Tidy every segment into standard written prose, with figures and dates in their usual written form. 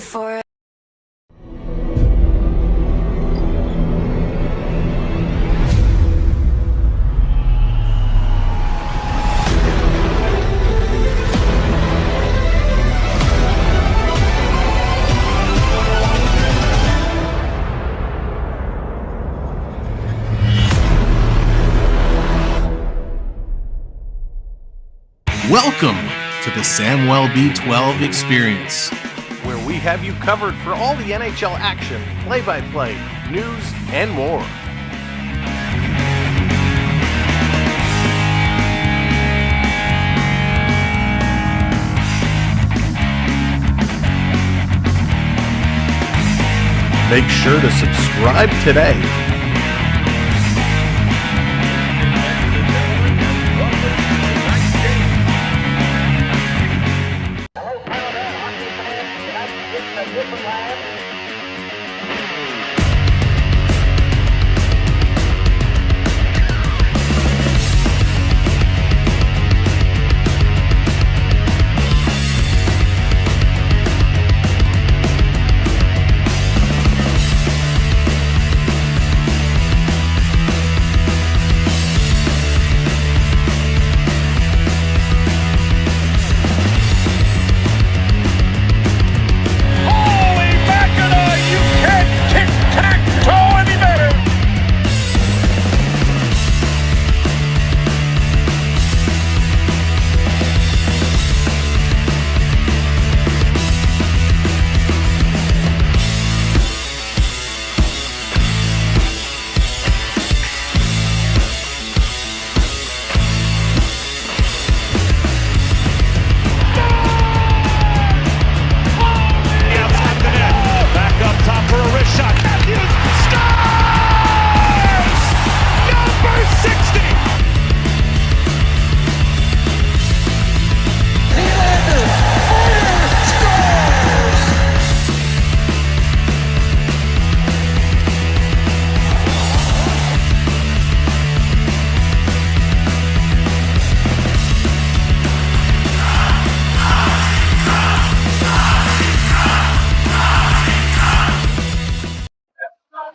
for Welcome to the Samwell B12 experience, where we have you covered for all the NHL action, play-by-play, news, and more. Make sure to subscribe today.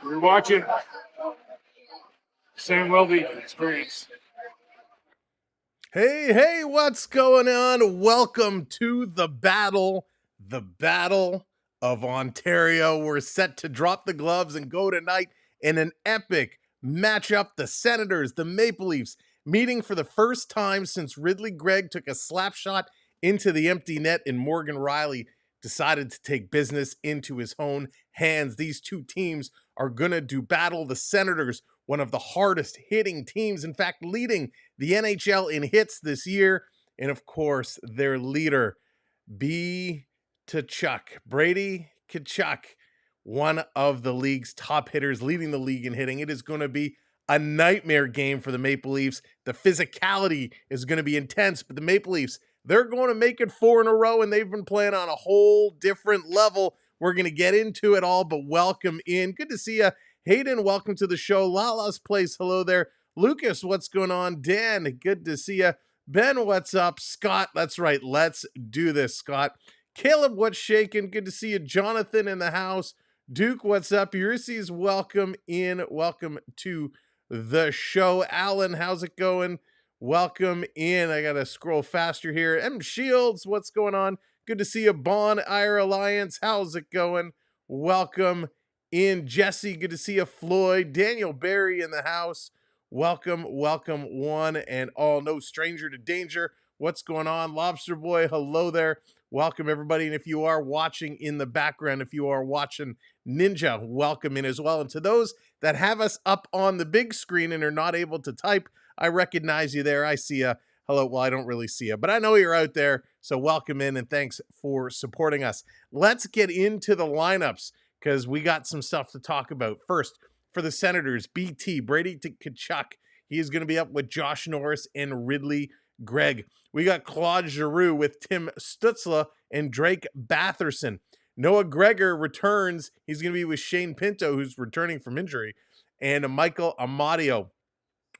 You're watching Sam Welby Experience. Hey, what's going on? Welcome to the Battle of Ontario. We're set to drop the gloves and go tonight in an epic matchup. The Senators, the Maple Leafs, meeting for the first time since Ridley Gregg took a slap shot into the empty net and Morgan Riley decided to take business into his own hands. These two teams are going to do battle. The Senators, one of the hardest hitting teams, in fact, leading the NHL in hits this year. And of course, their leader, Brady Tkachuk, one of the league's top hitters, leading the league in hitting. It is going to be a nightmare game for the Maple Leafs. The physicality is going to be intense, but the Maple Leafs, they're going to make it 4 in a row, and they've been playing on a whole different level. We're going to get into it all, but welcome in. Good to see you. Hayden, welcome to the show. Lala's Place, hello there. Lucas, what's going on? Dan, good to see you. Ben, what's up? Scott, that's right. Let's do this, Scott. Caleb, what's shaking? Good to see you. Jonathan in the house. Duke, what's up? Ulysses, welcome in. Welcome to the show. Alan, how's it going? Welcome in. I got to scroll faster here. M. Shields, what's going on? Good to see you. Bon Ire Alliance, how's it going? Welcome in. Jesse, good to see you. Floyd, Daniel Barry in the house. Welcome one and all. No stranger to danger. What's going on? Lobster Boy, hello there. Welcome everybody. And if you are watching in the background, if you are watching Ninja, welcome in as well. And to those that have us up on the big screen and are not able to type, I recognize you there. I see you. Hello. Well, I don't really see you, but I know you're out there. So welcome in and thanks for supporting us. Let's get into the lineups because we got some stuff to talk about. First, for the Senators, Brady Tkachuk. He is going to be up with Josh Norris and Ridley Gregg. We got Claude Giroux with Tim Stützle and Drake Batherson. Noah Gregor returns. He's going to be with Shane Pinto, who's returning from injury, and Michael Amadio.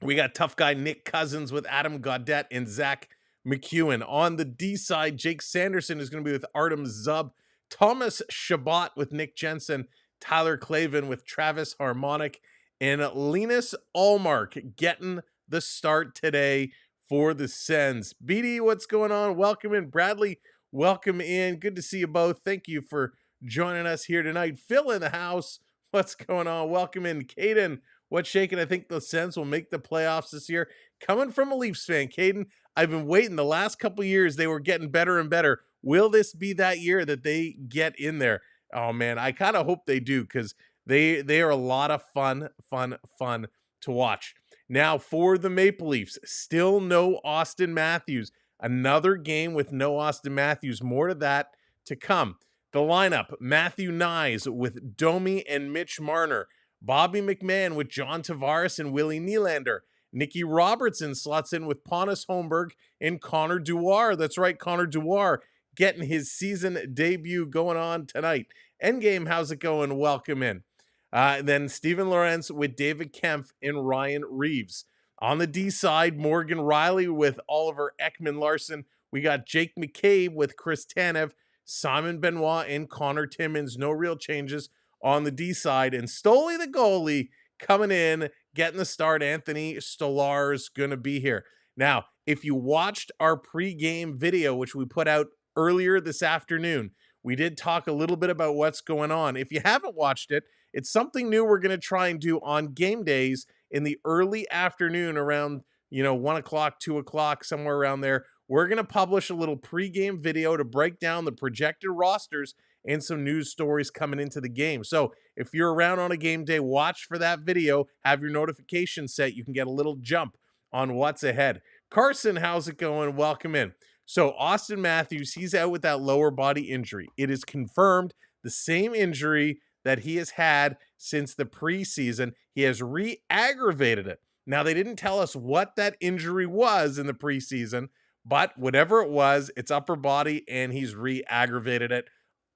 We got tough guy Nick Cousins with Adam Gaudette and Zach McEwen. On the D side, Jake Sanderson is going to be with Artem Zub. Thomas Chabot with Nick Jensen, Tyler Clavin with Travis Harmonic, and Linus Allmark getting the start today for the Sens. BD, what's going on? Welcome in. Bradley, welcome in. Good to see you both. Thank you for joining us here tonight. Phil in the house. What's going on? Welcome in. Caden, what's shaking? I think the Sens will make the playoffs this year. Coming from a Leafs fan, Caden, I've been waiting. The last couple years, they were getting better and better. Will this be that year that they get in there? Oh, man, I kind of hope they do because they are a lot of fun to watch. Now, for the Maple Leafs, still no Austin Matthews. Another game with no Austin Matthews. More to that to come. The lineup, Matthew Nyes with Domi and Mitch Marner. Bobby McMahon with John Tavares and Willie Nylander. Nicky Robertson slots in with Pontus Holmberg and Connor Dewar. That's right, Connor Dewar getting his season debut going on tonight. Endgame, how's it going? Welcome in. Then Steven Lorentz with David Kempf and Ryan Reeves. On the D side, Morgan Riley with Oliver Ekman-Larsson. We got Jake McCabe with Chris Tanev, Simon Benoit, and Connor Timmins. No real changes on the D side. And Stoli the goalie coming in, getting the start. Anthony Stolar's going to be here. Now, if you watched our pregame video, which we put out earlier this afternoon, we did talk a little bit about what's going on. If you haven't watched it, it's something new we're going to try and do on game days in the early afternoon around, 1 o'clock, 2 o'clock, somewhere around there. We're going to publish a little pregame video to break down the projected rosters and some news stories coming into the game. So if you're around on a game day, watch for that video, have your notifications set. You can get a little jump on what's ahead. Carson, how's it going? Welcome in. So Austin Matthews, he's out with that lower body injury. It is confirmed the same injury that he has had since the preseason. He has re-aggravated it. Now, they didn't tell us what that injury was in the preseason, but whatever it was, it's upper body, and he's re-aggravated it.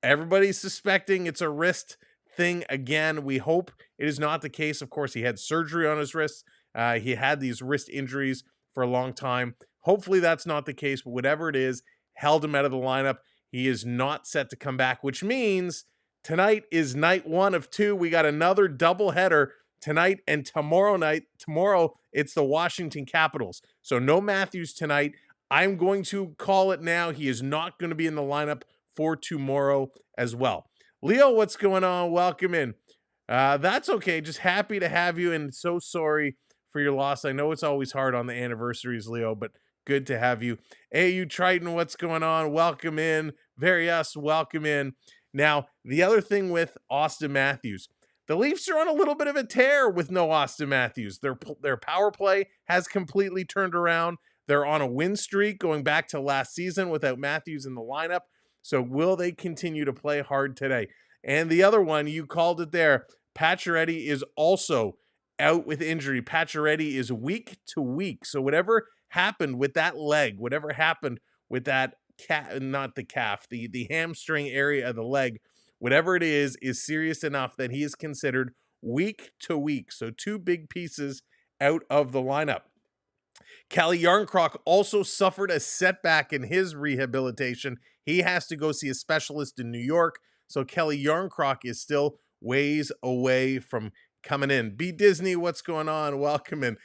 Everybody's suspecting it's a wrist thing again. We hope it is not the case. Of course, he had surgery on his wrists. He had these wrist injuries for a long time. Hopefully that's not the case, but whatever it is, held him out of the lineup. He is not set to come back, which means tonight is night 1 of 2. We got another doubleheader tonight and tomorrow night. Tomorrow, it's the Washington Capitals. So no Matthews tonight. I'm going to call it now. He is not going to be in the lineup for tomorrow as well. Leo, what's going on? Welcome in. That's okay. Just happy to have you and so sorry for your loss. I know it's always hard on the anniversaries, Leo, but good to have you. AU Triton, what's going on? Welcome in. Various, welcome in. Now, the other thing with Austin Matthews, the Leafs are on a little bit of a tear with no Austin Matthews. Their power play has completely turned around. They're on a win streak going back to last season without Matthews in the lineup. So will they continue to play hard today? And the other one, you called it there, Pacioretty is also out with injury. Pacioretty is week to week. So whatever happened with that leg, whatever happened with that the hamstring area of the leg, whatever it is serious enough that he is considered week to week. So 2 big pieces out of the lineup. Calle Jarnkrok also suffered a setback in his rehabilitation. He has to go see a specialist in New York. So Calle Jarnkrok is still ways away from coming in. B Disney, what's going on? Welcome in.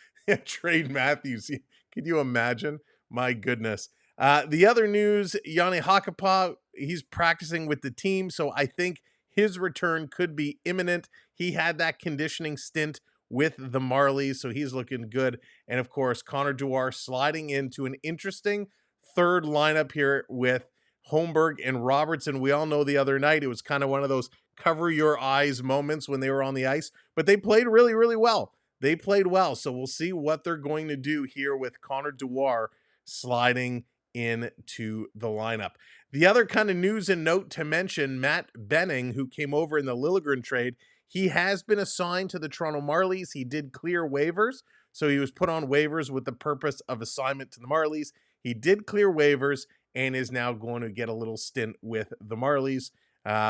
Trade Matthews. Could you imagine? My goodness. The other news, Yanni Hakanpää, he's practicing with the team, so I think his return could be imminent. He had that conditioning stint with the Marlies, so he's looking good. And of course, Connor Dewar sliding into an interesting third lineup here with Holmberg and Robertson. We all know the other night it was kind of one of those cover your eyes moments when they were on the ice, but they played really, really well. They played well, so we'll see what they're going to do here with Connor Dewar sliding into the lineup. The other kind of news and note to mention, Matt Benning, who came over in the Liljegren trade, he has been assigned to the Toronto Marlies. He did clear waivers, so he was put on waivers with the purpose of assignment to the Marlies. He did clear waivers and is now going to get a little stint with the Marlies,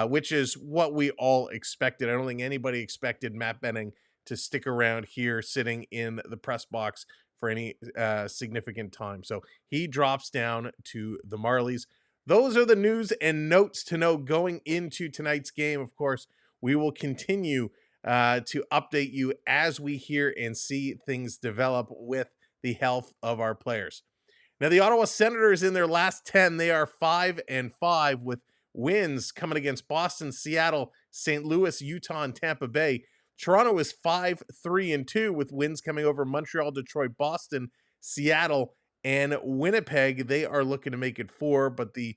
which is what we all expected. I don't think anybody expected Matt Benning to stick around here sitting in the press box for any significant time. So he drops down to the Marlies. those are the news and notes to know going into tonight's game. Of course, we will continue to update you as we hear and see things develop with the health of our players. Now, the Ottawa Senators in their last 10, they are 5-5 with wins coming against Boston, Seattle, St. Louis, Utah, and Tampa Bay. Toronto is 5-3-2 with wins coming over Montreal, Detroit, Boston, Seattle, and Winnipeg. They are looking to make it 4, but the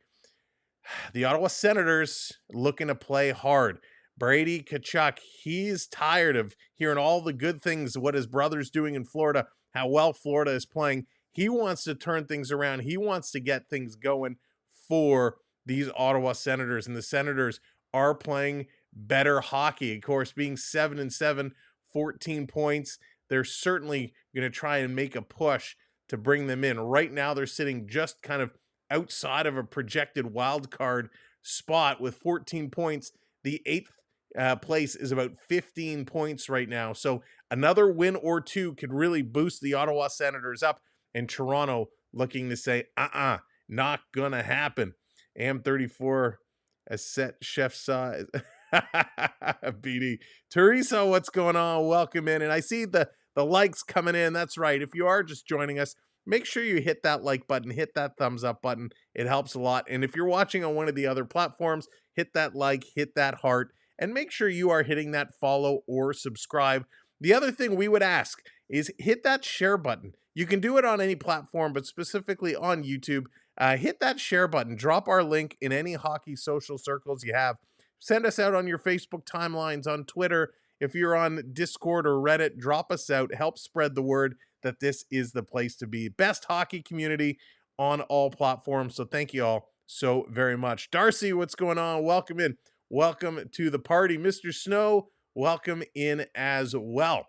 Ottawa Senators looking to play hard. Brady Tkachuk, he's tired of hearing all the good things, what his brother's doing in Florida, how well Florida is playing. He wants to turn things around. He wants to get things going for these Ottawa Senators, and the Senators are playing better hockey. Of course, being 7-7, 14 points, they're certainly going to try and make a push to bring them in. Right now, they're sitting just kind of outside of a projected wild card spot with 14 points. The eighth place is about 15 points right now. So another win or two could really boost the Ottawa Senators up, and Toronto looking to say, not gonna happen. AM34 as set chef saw BD. Teresa, what's going on? Welcome in. And I see the likes coming in. That's right. If you are just joining us, make sure you hit that like button, hit that thumbs up button. It helps a lot. And if you're watching on one of the other platforms, hit that like, hit that heart, and make sure you are hitting that follow or subscribe. The other thing we would ask is hit that share button. You can do it on any platform, but specifically on YouTube. Hit that share button. Drop our link in any hockey social circles you have. Send us out on your Facebook timelines, on Twitter. If you're on Discord or Reddit, drop us out. Help spread the word that this is the place to be. Best hockey community on all platforms. So thank you all so very much. Darcy, what's going on? Welcome in. Welcome to the party. Mr. Snow, welcome in as well.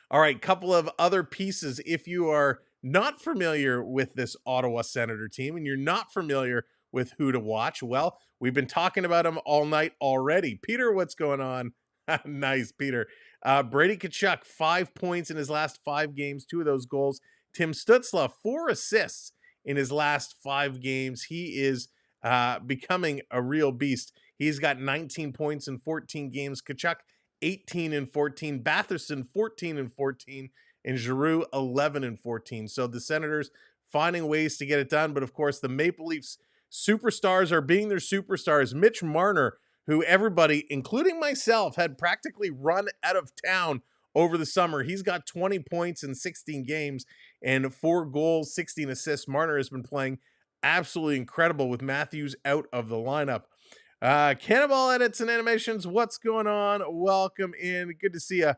All right, couple of other pieces. If you are not familiar with this Ottawa Senator team and you're not familiar with who to watch, well, we've been talking about them all night already. Peter, what's going on? Nice, Peter. Brady Tkachuk, 5 points in his last 5 games, 2 of those goals. Tim Stützle, 4 assists in his last 5 games. He is becoming a real beast. He's got 19 points in 14 games. Tkachuk, 18-14. Batherson, 14-14. And Giroux, 11-14. So the Senators finding ways to get it done. But of course, the Maple Leafs superstars are being their superstars. Mitch Marner, who everybody, including myself, had practically run out of town over the summer. He's got 20 points in 16 games and 4 goals, 16 assists. Marner has been playing absolutely incredible with Matthews out of the lineup. Cannonball Edits and Animations, what's going on? Welcome in. Good to see you.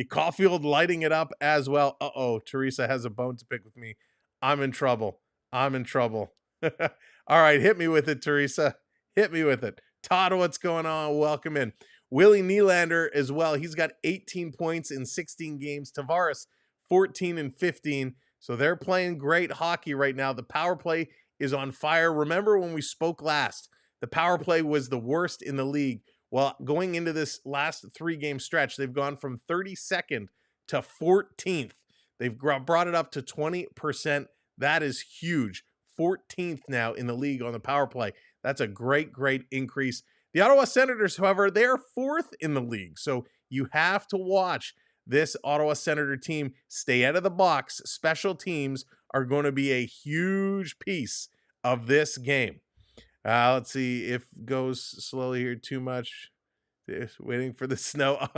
Caulfield lighting it up as well. Teresa has a bone to pick with me. I'm in trouble. All right, hit me with it, Teresa. Hit me with it. Todd, what's going on? Welcome in. Willie Nylander as well. He's got 18 points in 16 games. Tavares, 14-15. So they're playing great hockey right now. The power play is on fire. Remember when we spoke last, the power play was the worst in the league. Well, going into this last 3-game stretch, they've gone from 32nd to 14th. They've brought it up to 20%. That is huge. 14th now in the league on the power play. That's a great, great increase. The Ottawa Senators, however, they are 4th in the league. So you have to watch this Ottawa Senator team stay out of the box. Special teams are going to be a huge piece of this game. Let's see if it goes slowly here too much. Waiting for the snow.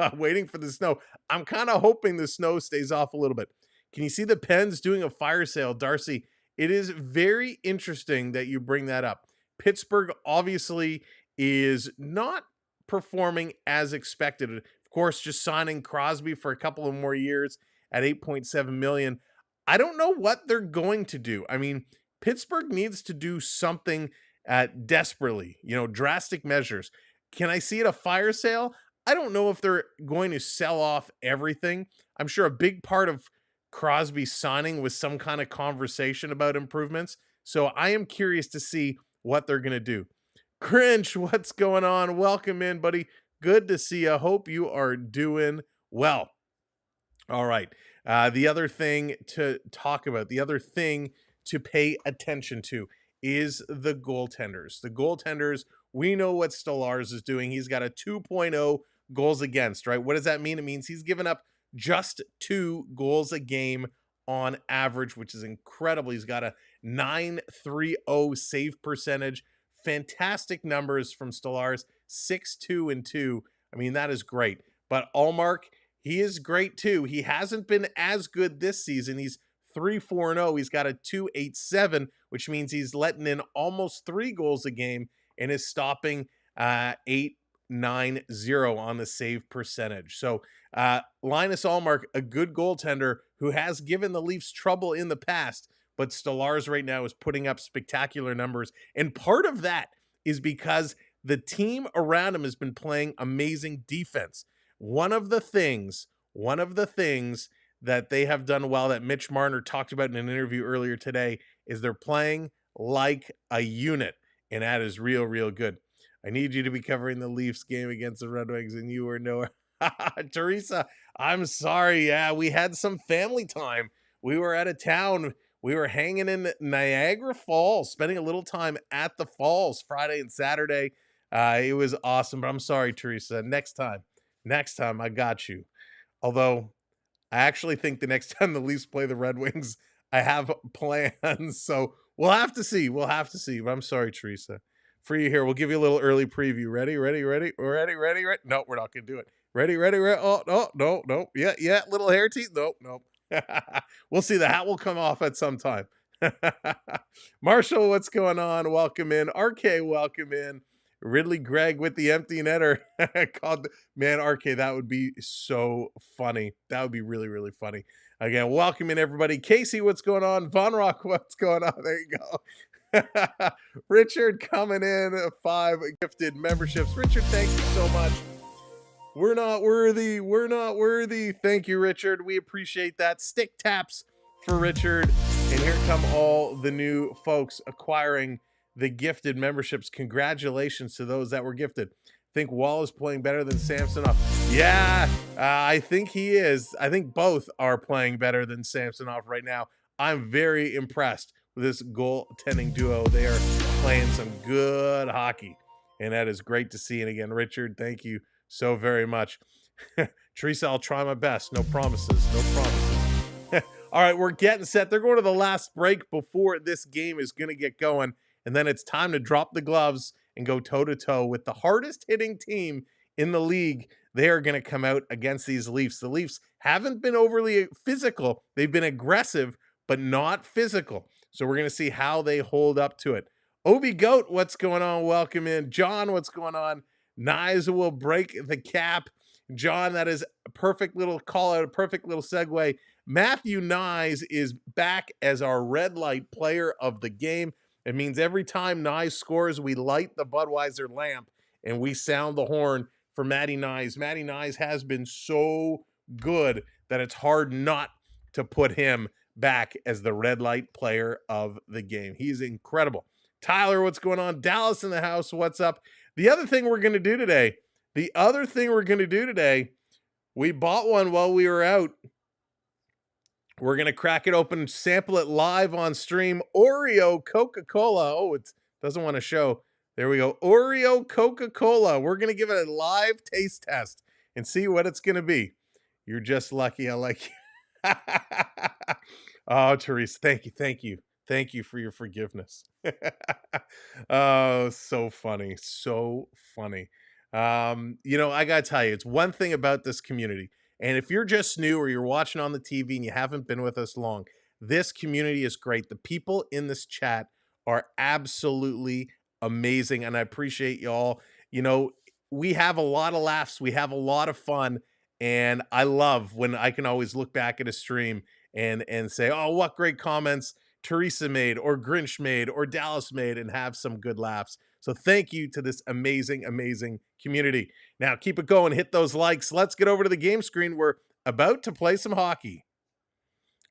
I'm kind of hoping the snow stays off a little bit. Can you see the Pens doing a fire sale? Darcy, it is very interesting that you bring that up. Pittsburgh obviously is not performing as expected. Of course, just signing Crosby for a couple of more years at $8.7 million. I don't know what they're going to do. I mean, Pittsburgh needs to do something desperately, drastic measures. Can I see it a fire sale? I don't know if they're going to sell off everything. I'm sure a big part of Crosby signing was some kind of conversation about improvements. So I am curious to see what they're going to do. Cringe, what's going on? Welcome in, buddy. Good to see you. Hope you are doing well. All right. The other thing to talk about, the other thing to pay attention to is the goaltenders. The goaltenders, we know what Stolarz is doing. He's got a 2.0 goals against, right? What does that mean? It means he's given up just 2 goals a game on average, which is incredible. He's got a 930 save percentage. Fantastic numbers from Stolarz, 6-2-2. I mean, that is great. But Ullmark, he is great too. He hasn't been as good this season. He's 3-4-0. He's got a 2.87, which means he's letting in almost 3 goals a game and is stopping 8.90 on the save percentage. So Linus Ullmark, a good goaltender who has given the Leafs trouble in the past, but Stolarz right now is putting up spectacular numbers. And part of that is because the team around him has been playing amazing defense. One of the things that they have done well that Mitch Marner talked about in an interview earlier today is they're playing like a unit, and that is real, real good. I need you to be covering the Leafs game against the Red Wings, and you were nowhere. Teresa, I'm sorry. Yeah, we had some family time. We were out of town. We were hanging in Niagara Falls, spending a little time at the falls Friday and Saturday. It was awesome, but I'm sorry, Teresa. Next time I got you. Although I actually think the next time the Leafs play the Red Wings, I have plans. So we'll have to see. But I'm sorry, Teresa. For you here, we'll give you a little early preview. Ready? No, we're not going to do it. Ready? Oh, no. Yeah. Little hair teeth. Nope. We'll see. The hat will come off at some time. Marshall, what's going on? Welcome in. RK, welcome in. Ridley Gregg with the empty netter. Man, RK, that would be so funny. That would be really, really funny. Again, welcome in, everybody. Casey, what's going on? Von Rock, what's going on? There you go. Richard coming in, 5 gifted memberships. Richard, thank you so much. We're not worthy. Thank you, Richard. We appreciate that. Stick taps for Richard. And here come all the new folks acquiring the gifted memberships. Congratulations to those that were gifted. I think Wall is playing better than Samsonov. Yeah, I think he is. I think both are playing better than Samsonov right now. I'm very impressed with this goaltending duo. They are playing some good hockey, and that is great to see. And again, Richard, thank you so very much. Teresa, I'll try my best. No promises. All right, we're getting set. They're going to the last break before this game is going to get going. And then it's time to drop the gloves and go toe-to-toe with the hardest hitting team in the league. They are going to come out against these Leafs. The Leafs haven't been overly physical. They've been aggressive, but not physical. So we're going to see how they hold up to it. Obi Goat, what's going on? Welcome in. John, what's going on? Nyes will break the cap. John, that is a perfect little call out, a perfect little segue. Matthew Nyes is back as our red light player of the game. It means every time Nyes scores, we light the Budweiser lamp and we sound the horn for Matty Nyes. Matty Nyes has been so good that it's hard not to put him back as the red light player of the game. He's incredible. Tyler, what's going on? Dallas in the house, what's up? The other thing we're going to do today, we bought one while we were out. We're going to crack it open, sample it live on stream. Oreo Coca-Cola. Oh, it doesn't want to show. There we go. Oreo Coca-Cola. We're going to give it a live taste test and see what it's going to be. You're just lucky I like you. Oh, Therese, thank you. Thank you for your forgiveness. Oh, so funny. I got to tell you, it's one thing about this community. And if you're just new or you're watching on the TV and you haven't been with us long, this community is great. The people in this chat are absolutely amazing, and I appreciate y'all. We have a lot of laughs. We have a lot of fun, and I love when I can always look back at a stream and say, oh, what great comments Teresa made or Grinch made or Dallas made, and have some good laughs. So thank you to this amazing, amazing community. Now keep it going. Hit those likes. Let's get over to the game screen. We're about to play some hockey.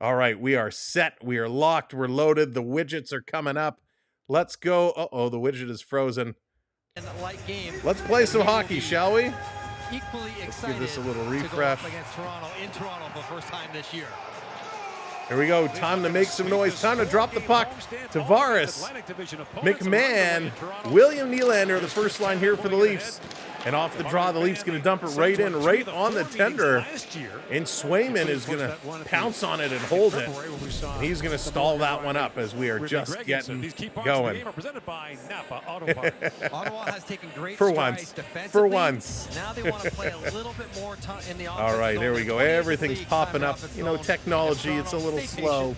All right, we are set. We are locked. We're loaded. The widgets are coming up. Let's go. Uh-oh, the widget is frozen. Let's play some hockey, shall we? Equally Let's give this a little refresh. Against Toronto in Toronto for the first time this year. Here we go. Time to make some noise. Time to drop the puck. Tavares, McMahon, William Nylander, the first line here for the Leafs. And off the draw, the Leafs going to dump it right in, right on the tender. And Swayman is going to pounce on it and hold it. And he's going to stall that one up as we are just getting going. Ottawa has taken great For once. For once. Now they want to play a little bit more in the offense. All right, there we go. Everything's popping up. You know, technology, it's a little slow.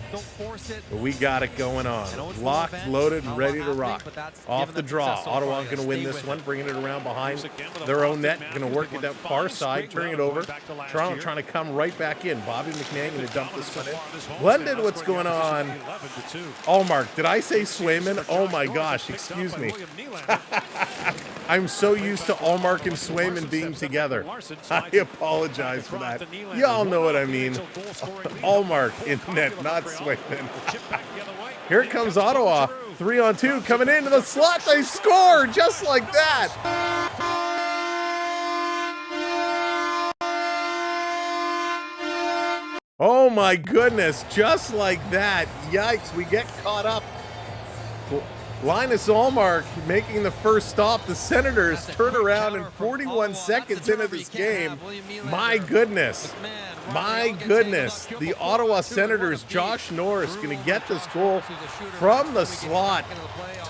But we got it going on. Locked, loaded, and ready to rock. Off the draw. Ottawa going to win this one, bringing it around behind their own net. Going to work it down far side, turning it over. Toronto trying to come right back in. Bobby McMahon going to dump this one in. Blended, what's going on? Allmark, did I say Swayman? Oh my gosh, excuse me. I'm so used to Allmark and Swayman being together. I apologize for that. Y'all know what I mean. Allmark in net, not Swayman. Here comes Ottawa. 3-on-2 coming into the slot. They score just like that. Oh my goodness, just like that. Yikes, we get caught up. Linus Allmark making the first stop. The Senators turn around in 41 seconds into this game. My goodness. My goodness. The Ottawa Senators, Josh Norris, going to get this goal from the slot.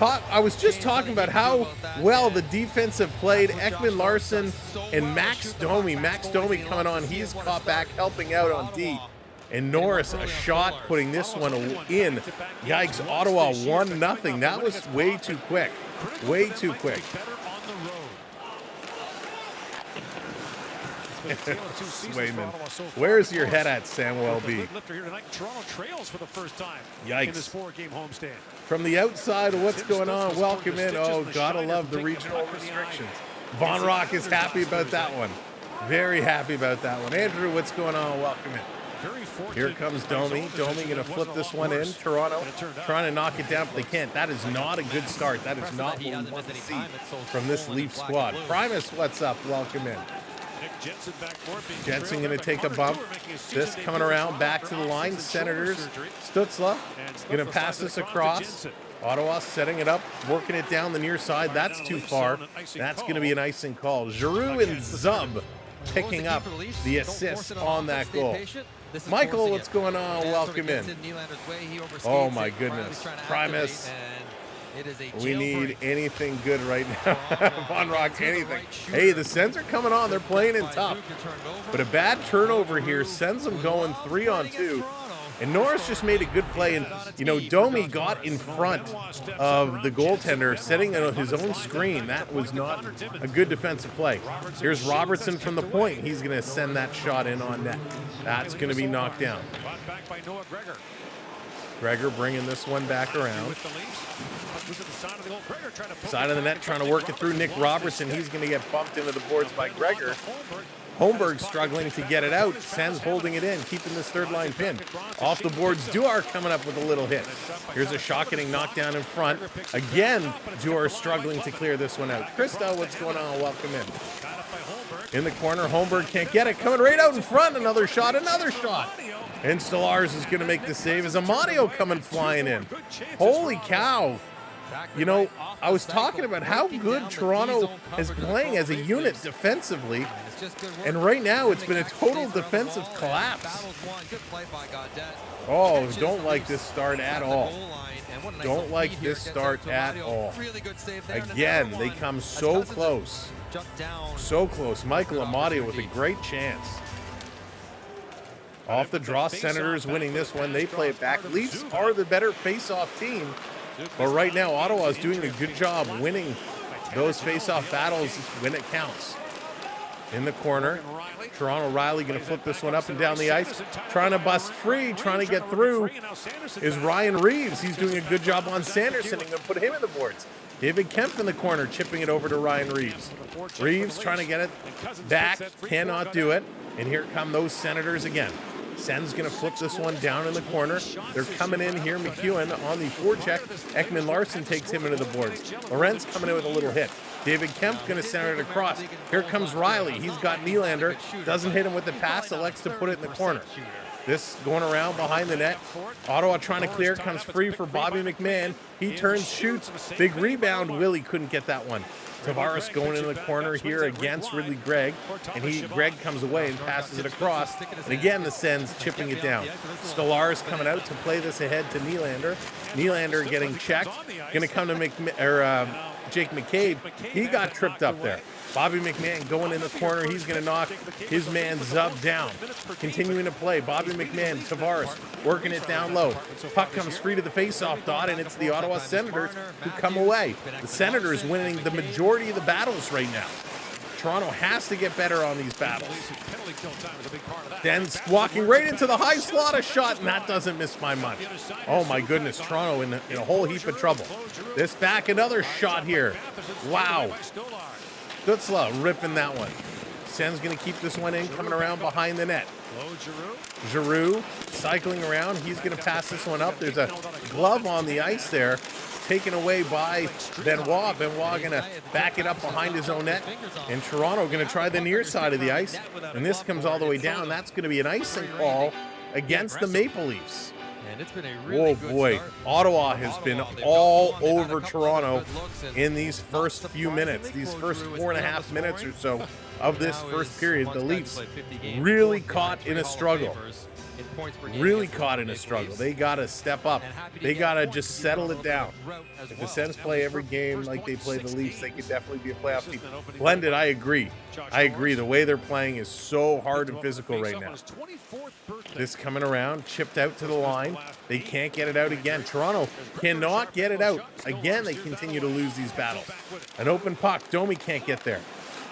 I was just talking about how well the defense have played. Ekman Larson and Max Domi. Max Domi coming on. He's caught back, helping out on D. And Norris, a shot, putting this one in. Yikes, Ottawa 1-0. That was way too quick. Way too quick. Swayman. Where's your head at, Samuel B? Yikes. From the outside, what's going on? Welcome in. Oh, gotta love the regional restrictions. Von Rock is happy about that one. Very happy about that one. Andrew, what's going on? Welcome in. Here comes Domi. Domi going to flip this one in. Toronto trying to knock it down, but they can't. That is not a good start. That is not what we want to see from this Leaf squad. Primus, what's up? Welcome in. Jensen going to take a bump. This coming around back to the line. Senators. Stutzla going to pass this across. Ottawa setting it up, working it down the near side. That's too far. That's going to be an icing call. Giroux and Zub picking up the assist on that goal. Michael, what's going on? Welcome in. Oh my goodness. Primus. We need anything good right now. Von Rock, anything. Hey, the Sens are coming on. They're playing in tough. But a bad turnover here sends them going 3-on-2. And Norris just made a good play. And, you know, Domi got in front of the goaltender, setting his own screen. That was not a good defensive play. Here's Robertson from the point. He's going to send that shot in on net. That's going to be knocked down. Gregor bringing this one back around. Side of the net, trying to work it through Nick Robertson. He's going to get bumped into the boards by Gregor. Holmberg struggling to get it out. Sens holding it in, keeping this third line pinned. Off the boards, Duar coming up with a little hit. Here's a shot getting knocked down in front. Again, Duar struggling to clear this one out. Krista, what's going on? Welcome in. In the corner, Holmberg can't get it. Coming right out in front. Another shot, another shot. And Stolarz is going to make the save as Amadio coming flying in. Holy cow. You know, I was talking about how good Toronto is playing as a unit defensively, and right now it's been a total defensive collapse. Oh, don't like this start at all. Don't like this start at all. Again, they come so close. So close. Michael Amadio with a great chance. Off the draw, Senators winning this one. They play it back. Leafs are the better face-off team. But right now, Ottawa is doing a good job winning those face-off battles when it counts. In the corner, Toronto Riley going to flip this one up and down the ice. Trying to bust free, trying to get through is Ryan Reeves. He's doing a good job on Sanderson and going to put him in the boards. David Kemp in the corner, chipping it over to Ryan Reeves. Reeves trying to get it back, cannot do it. And here come those Senators again. Sens going to flip this one down in the corner. They're coming in here. McEwen on the forecheck. Ekman Larson takes him into the boards. Lorenz coming in with a little hit. David Kemp going to center it across. Here comes Riley. He's got Nylander. Doesn't hit him with the pass. Elects to put it in the corner. This going around behind the net. Ottawa trying to clear, comes free for Bobby McMahon. He turns, shoots, big rebound. Willie couldn't get that one. Tavares going into the corner here against Ridley Gregg, and Gregg comes away and passes it across. And again, the Sens chipping it down. Stolarz coming out to play this ahead to Nylander. Nylander getting checked. Going to come to Jake McCabe. He got tripped up there. Bobby McMahon going in the corner. He's going to knock his man Zub down. Continuing to play. Bobby McMahon, Tavares working it down low. Puck comes free to the faceoff dot, and it's the Ottawa Senators who come away. The Senators winning the majority of the battles right now. Toronto has to get better on these battles. Then walking right into the high slot, a shot, and that doesn't miss my money. Oh my goodness, Toronto in a whole heap of trouble. This back, another shot here. Wow. Dutzla ripping that one. Sen's going to keep this one in, coming around behind the net. Giroux cycling around. He's going to pass this one up. There's a glove on the ice there. It's taken away by Benoit. Benoit going to back it up behind his own net. And Toronto going to try the near side of the ice. And this comes all the way down. That's going to be an icing call against the Maple Leafs. And it's been a really oh boy, Ottawa has been all over Toronto in these first few minutes, these first 4.5 minutes or so of this first period. The Leafs really caught in a struggle. Really caught in a struggle. They got to step up. They got to just settle it down. If the Sens play every game like they play the Leafs, they could definitely be a playoff team. Blended, I agree. I agree. The way they're playing is so hard and physical right now. This coming around, chipped out to the line. They can't get it out again. Toronto cannot get it out. Again, they continue to lose these battles. An open puck. Domi can't get there.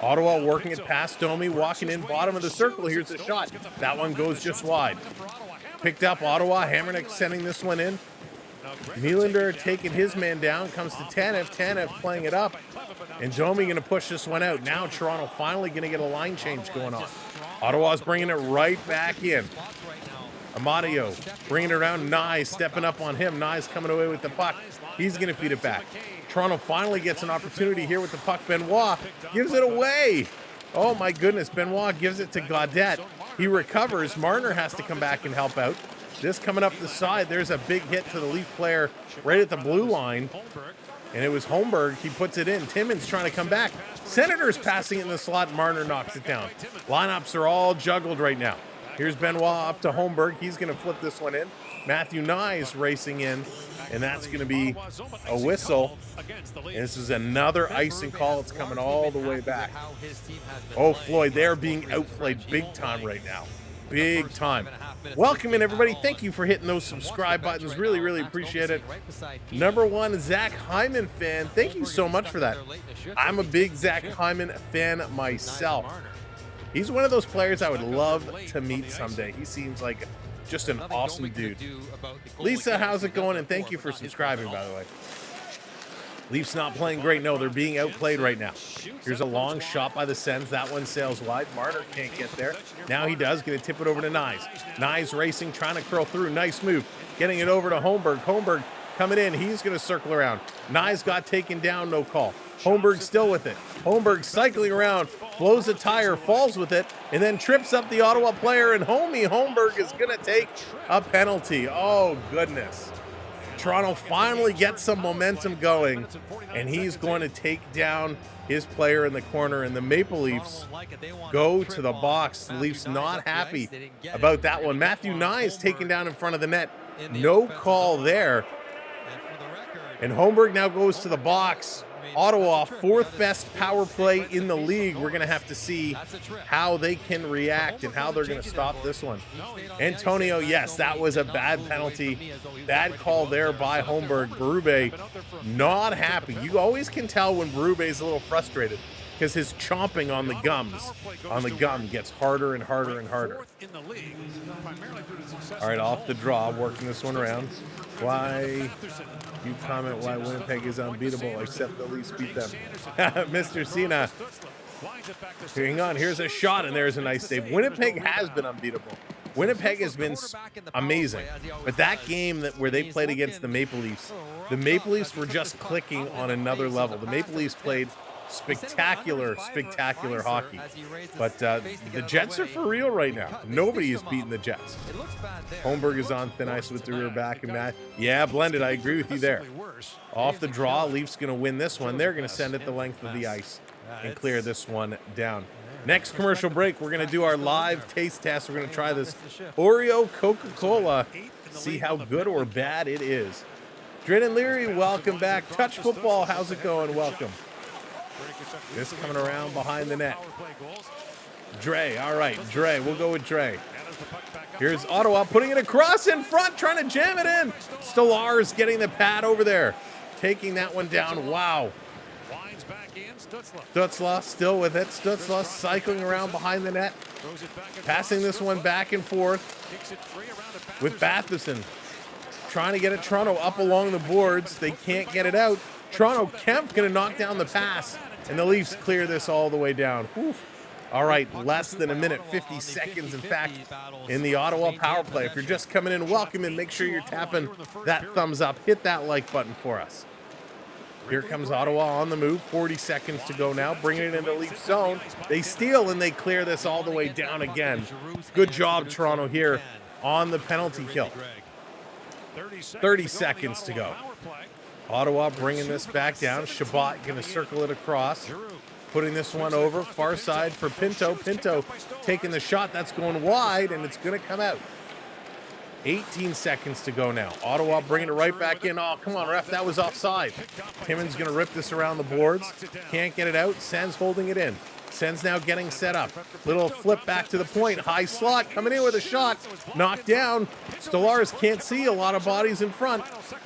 Ottawa working it past Domi, walking in bottom of the circle. Here's a shot. That one goes just wide. Picked up Ottawa. Hammernick sending this one in. Nylander taking his man down. Comes to Tanev. Tanev playing it up. And Domi going to push this one out. Now Toronto finally going to get a line change going on. Ottawa's bringing it right back in. Amadio bringing it around. Nye stepping up on him. Nye's coming away with the puck. He's going to feed it back. Toronto finally gets an opportunity here with the puck. Benoit gives it away. Oh my goodness. Benoit gives it to Gaudette. He recovers. Marner has to come back and help out. This coming up the side. There's a big hit to the Leaf player right at the blue line. And it was Holmberg. He puts it in. Timmins trying to come back. Senators passing it in the slot. Marner knocks it down. Lineups are all juggled right now. Here's Benoit up to Holmberg. He's going to flip this one in. Matthew Nye racing in. And that's going to be a whistle. And this is another icing call. It's coming all the way back. Oh, Floyd, they're being outplayed big time right now. Big time. Welcome in, everybody. Thank you for hitting those subscribe buttons. Really, really appreciate it. Number one, Zach Hyman fan. Thank you so much for that. I'm a big Zach Hyman fan myself. He's one of those players I would love to meet someday. He seems like just an awesome dude. Lisa, how's it going? And thank you for subscribing, by the way. Leafs not playing great. No, they're being outplayed right now. Here's a long shot by the Sens. That one sails wide. Marner can't get there. Now he does. Going to tip it over to Nyes. Nyes racing, trying to curl through. Nice move. Getting it over to Holmberg. Holmberg coming in. He's going to circle around. Nyes got taken down. No call. Holmberg still with it. Holmberg cycling around. Blows a tire. Falls with it. And then trips up the Ottawa player. And Holmberg is going to take a penalty. Oh, goodness. Toronto finally gets some momentum going, and he's going to take down his player in the corner, and the Maple Leafs go to the box. The Leafs not happy about that one. Matthew Nye is taken down in front of the net. No call there. And Holmberg now goes to the box. Ottawa, fourth best power play in the league. We're going to have to see how they can react and how they're going to stop this one. Antonio, yes, that was a bad penalty. Bad call there by Holmberg. Berube, not happy. You always can tell when Berube is a little frustrated because his chomping on the gum gets harder and harder and harder. All right, off the draw, working this one around. Why you comment why Winnipeg is unbeatable, except the Leafs beat them. Mr. Cena. Hang on, here's a shot, and there's a nice save. Winnipeg has been unbeatable. Winnipeg has been amazing. But that game where they played against the Maple Leafs were just clicking on another level. The Maple Leafs played Spectacular hockey. But the Jets are for real right now. Nobody is beating the Jets. Holmberg is on thin ice with the rear back and Matt. Yeah, blended. I agree with you there. Off the draw, Leafs going to win this one. They're going to send it the length of the ice and clear this one down. Next commercial break, we're going to do our live taste test. We're going to try this Oreo Coca-Cola, see how good or bad it is. Drin and Leary, welcome back. Touch Football, how's it going? Welcome. This coming around behind the net. Dre, all right, Dre, we'll go with Dre. Here's Ottawa putting it across in front, trying to jam it in. Stolarz getting the pad over there, taking that one down. Wow. Stutzla still with it. Stutzla cycling around behind the net, passing this one back and forth with Batherson. Trying to get it, Toronto up along the boards. They can't get it out. Toronto, Kemp going to knock down the pass, and the Leafs clear this all the way down. Oof. All right, less than a minute, 50 seconds, in fact, in the Ottawa power play. If you're just coming in, welcome in. Make sure you're tapping that thumbs up. Hit that like button for us. Here comes Ottawa on the move. 40 seconds to go now. Bringing it into Leaf zone. They steal, and they clear this all the way down again. Good job, Toronto, here on the penalty kill. 30 seconds to go. Ottawa bringing this back down. Shabbat going to circle it across. Putting this one over. Far side for Pinto. Pinto taking the shot. That's going wide, and it's going to come out. 18 seconds to go now. Ottawa bringing it right back in. Oh, come on, ref. That was offside. Timmins going to rip this around the boards. Can't get it out. Sens holding it in. Sens now getting set up. Little flip back to the point. High slot coming in with a shot. Knocked down. Stolarz can't see a lot of bodies in front.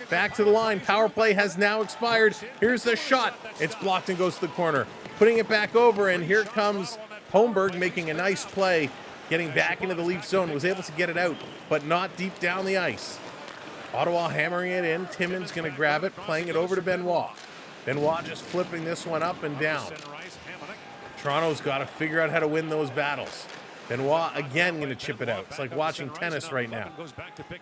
Back to the line. Power play has now expired. Here's the shot. It's blocked and goes to the corner. Putting it back over, and here comes Holmberg making a nice play. Getting back into the Leaf zone. Was able to get it out, but not deep down the ice. Ottawa hammering it in. Timmins going to grab it. Playing it over to Benoit. Benoit just flipping this one up and down. Toronto's got to figure out how to win those battles. Benoit again going to chip it out. It's like watching tennis right now.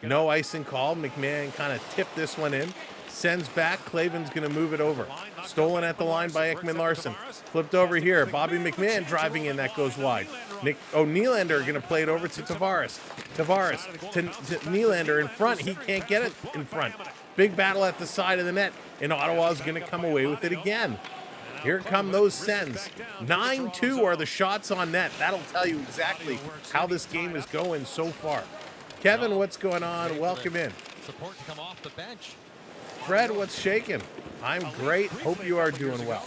No icing call. McMahon kind of tipped this one in. Sends back. Clavin's going to move it over. Stolen at the line by Ekman Larson. Flipped over here. Bobby McMahon driving in. That goes wide. Nylander going to play it over to Tavares. Tavares to Nylander in front. He can't get it in front. Big battle at the side of the net. And Ottawa's going to come away with it again. Here come those Sens. 9-2 are the shots on net. That'll tell you exactly how this game is going so far. Kevin, what's going on? Welcome in. Support to come off the bench. Fred, what's shaking? I'm great. Hope you are doing well.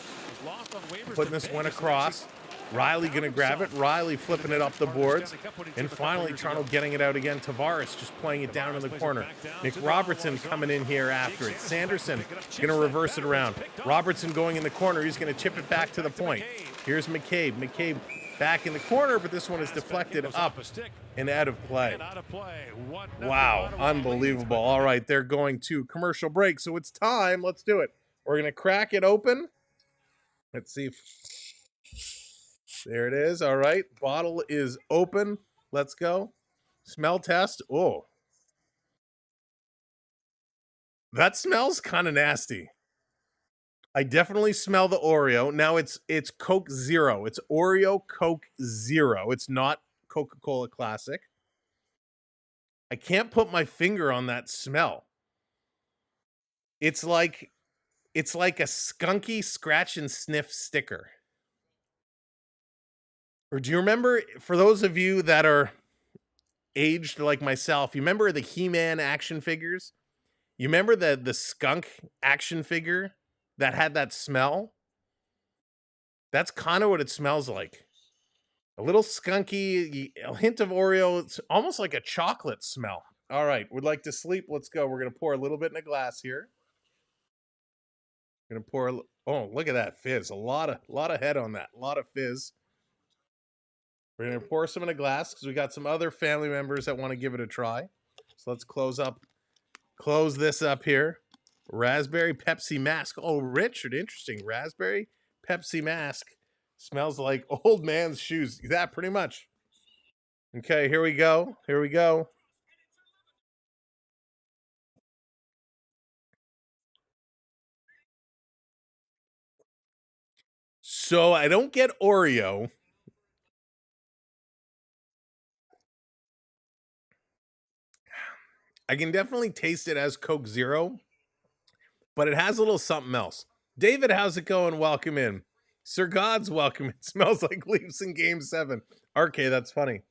Putting this one across. Riley going to grab it. Riley flipping it up the boards. And finally, Toronto getting it out again. Tavares just playing it down in the corner. Nick Robertson coming in here after it. Sanderson going to reverse it around. Robertson going in the corner. He's going to chip it back to the point. Here's McCabe. McCabe back in the corner, but this one is deflected up and out of play. Wow, unbelievable. All right, they're going to commercial break, so it's time. Let's do it. We're going to crack it open. Let's see if... There it is. All right. Bottle is open. Let's go. Smell test. Oh. That smells kind of nasty. I definitely smell the Oreo. Now it's Coke Zero. It's Oreo Coke Zero. It's not Coca-Cola Classic. I can't put my finger on that smell. It's like a skunky scratch and sniff sticker. Or do you remember, for those of you that are aged like myself, you remember the He-Man action figures? You remember the skunk action figure that had that smell? That's kind of what it smells like. A little skunky, a hint of Oreo. It's almost like a chocolate smell. All right, would like to sleep. Let's go. We're going to pour a little bit in a glass here. Going to pour, oh, look at that fizz. A lot of head on that. A lot of fizz. We're going to pour some in a glass because we got some other family members that want to give it a try. So let's close this up here. Raspberry Pepsi Mask. Oh, Richard, interesting. Raspberry Pepsi Mask. Smells like old man's shoes. That pretty much. Okay, here we go. Here we go. So I don't get Oreo. I can definitely taste it as Coke Zero, but it has a little something else. David, how's it going? Welcome in. Sir God's welcome. It smells like Leafs in Game 7. RK, that's funny.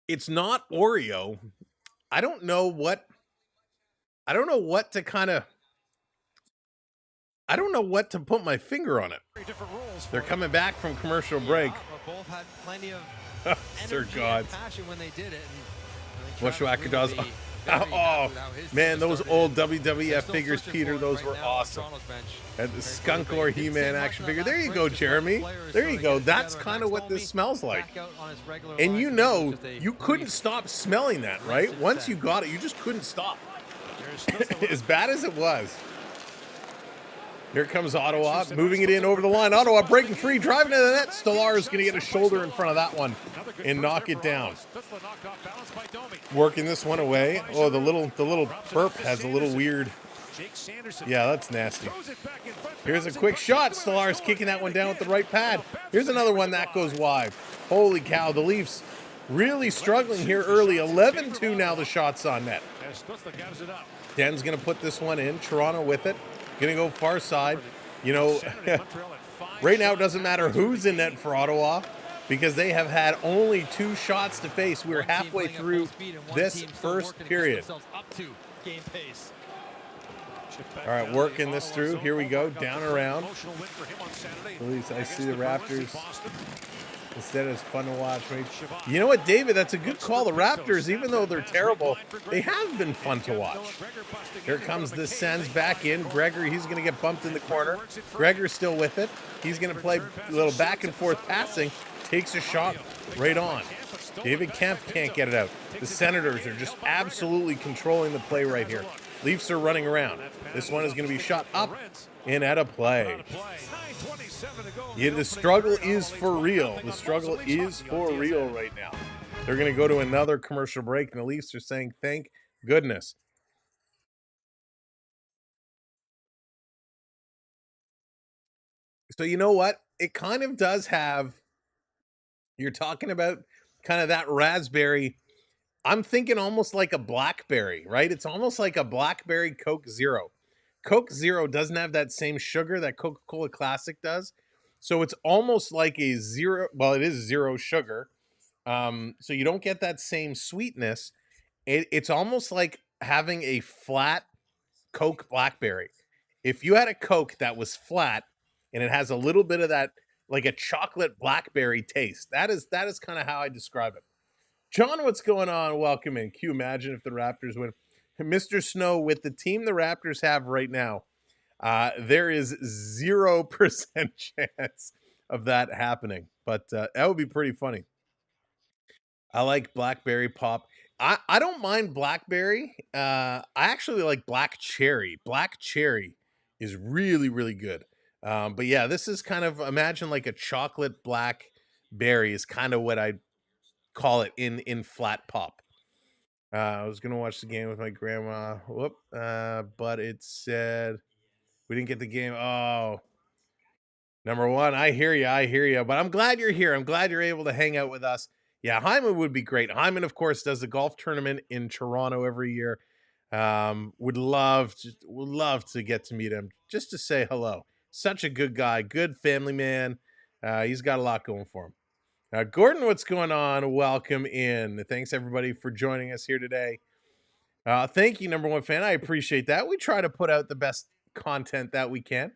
It's not Oreo. I don't know what to kind of I don't know what to put my finger on it. They're coming back from commercial break. Both had plenty of Sir God. passion when they did it. Bushwhacker does. Oh, man, those old WWF figures, Peter, those were awesome. And the Skunk or He-Man action figure. There you go, Jeremy. There you go. That's kind of what this smells like. And you know, you couldn't stop smelling that, right? Once you got it, you just couldn't stop. As bad as it was. Here comes Ottawa, moving it in over the line. Ottawa breaking free, driving to the net. Stolar is going to get a shoulder in front of that one and knock it down. Working this one away. Oh, the little burp has a little weird. Yeah, that's nasty. Here's a quick shot. Stolar is kicking that one down with the right pad. Here's another one that goes wide. Holy cow, the Leafs really struggling here early. 11-2 now the shots on net. Den's going to put this one in. Toronto with it. Going to go far side. You know, right now it doesn't matter who's in net for Ottawa because they have had only 2 shots to face. We're halfway through this first period. All right, working this through. Here we go. Down around. At least I see the Raptors. Instead, it's fun to watch. You know what, David? That's a good call. The Raptors, even though they're terrible, they have been fun to watch. Here comes the Sens back in. Gregor, he's going to get bumped in the corner. Gregor's still with it. He's going to play a little back and forth passing. Takes a shot right on. David Kemp can't get it out. The Senators are just absolutely controlling the play right here. Leafs are running around. This one is going to be shot up and out of play. Yeah, the struggle is for real. The struggle is for real right now. They're going to go to another commercial break, and the Leafs are saying, thank goodness. So you know what? It kind of does have, you're talking about kind of that raspberry. I'm thinking almost like a blackberry, right? It's almost like a blackberry Coke Zero. Coke Zero doesn't have that same sugar that Coca-Cola Classic does. So it's almost like a zero, well, it is zero sugar. So you don't get that same sweetness. It's almost like having a flat Coke Blackberry. If you had a Coke that was flat and it has a little bit of that, like a chocolate blackberry taste, that is kind of how I describe it. John, what's going on? Welcome in. Can you imagine if the Raptors win? Mr. Snow, with the team the Raptors have right now, there is 0% chance of that happening. But that would be pretty funny. I like blackberry pop. I don't mind blackberry. I actually like black cherry. Black cherry is really, really good. But yeah, this is kind of, imagine like a chocolate blackberry is kind of what I call it in flat pop. I was gonna watch the game with my grandma. Whoop. But it said we didn't get the game. Oh, number one, I hear you. But I'm glad you're here. I'm glad you're able to hang out with us. Yeah, Hyman would be great. Hyman, of course, does the golf tournament in Toronto every year. Would love to get to meet him just to say hello. Such a good guy, good family man. He's got a lot going for him. Gordon, what's going on? Welcome in. Thanks, everybody, for joining us here today. Thank you, number one fan. I appreciate that. We try to put out the best content that we can.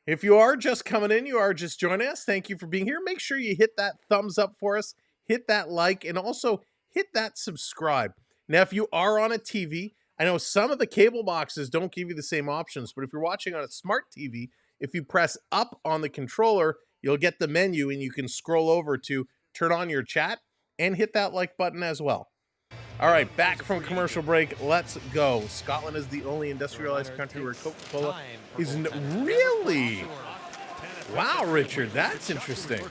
If you are just coming in, you are just joining us, thank you for being here. Make sure you hit that thumbs up for us, hit that like, and also hit that subscribe. Now, if you are on a TV, I know some of the cable boxes don't give you the same options, but if you're watching on a smart TV, if you press up on the controller, you'll get the menu and you can scroll over to turn on your chat and hit that like button as well. All right, back from commercial break. Let's go. Scotland is the only industrialized country where Coca-Cola is really. Wow, Richard, that's interesting.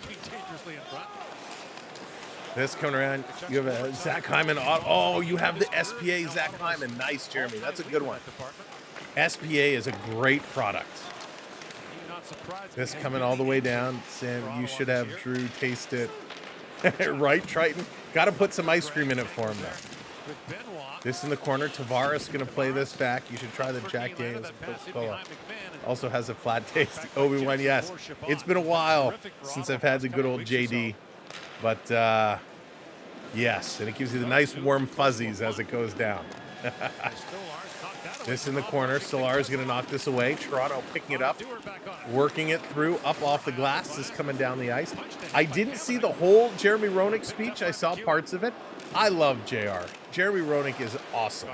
This coming around, you have a Zach Hyman. Oh, you have the SPA Zach Hyman. Nice, Jeremy. That's a good one. SPA is a great product. This coming all the way down. Sam, you should have Drew taste it. Right, Triton? Got to put some ice cream in it for him, though. This in the corner. Tavares going to play this back. You should try the Jack Daniels and Coca-Cola. Also has a flat taste. Obi-Wan, yes. It's been a while since I've had the good old JD. But, yes. And it gives you the nice warm fuzzies as it goes down. This in the corner. Stolarz going to knock this away. Toronto picking it up. Working it through. Up off the glass. This coming down the ice. I didn't see the whole Jeremy Roenick speech. I saw parts of it. I love JR. Jeremy Roenick is awesome.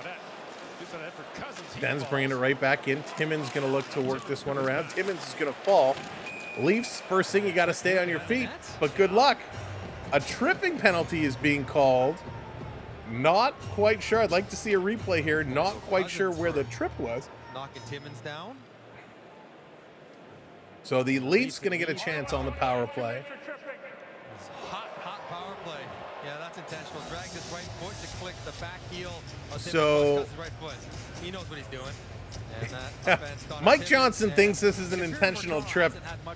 Ben's bringing it right back in. Timmins going to look to work this one around. Timmins is going to fall. Leafs, first thing, you got to stay on your feet. But good luck. A tripping penalty is being called. Not quite sure. I'd like to see a replay here. Not quite sure where the trip was. Knocking Timmins down. So the Leafs going to get a chance on the power play. Hot power play. Yeah, that's intentional. Drag his right foot to click the back heel of Timmins. So His right foot. He knows what he's doing. And Mike Johnson thinks this is an intentional trip.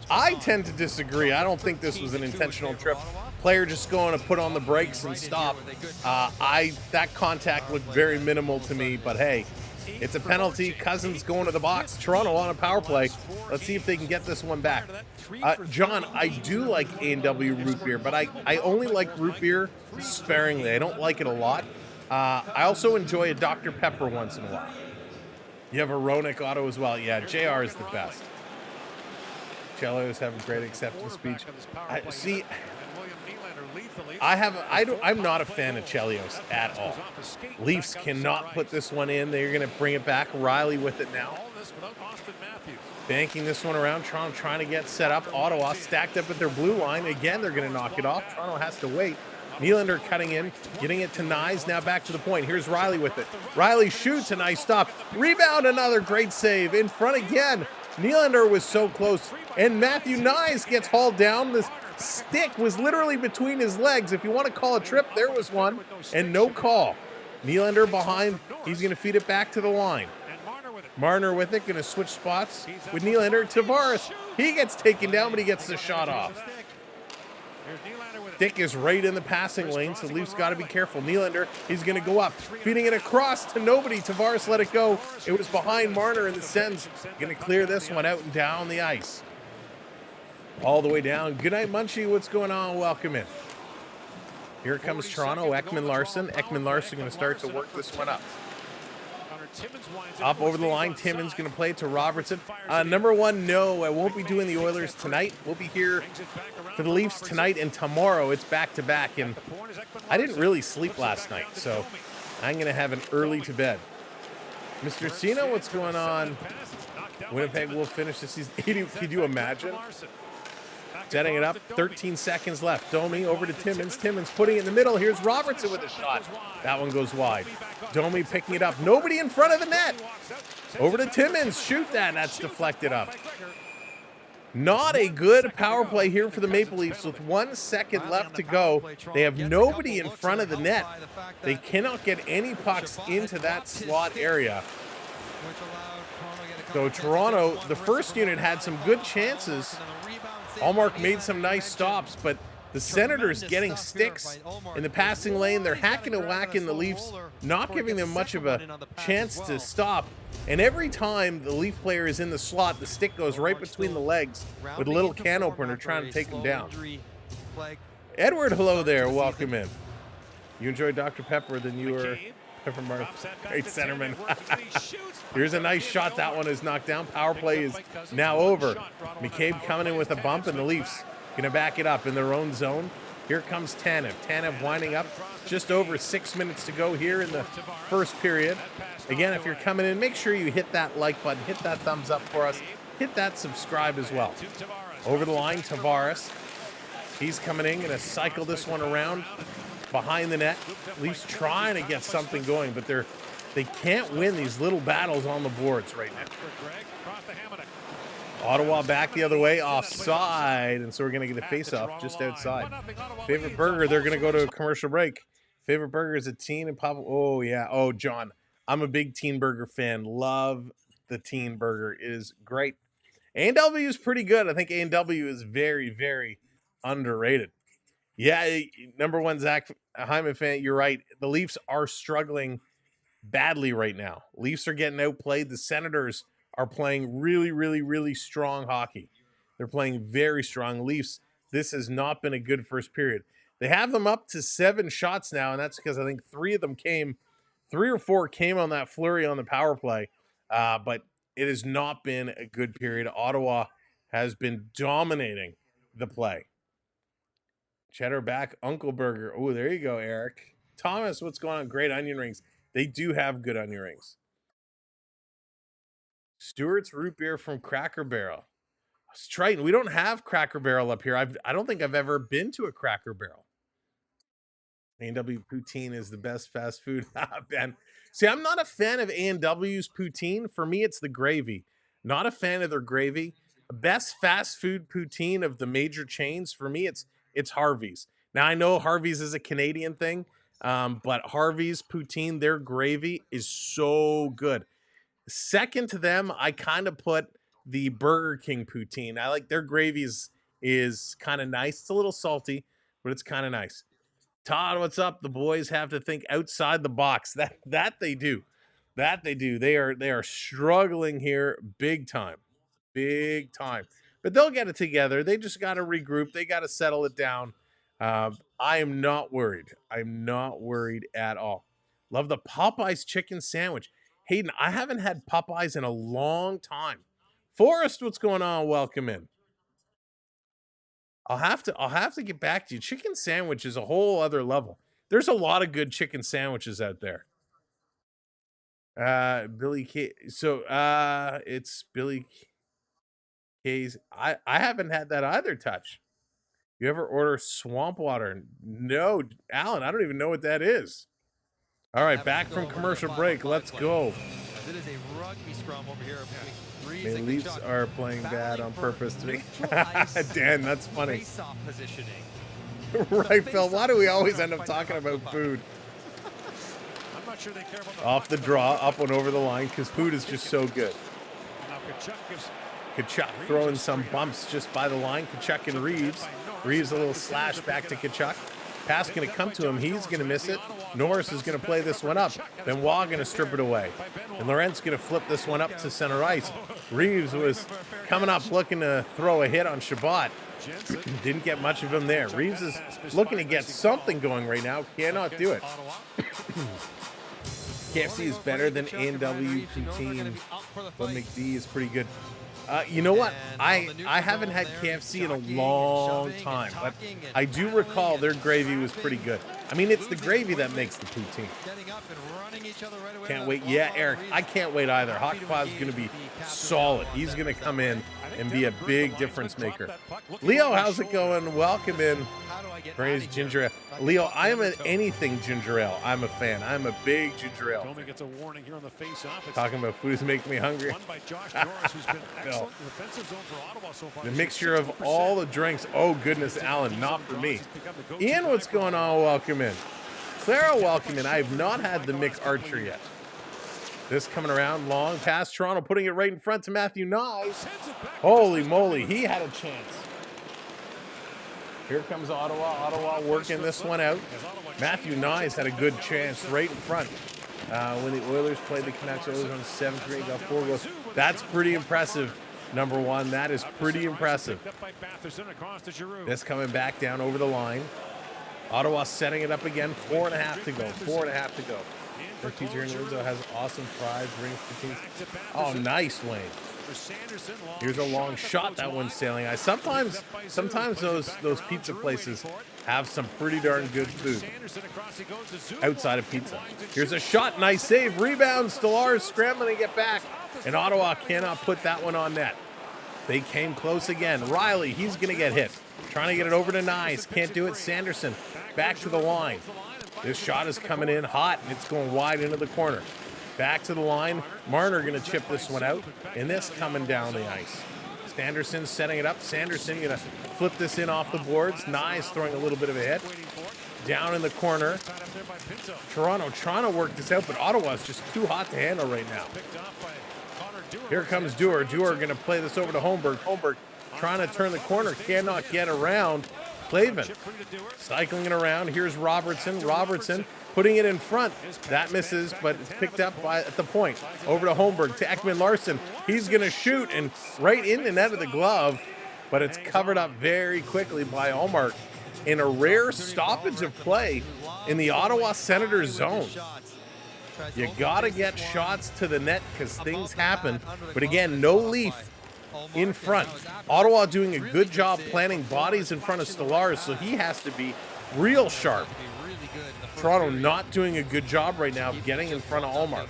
I tend to disagree. I don't think this was an intentional trip. Player just going to put on the brakes and stop. That contact looked very minimal to me, but hey, it's a penalty. Cousins going to the box. Toronto on a power play. Let's see if they can get this one back. John, I do like A&W root beer, but I only like root beer sparingly. I don't like it a lot. I also enjoy a Dr. Pepper once in a while. You have a Roenick auto as well. Yeah, JR is the best. Cellos have a great acceptance speech. I'm not a fan of Chelios at all. Leafs cannot put this one in. They're going to bring it back. Riley with it now. Banking this one around. Toronto trying to get set up. Ottawa stacked up at their blue line. Again, they're going to knock it off. Toronto has to wait. Nylander cutting in, getting it to Nyes. Now back to the point. Here's Riley with it. Riley shoots, a nice stop. Rebound, another great save. In front again. Nylander was so close. And Matthew Nyes gets hauled down. This stick was literally between his legs. If you want to call a trip, there was one. And no call. Nylander behind. He's going to feed it back to the line. Marner with it. Going to switch spots with Nylander. Tavares. He gets taken down, but he gets the shot off. Dick is right in the passing lane, so Leafs got to be careful. Nylander, he's going to go up, feeding it across to nobody. Tavares let it go. It was behind Marner, and the Sens going to clear this one out and down the ice. All the way down. Good night, Munchie. What's going on? Welcome in. Here comes Toronto. Ekman-Larsson. Ekman-Larsson going to start to work this one up. Up over the line. Timmins going to play it to Robertson. Number one, no, I won't be doing the Oilers tonight. We'll be here for the Leafs tonight and tomorrow. It's back-to-back, and I didn't really sleep last night, so I'm going to have an early to bed. Mr. Cena, what's going on? Winnipeg will finish the season. Could you imagine? Setting it up, 13 seconds left. Domi over to Timmins. Timmins putting it in the middle. Here's Robertson with a shot. That one goes wide. Domi picking it up. Nobody in front of the net. Over to Timmins. Shoot that. That's deflected up. Not a good power play here for the Maple Leafs with 1 second left to go. They have nobody in front of the net. They cannot get any pucks into that slot area. So Toronto, the first unit had some good chances. Allmark made some nice stops, but the Senators getting sticks in the passing lane. They're hacking and whacking the Leafs, not giving them much of a chance to stop. And every time the Leaf player is in the slot, the stick goes right between the legs with a little can opener trying to take him down. Edward, hello there. Welcome in. You enjoy Dr. Pepper, then you were Pepper Marth. Great centerman. Here's a nice shot. That one is knocked down. Power play is now over. McCabe coming in with a bump, and the Leafs going to back it up in their own zone. Here comes Tanev. Tanev winding up. Just over 6 minutes to go here in the first period. Again, if you're coming in, make sure you hit that like button, hit that thumbs up for us, hit that subscribe as well. Over the line, Tavares. He's coming in, going to cycle this one around behind the net. Leafs trying to get something going, but they can't win these little battles on the boards right now. Ottawa back the other way, offside, and so we're going to get a face-off just outside. Favorite burger, they're going to go to a commercial break. Favorite burger is a teen and pop. Oh, yeah. Oh, John, I'm a big teen burger fan. Love the teen burger. It is great. A&W is pretty good. I think A&W is very, very underrated. Yeah, number one, Zach Hyman fan, you're right. The Leafs are struggling badly right now. Leafs are getting outplayed. The Senators are playing really, really, really strong hockey. They're playing very strong. Leafs, this has not been a good first period. They have them up to 7 shots now, and that's because I think 3 or 4 came on that flurry on the power play. But it has not been a good period. Ottawa has been dominating the play. Cheddar back, Uncle Burger. Oh, there you go, Eric. Thomas, what's going on? Great onion rings. They do have good onion rings. Stewart's root beer from Cracker Barrel. Triton, we don't have Cracker Barrel up here. I don't think I've ever been to a Cracker Barrel. A&W poutine is the best fast food. Ben. See, I'm not a fan of A&W's poutine. For me, it's the gravy. Not a fan of their gravy. Best fast food poutine of the major chains, for me, it's Harvey's. Now, I know Harvey's is a Canadian thing, but Harvey's poutine, their gravy is so good. Second to them, I kind of put the Burger King poutine. I like their gravy is kind of nice. It's a little salty, but it's kind of nice. Todd, what's up? The boys have to think outside the box. That they do. That they do. They are struggling here big time. Big time. But they'll get it together. They just got to regroup. They got to settle it down. I am not worried. I'm not worried at all. Love the Popeyes chicken sandwich. Hayden, I haven't had Popeyes in a long time. Forrest, what's going on? Welcome in. I'll have to get back to you. Chicken sandwich is a whole other level. There's a lot of good chicken sandwiches out there. Billy K. So it's Billy K's. I haven't had that either. Touch. You ever order swamp water? No, Alan. I don't even know what that is. All right, back from commercial break. Let's go. It is a rugby scrum over here. The Leafs are playing bad on purpose to me. Dan, that's funny. Right, Phil. Why do we always end up talking about food? I'm not sure they care about off the draw, up and over the line, because food is just so good. Kachuk throwing some bumps just by the line. Kachuk and Reeves. Reeves a little slash back to Kachuk. Pass going to come to him. He's going to miss it. Norris is going to play this one up. Benoit going to strip it away. And Laurent's going to flip this one up to center ice. Reeves was coming up looking to throw a hit on Shabbat. Didn't get much of him there. Reeves is looking to get something going right now. Cannot do it. KFC is better than A&W poutine, but McD is pretty good. You know what? I haven't had KFC in a long time, but I do recall their gravy was pretty good. I mean, it's the gravy that makes the poutine. Can't wait. Yeah, Eric, I can't wait either. Hockpaw's going to be solid. He's going to come in and be a big difference maker. Leo, how's it going? Welcome in. Praise ginger ale. Leo, I am an anything ginger ale. I'm a fan. I'm a big ginger ale. Gets a warning here on the face-off. Talking about food is making me hungry. No. The mixture of all the drinks. Oh, goodness, Alan, not for me. Ian, what's going on? Welcome in. Clara, welcome in. I have not had the mixed archer yet. This coming around, long past Toronto, putting it right in front to Matthew Nyes. Holy moly, he had a chance. Here comes Ottawa. Ottawa working this one out. Matthew Nyes had a good chance right in front. When the Oilers played the Canucks, Oilers on 7-3, got 4 goals. That's pretty impressive, number one. That is pretty impressive. This coming back down over the line. Ottawa setting it up again. 4.5 to go. 4.5 to go. Teacher in Rizzo has awesome fries, rings, poutines. Oh, nice, Wayne. Here's a long shot. That one's sailing. Sometimes those pizza places have some pretty darn good food outside of pizza. Here's a shot. Nice save. Rebound. Stolarz scrambling to get back. And Ottawa cannot put that one on net. They came close again. Riley, he's going to get hit. Trying to get it over to Nyes. Can't do it. Sanderson back to the line. This shot is coming in hot, and it's going wide into the corner. Back to the line. Marner going to chip this one out, and this coming down the ice. It's Sanderson setting it up. Sanderson going to flip this in off the boards. Nyes throwing a little bit of a hit. Down in the corner. Toronto trying to work this out, but Ottawa's just too hot to handle right now. Here comes Dewar. Dewar going to play this over to Holmberg. Holmberg trying to turn the corner. Cannot get around Clavin. Cycling it around. Here's Robertson. Robertson putting it in front. That misses, but it's picked up at the point. Over to Holmberg, to Ekman Larson. He's going to shoot, and right in and out of the glove, but it's covered up very quickly by Ullmark in a rare stoppage of play in the Ottawa Senators zone. You got to get shots to the net because things happen. But again, no Leaf in front. Ottawa doing a good job planting bodies in front of Stellaris, so he has to be real sharp. Toronto not doing a good job right now of getting in front of Ullmark.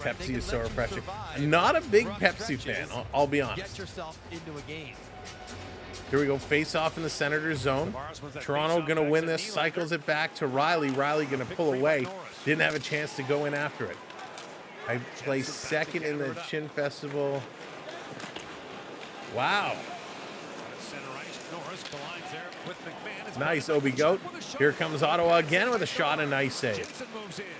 Pepsi is so refreshing. Not a big Pepsi fan, I'll be honest. Here we go, face off in the Senators zone. Toronto going to win this, cycles it back to Riley. Riley going to pull away. Didn't have a chance to go in after it. I placed second in the Chin Festival. Wow. Nice, Obi Goat. Here comes Ottawa again with a shot, and nice save.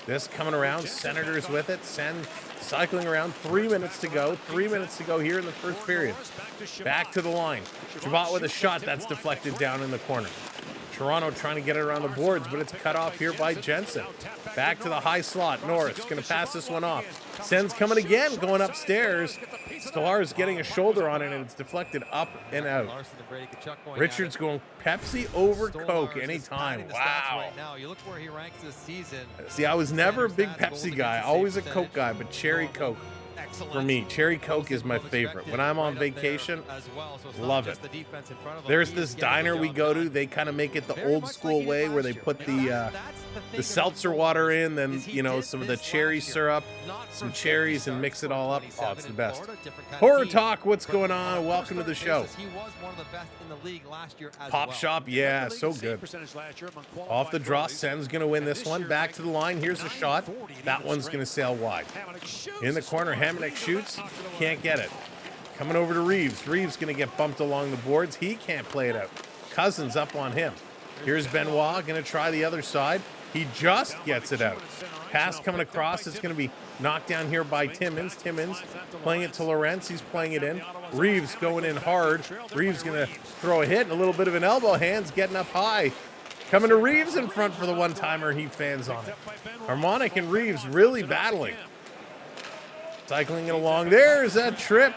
This coming around, Senators with it. Sen cycling around, 3 minutes to go. 3 minutes to go here in the first period. Back to the line. Chabot with a shot that's deflected down in the corner. Toronto trying to get it around the boards, but it's cut off here by Jensen. Back to the high slot. Norris going to pass this one off. Sen's coming again, going upstairs. Stellaris getting a shoulder on it, and it's deflected up and out. Richards going Pepsi over Coke anytime. Wow. See, I was never a big Pepsi guy, always a Coke guy, but Cherry Coke. For me, Cherry Coke is my favorite. When I'm on vacation, love it. There's this diner we go to. They kind of make it the old school way where they put the seltzer water in, then, you know, some of the cherry syrup, some cherries, and mix it all up. Oh, it's the best. Horror Talk, what's going on? Welcome to the show. Pop Shop, yeah, so good. Off the draw, Sen's going to win this one. Back to the line. Here's a shot. That one's going to sail wide. In the corner, Hamonic shoots. Can't get it. Coming over to Reeves. Reeves going to get bumped along the boards. He can't play it out. Cousins up on him. Here's Benoit going to try the other side. He just gets it out. Pass coming across. It's going to be knocked down here by Timmins. Timmins playing it to Lorentz. He's playing it in. Reeves going in hard. Reeves going to throw a hit and a little bit of an elbow. Hands getting up high. Coming to Reeves in front for the one-timer. He fans on it. Harmonic and Reeves really battling. Cycling it along. There's a trip.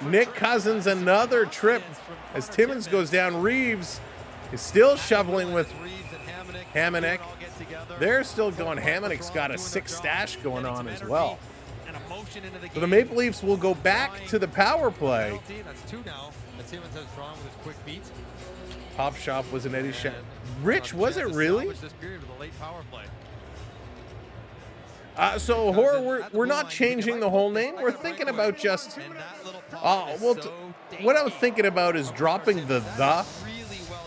Nick Cousins, another trip. As Timmins goes down, Reeves is still shoveling with Hamonic. They're still going. Hamonic's got a 6 stash going on as well. So the Maple Leafs will go back to the power play. Pop Shop was an Eddie Shep. Rich, was it really? So, Horror, we're not changing the whole name. We're thinking about just... what I'm thinking about is dropping the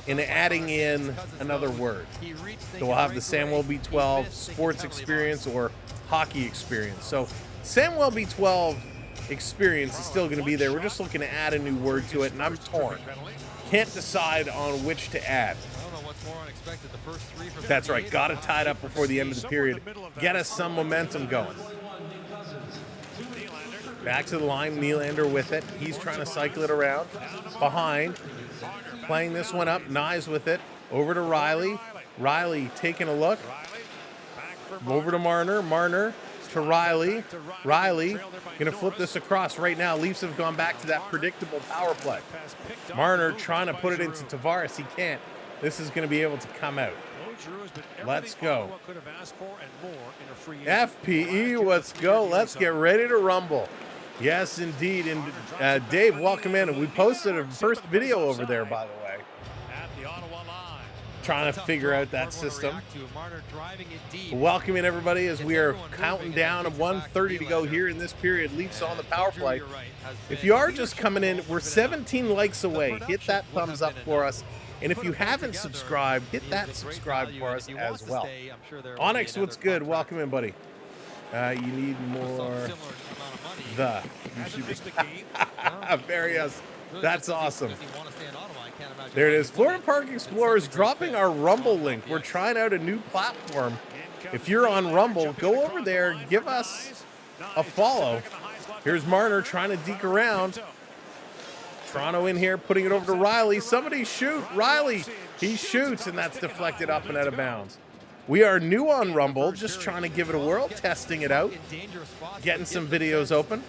and adding in another word. So we'll have the Samuel B12 sports experience or hockey experience. So Samuel B12 experience is still going to be there. We're just looking to add a new word to it, and I'm torn. Can't decide on which to add. That's right. Got to tie it up before the end of the period. Get us some momentum going. Back to the line. Nylander with it. He's trying to cycle it around. Behind. Playing this one up. Nyes with it. Over to Riley. Riley taking a look. Over to Marner. Marner to Riley. Riley going to flip this across right now. Leafs have gone back to that predictable power play. Marner trying to put it into Tavares. He can't. This is going to be able to come out. Let's go. FPE, let's go. Let's get ready to rumble. Yes, indeed. And Dave, welcome in. And we posted a first video over there, by the way. Trying to figure out that system. Welcome in, everybody, as we are counting down of 1:30 to go here in this period. Leafs on the power play. If you are just coming in, we're 17 likes away. Hit that thumbs up for us. And if you haven't subscribed, hit that subscribe for us as well. Onyx, what's good? Welcome in, buddy. You need more. Similar amount of money. The. You Hasn't should missed a game. be. Very us. Really That's just 'cause awesome. he wanna stay in Ottawa. I can't imagine There it why is. he Florida wouldn't. Park It's Explorers such a great dropping fit. our Rumble Strong link. We're yes. trying out a new platform. If you're on Rumble, go over there, give us a follow. Here's Marner trying to deke around. Toronto in here, putting it over to Riley. Somebody shoot. Riley. He shoots, and that's deflected up and out of bounds. We are new on Rumble, just trying to give it a whirl, testing it out, getting some videos open.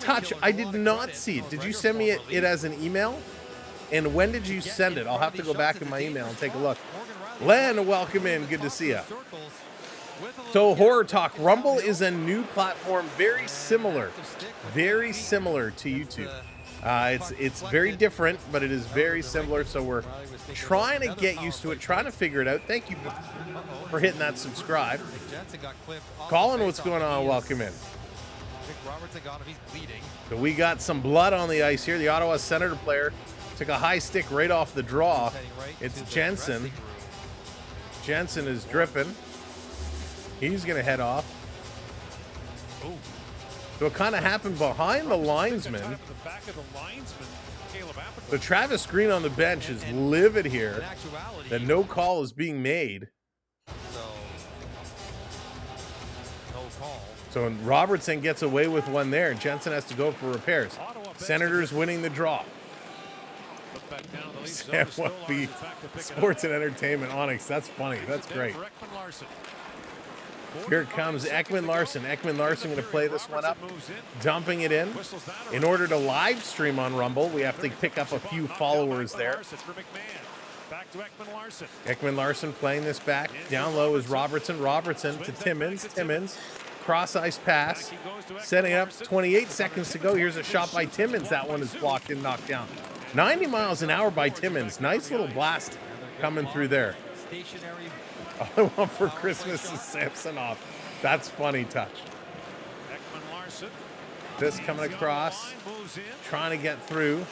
Touch, I did not see it. Did you send me it as an email? And when did you send it? I'll have to go back in my email and take a look. Len, welcome in. Good to see you. So, Horror Talk. Rumble is a new platform, very similar to YouTube. It's very different, but it is very similar. So we're trying to get used to it, trying to figure it out. Thank you for hitting that subscribe. Colin, what's going on? Welcome in. So we got some blood on the ice here. The Ottawa Senator player took a high stick right off the draw. It's Jensen. Jensen is dripping. He's going to head off. So it kind of happened behind the linesman. So Travis Green on the bench is livid here that no call is being made. So Robertson gets away with one there. Jensen has to go for repairs. Senators winning the draw. Sam Welby, Sports and Entertainment, Onyx. That's funny. That's great. Here comes Ekman Larson. Ekman Larson going to play this one up, dumping it in. In order to live stream on Rumble, we have to pick up a few followers there. Ekman Larson playing this back. Down low is Robertson. Robertson to Timmins. Timmins, cross ice pass. Setting up, 28 seconds to go. Here's a shot by Timmins. That one is blocked and knocked down. 90 miles an hour by Timmins. Nice little blast coming through there. All I want for Christmas is Samsonov. That's funny, Touch. This coming across, trying to get through.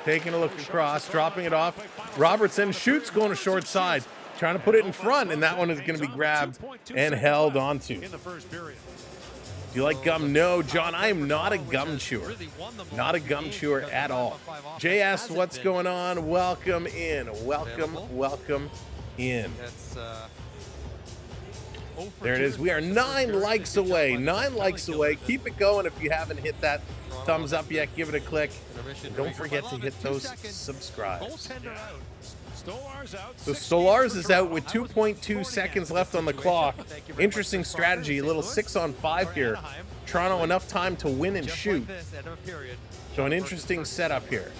Taking a look across, dropping it off. Robertson shoots, going to short side, trying to put it in front, and that one is going to be grabbed and held onto. Do you like gum? No, John, I am not a gum chewer. Not a gum chewer at all. JS, what's going on? Welcome in. Welcome in. There it is. We are 9 likes away. 9 likes away. Keep it going. If you haven't hit that thumbs up yet, give it a click. And don't forget to hit those subscribes. So Stolarz is out with 2.2 seconds left on the clock. Interesting strategy, a little 6-on-5 here. Toronto enough time to win and shoot. So an interesting setup here.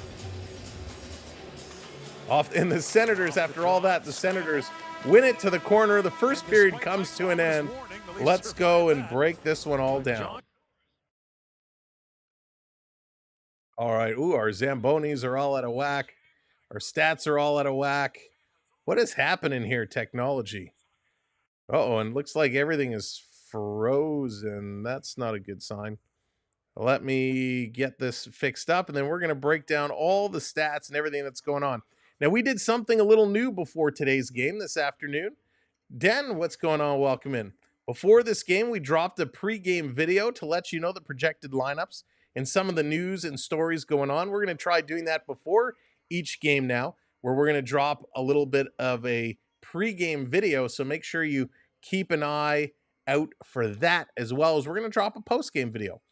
And the Senators, after all that, the Senators win it to the corner. The first period comes to an end. Let's go and break this one all down. All right, our Zambonis are all out of whack. Our stats are all out of whack. What is happening here, technology? Uh-oh, and looks like everything is frozen. That's not a good sign. Let me get this fixed up, and then we're going to break down all the stats and everything that's going on. Now, we did something a little new before today's game this afternoon. Den, what's going on? Welcome in. Before this game, we dropped a pregame video to let you know the projected lineups and some of the news and stories going on. We're going to try doing that before each game now, where we're going to drop a little bit of a pregame video. So make sure you keep an eye out for that, as well as we're going to drop a postgame video.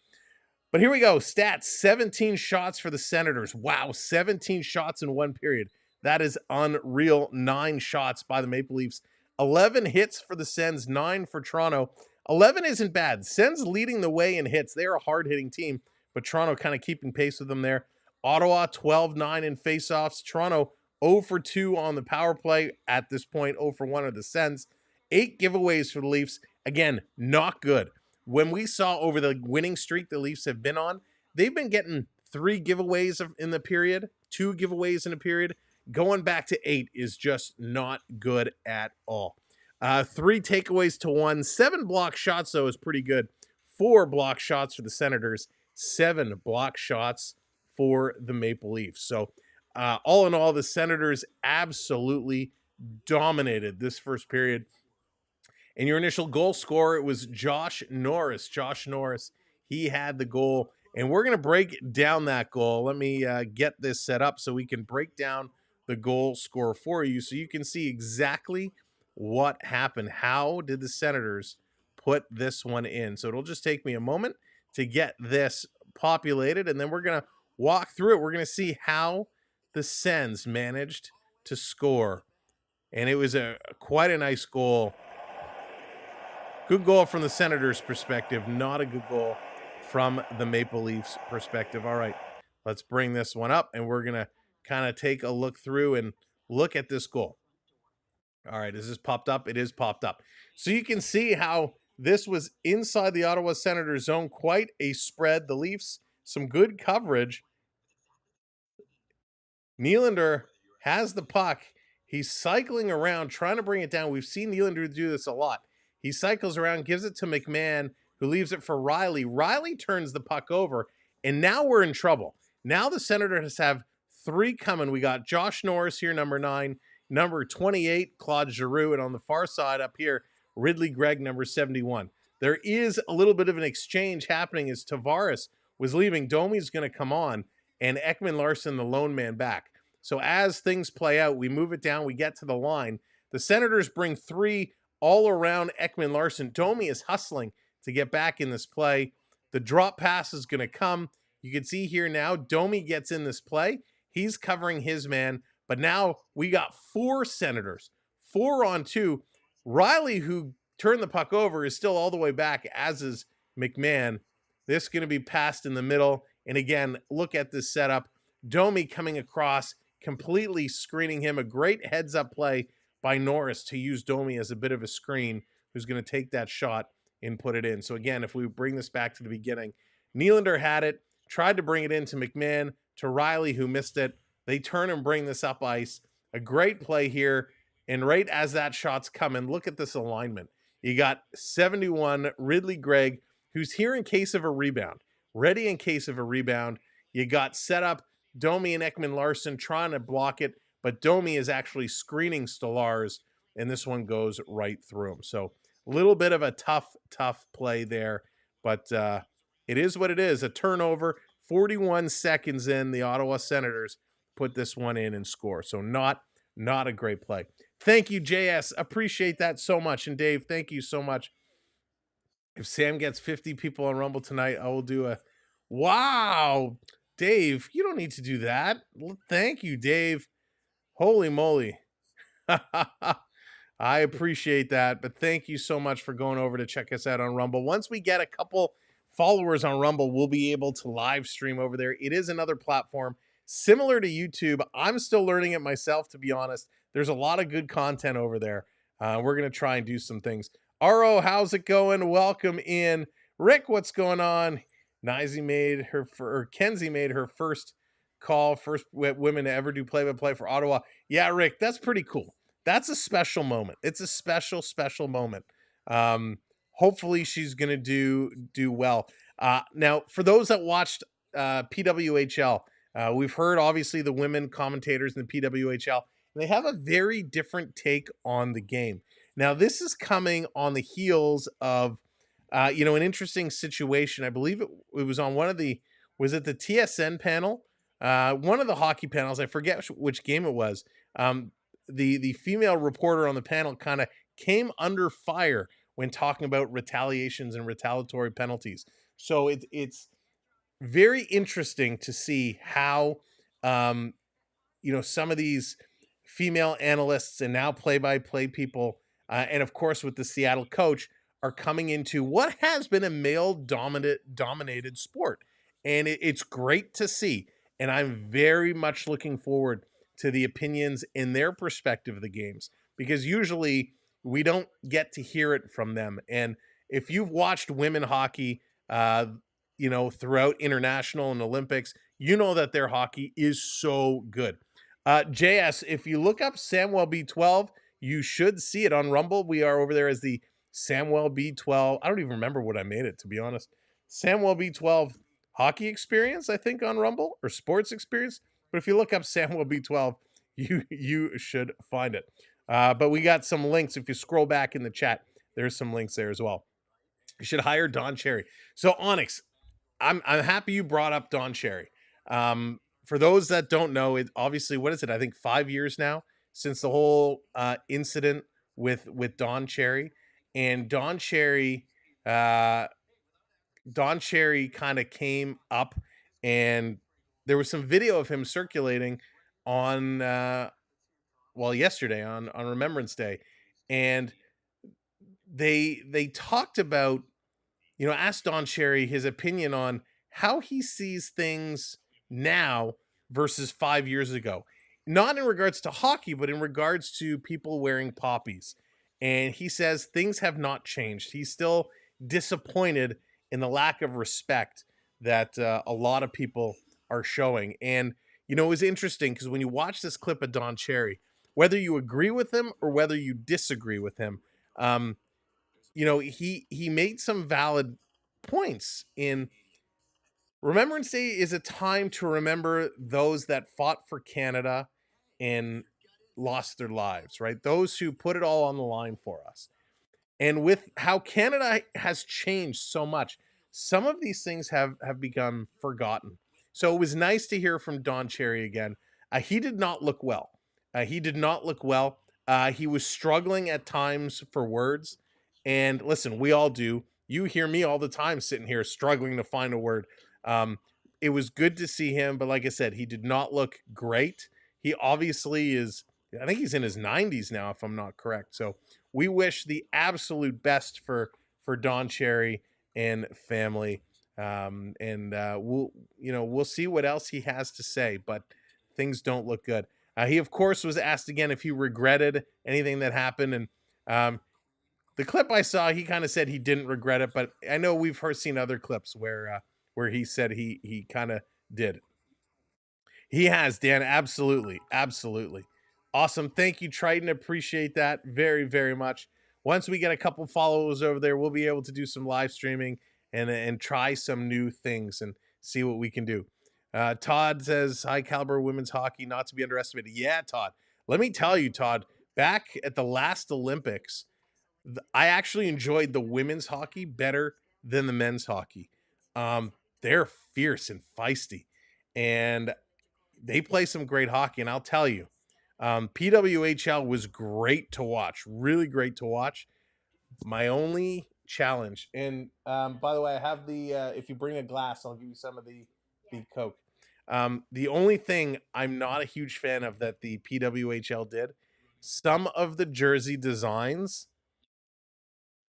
But here we go. Stats: 17 shots for the Senators. Wow, 17 shots in one period. That is unreal. 9 shots by the Maple Leafs. 11 hits for the Sens, 9 for Toronto. 11 isn't bad. Sens leading the way in hits. They are a hard-hitting team, but Toronto kind of keeping pace with them there. Ottawa 12-9 in faceoffs. Toronto 0 for 2 on the power play at this point. 0 for 1 of the Sens. 8 giveaways for the Leafs. Again, not good. When we saw over the winning streak the Leafs have been on, they've been getting 3 giveaways in the period, 2 giveaways in a period. Going back to 8 is just not good at all. 3 takeaways to 1. 7 block shots, though, is pretty good. 4 block shots for the Senators. 7 block shots for the Maple Leafs. So all in all, the Senators absolutely dominated this first period. And your initial goal scorer, it was Josh Norris. Josh Norris, he had the goal. And we're going to break down that goal. Let me get this set up so we can break down the goal score for you so you can see exactly what happened. How did the Senators put this one in? So it'll just take me a moment to get this populated, and then we're going to walk through it. We're going to see how the Sens managed to score. And it was quite a nice goal. Good goal from the Senators' perspective, not a good goal from the Maple Leafs' perspective. All right, let's bring this one up, and we're going to kind of take a look through and look at this goal. All right, is this popped up? It is popped up. So you can see how this was inside the Ottawa Senators zone. Quite a spread. The Leafs, some good coverage. Nylander has the puck. He's cycling around, trying to bring it down. We've seen Nylander do this a lot. He cycles around, gives it to McMahon, who leaves it for Riley. Riley turns the puck over, and now we're in trouble. Now the Senators have 3 coming. We got Josh Norris here, number 9. Number 28, Claude Giroux. And on the far side up here, Ridley Gregg, number 71. There is a little bit of an exchange happening as Tavares was leaving. Domi's going to come on, and Ekman-Larsson, the lone man, back. So as things play out, we move it down, we get to the line. The Senators bring 3 all around Ekman-Larsson. Domi is hustling to get back in this play. The drop pass is going to come. You can see here now, Domi gets in this play. He's covering his man, but now we got 4 Senators, 4 on 2. Riley, who turned the puck over, is still all the way back, as is McMahon. This is going to be passed in the middle. And again, look at this setup. Domi coming across, completely screening him. A great heads-up play by Norris to use Domi as a bit of a screen, who's going to take that shot and put it in. So again, if we bring this back to the beginning, Nylander had it, tried to bring it into McMahon, to Riley, who missed it. They turn and bring this up ice. A great play here. And right as that shot's coming, look at this alignment. You got 71, Ridley Gregg, who's here in case of a rebound, ready in case of a rebound. You got set up Domi and Ekman-Larsson trying to block it, but Domi is actually screening Stolarz, and this one goes right through him. So a little bit of a tough play there, but it is what it is. A turnover, 41 seconds in, the Ottawa Senators put this one in and score. So not a great play. Thank you, JS. Appreciate that so much. And Dave, thank you so much. If Sam gets 50 people on Rumble tonight, I will do a... Wow! Dave, you don't need to do that. Thank you, Dave. Holy moly. I appreciate that, but thank you so much for going over to check us out on Rumble. Once we get a couple followers on Rumble, we'll be able to live stream over there. It is another platform similar to YouTube. I'm still learning it myself, to be honest. There's a lot of good content over there. We're going to try and do some things. RO, how's it going? Welcome in. Rick, what's going on? Kenzie made her first call, first women to ever do play-by-play for Ottawa. Yeah, Rick, that's pretty cool. That's a special moment. It's a special moment. Hopefully she's going to do well. Now, for those that watched PWHL, we've heard, obviously, the women commentators in the PWHL. They have a very different take on the game. Now, this is coming on the heels of, an interesting situation. I believe it was on was it the TSN panel? One of the hockey panels, I forget which game it was. The female reporter on the panel kind of came under fire when talking about retaliations and retaliatory penalties. So it's very interesting to see how, some of these female analysts and now play-by-play people, and of course with the Seattle coach, are coming into what has been a male-dominated sport. And it's great to see. And I'm very much looking forward to the opinions in their perspective of the games, because usually we don't get to hear it from them. And if you've watched women hockey, throughout international and Olympics, you know that their hockey is so good. JS, if you look up Samwell B12, you should see it on Rumble. We are over there as the Samwell B12. I don't even remember what I made it, to be honest. Samwell B12 hockey experience, I think, on Rumble, or sports experience. But if you look up Samwell B12, you should find it. But we got some links if you scroll back in the chat. There's some links there as well. You should hire Don Cherry. So Onyx, I'm happy you brought up Don Cherry. For those that don't know, it obviously, what is it? I think 5 years now since the whole incident with Don Cherry. And Don Cherry kind of came up, and there was some video of him circulating on yesterday on Remembrance Day, and they talked about, asked Don Cherry his opinion on how he sees things now versus 5 years ago. Not in regards to hockey, but in regards to people wearing poppies. And he says things have not changed. He's still disappointed in the lack of respect that a lot of people are showing. And, it was interesting because when you watch this clip of Don Cherry, whether you agree with him or whether you disagree with him, he made some valid points in Remembrance Day is a time to remember those that fought for Canada and lost their lives, right? Those who put it all on the line for us. And with how Canada has changed so much, some of these things have become forgotten. So it was nice to hear from Don Cherry again. He did not look well. He was struggling at times for words. And listen, we all do. You hear me all the time sitting here struggling to find a word. It was good to see him, but like I said, he did not look great. He obviously is, I think he's in his 90s now, if I'm not correct. So we wish the absolute best for Don Cherry and family. We'll see what else he has to say, but things don't look good. He, of course, was asked again if he regretted anything that happened. And the clip I saw, he kind of said he didn't regret it, but I know we've seen other clips where he said he kind of did. He has, Dan, absolutely. Awesome. Thank you, Triton. Appreciate that very, very much. Once we get a couple followers over there, we'll be able to do some live streaming and try some new things and see what we can do. Todd says, high caliber women's hockey, not to be underestimated. Yeah, Todd. Let me tell you, Todd, back at the last Olympics, I actually enjoyed the women's hockey better than the men's hockey. They're fierce and feisty, and they play some great hockey. And I'll tell you, PWHL was great to watch, really great to watch. My only challenge, and by the way, I have the, if you bring a glass, I'll give you some of the Coke. The only thing I'm not a huge fan of that the PWHL did, some of the jersey designs,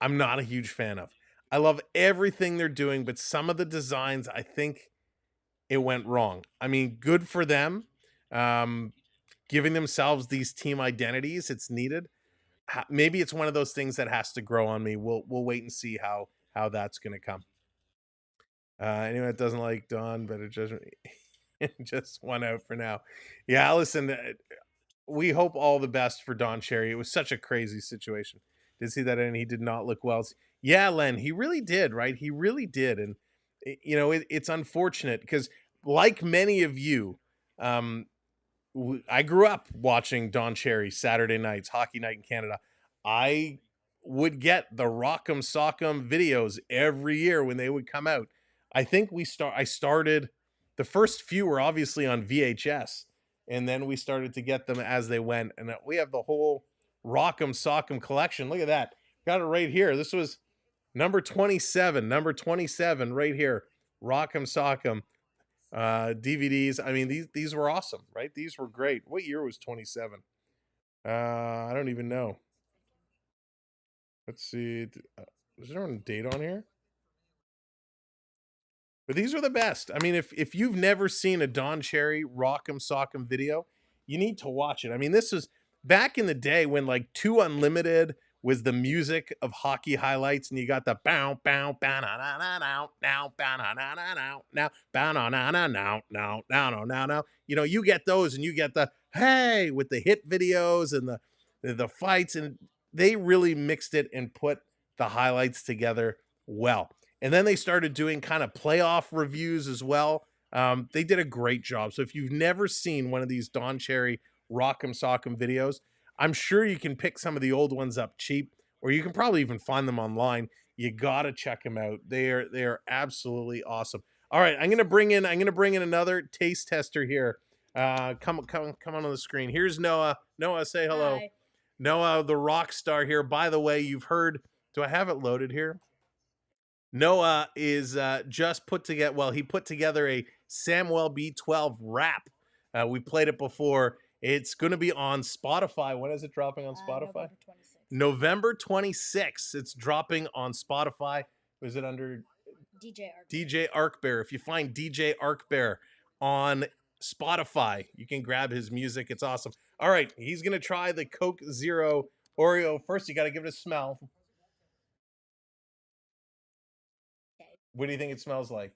I'm not a huge fan of. I love everything they're doing, but some of the designs, I think it went wrong. I mean, good for them. Giving themselves these team identities, it's needed. Maybe it's one of those things that has to grow on me. We'll wait and see how that's going to come. Anyone that doesn't like Don, better judgment. Just one out for now. Yeah, listen, we hope all the best for Don Cherry. It was such a crazy situation. Did see that, and he did not look well. Yeah, Len, he really did, right? He really did. And, it's unfortunate because, like many of you, I grew up watching Don Cherry Saturday nights, Hockey Night in Canada. I would get the Rock'em Sock'em videos every year when they would come out. I think I started, the first few were obviously on VHS, and then we started to get them as they went. And we have the whole Rock'em Sock'em collection. Look at that. Got it right here. This was number 27 right here. Rock'em Sock'em DVDs. I mean, these were awesome, right? These were great. What year was 27? I don't even know. Let's see. Is there a date on here? But these are the best. I mean, if you've never seen a Don Cherry Rock'em Sock'em video, you need to watch it. I mean, this was back in the day when like 2 Unlimited was the music of hockey highlights, and you got the bow bow bow na na na now now bow na na na now now bow na na na now now now now now. You get those, and you get the hey with the hit videos and the fights, and they really mixed it and put the highlights together well. And then they started doing kind of playoff reviews as well. They did a great job. So if you've never seen one of these Don Cherry Rock'em Sock'em videos, I'm sure you can pick some of the old ones up cheap. or you can probably even find them online. You gotta check them out. They are absolutely awesome. All right, I'm gonna bring in another taste tester here. Come on the screen. Here's Noah. Noah, say hello. Hi. Noah, the rock star here. By the way, you've heard. Do I have it loaded here? Noah is just put together. Well, he put together a Samuel B12 rap. We played it before. It's going to be on Spotify. When is it dropping on Spotify? November 26th. It's dropping on Spotify. Was it under DJ Arkbear? If you find DJ Arkbear on Spotify, you can grab his music. It's awesome. All right, he's going to try the Coke Zero Oreo. First, you got to give it a smell. What do you think it smells like?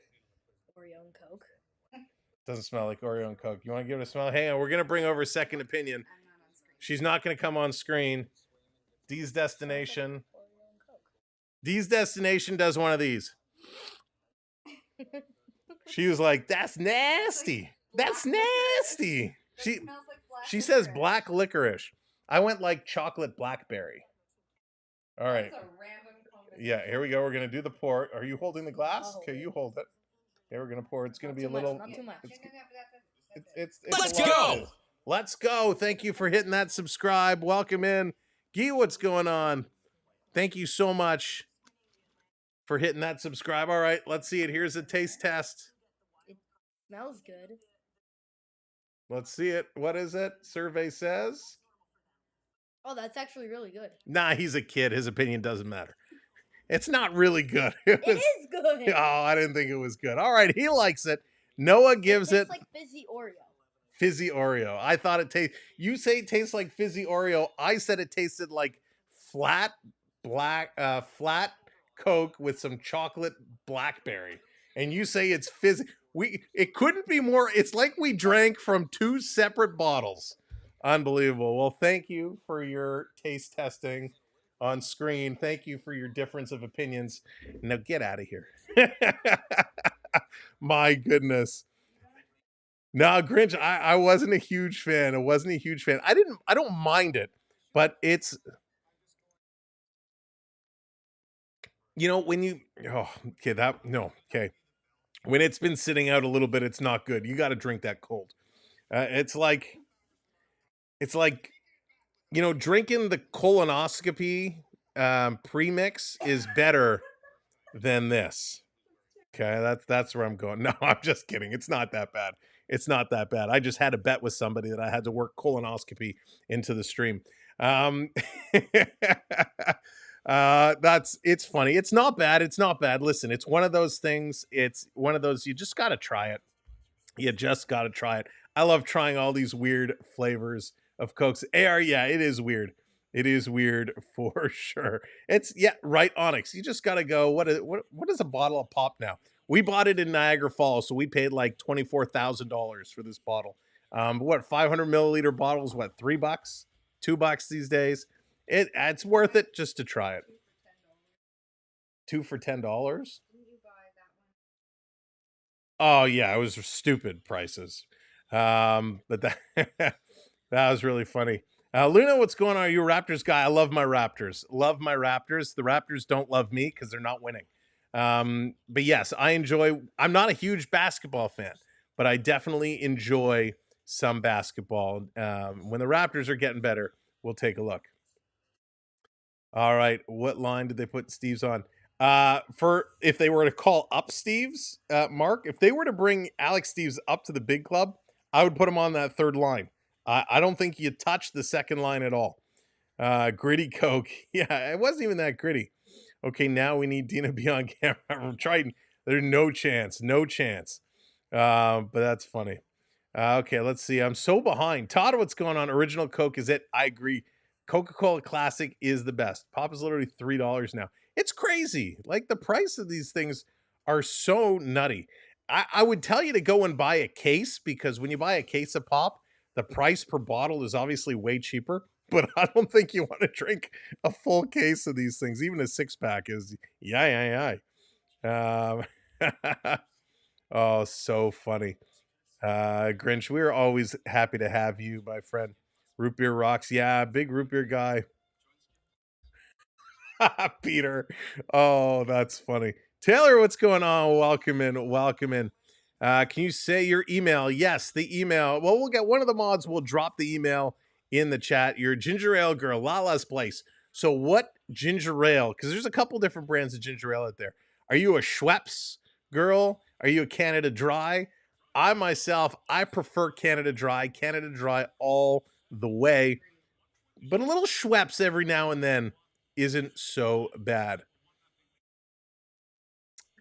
Oreo and Coke. Doesn't smell like Oreo and Coke. You want to give it a smell? Hang on, we're going to bring over a second opinion. She's not going to come on screen. Dee's Destination. Dee's Destination does one of these. She was like, that's nasty. That's nasty. She says black licorice. I went like chocolate blackberry. All right. Yeah, here we go. We're going to do the pour. Are you holding the glass? Okay, you hold it. Okay, we're going to pour. It's going to be a little... Not too much. It's Let's go! Let's go. Thank you for hitting that subscribe. Welcome in. Guy, what's going on? Thank you so much for hitting that subscribe. All right, let's see it. Here's a taste test. It smells good. Let's see it. What is it? Survey says. Oh, that's actually really good. Nah, he's a kid. His opinion doesn't matter. It's not really good. It is good. Oh, I didn't think it was good. All right, he likes it. Noah gives it. Tastes like fizzy Oreo. Fizzy Oreo. I thought it tastes. You say it tastes like fizzy Oreo. I said it tasted like flat Coke with some chocolate blackberry. And you say it's fizzy. It couldn't be more. It's like we drank from two separate bottles. Unbelievable. Well, thank you for your taste testing on screen. Thank you for your difference of opinions. Now get out of here. My goodness. No, Grinch, I wasn't a huge fan. I wasn't a huge fan. I don't mind it, but it's, you know, when you, when it's been sitting out a little bit, it's not good. You got to drink that cold. It's like, you know, drinking the colonoscopy premix is better than this. Okay, that's where I'm going. No, I'm just kidding. It's not that bad. It's not that bad. I just had a bet with somebody that I had to work colonoscopy into the stream. It's funny. It's not bad. It's not bad. Listen, it's one of those things. It's one of those, you just got to try it. You just got to try it. I love trying all these weird flavors of Cokes. Yeah, it is weird. It is weird for sure. It's, yeah, right, Onyx. You just got to go, what is a bottle of pop now? We bought it in Niagara Falls, so we paid like $24,000 for this bottle. 500 milliliter bottles, what, $3? $2 these days? It's worth it just to try it. 2 for $10? Oh, yeah, it was stupid prices. But that, that was really funny. Luna, what's going on? Are you a Raptors guy? I love my Raptors. Love my Raptors. The Raptors don't love me because they're not winning. But yes, I'm not a huge basketball fan, but I definitely enjoy some basketball. When the Raptors are getting better, we'll take a look. All right. What line did they put Steve's on? For if they were to call up Steve's, Mark, if they were to bring Alex Steves up to the big club, I would put him on that third line. I don't think you touch the second line at all. Gritty Coke. Yeah, it wasn't even that gritty. Okay, now we need Dina to be on camera. We're trying. There's no chance. No chance. But that's funny. Okay, let's see. I'm so behind. Todd, what's going on? Original Coke is it. I agree. Coca-Cola Classic is the best. Pop is literally $3 now. It's crazy. Like, the price of these things are so nutty. I would tell you to go and buy a case, because when you buy a case of pop, the price per bottle is obviously way cheaper. But I don't think you want to drink a full case of these things. Even a 6-pack is, yeah. Oh, so funny. Grinch, we're always happy to have you, my friend. Root beer rocks. Yeah, big root beer guy. Peter. Oh, that's funny. Taylor, what's going on? Welcome in. Welcome in. Can you say your email? Yes, the email. Well, we'll get one of the mods. We'll drop the email in the chat. You're a ginger ale girl, Lala's Place. So what ginger ale? Because there's a couple different brands of ginger ale out there. Are you a Schweppes girl? Are you a Canada Dry? I myself, I prefer Canada Dry. Canada Dry all the way. But a little Schweppes every now and then isn't so bad.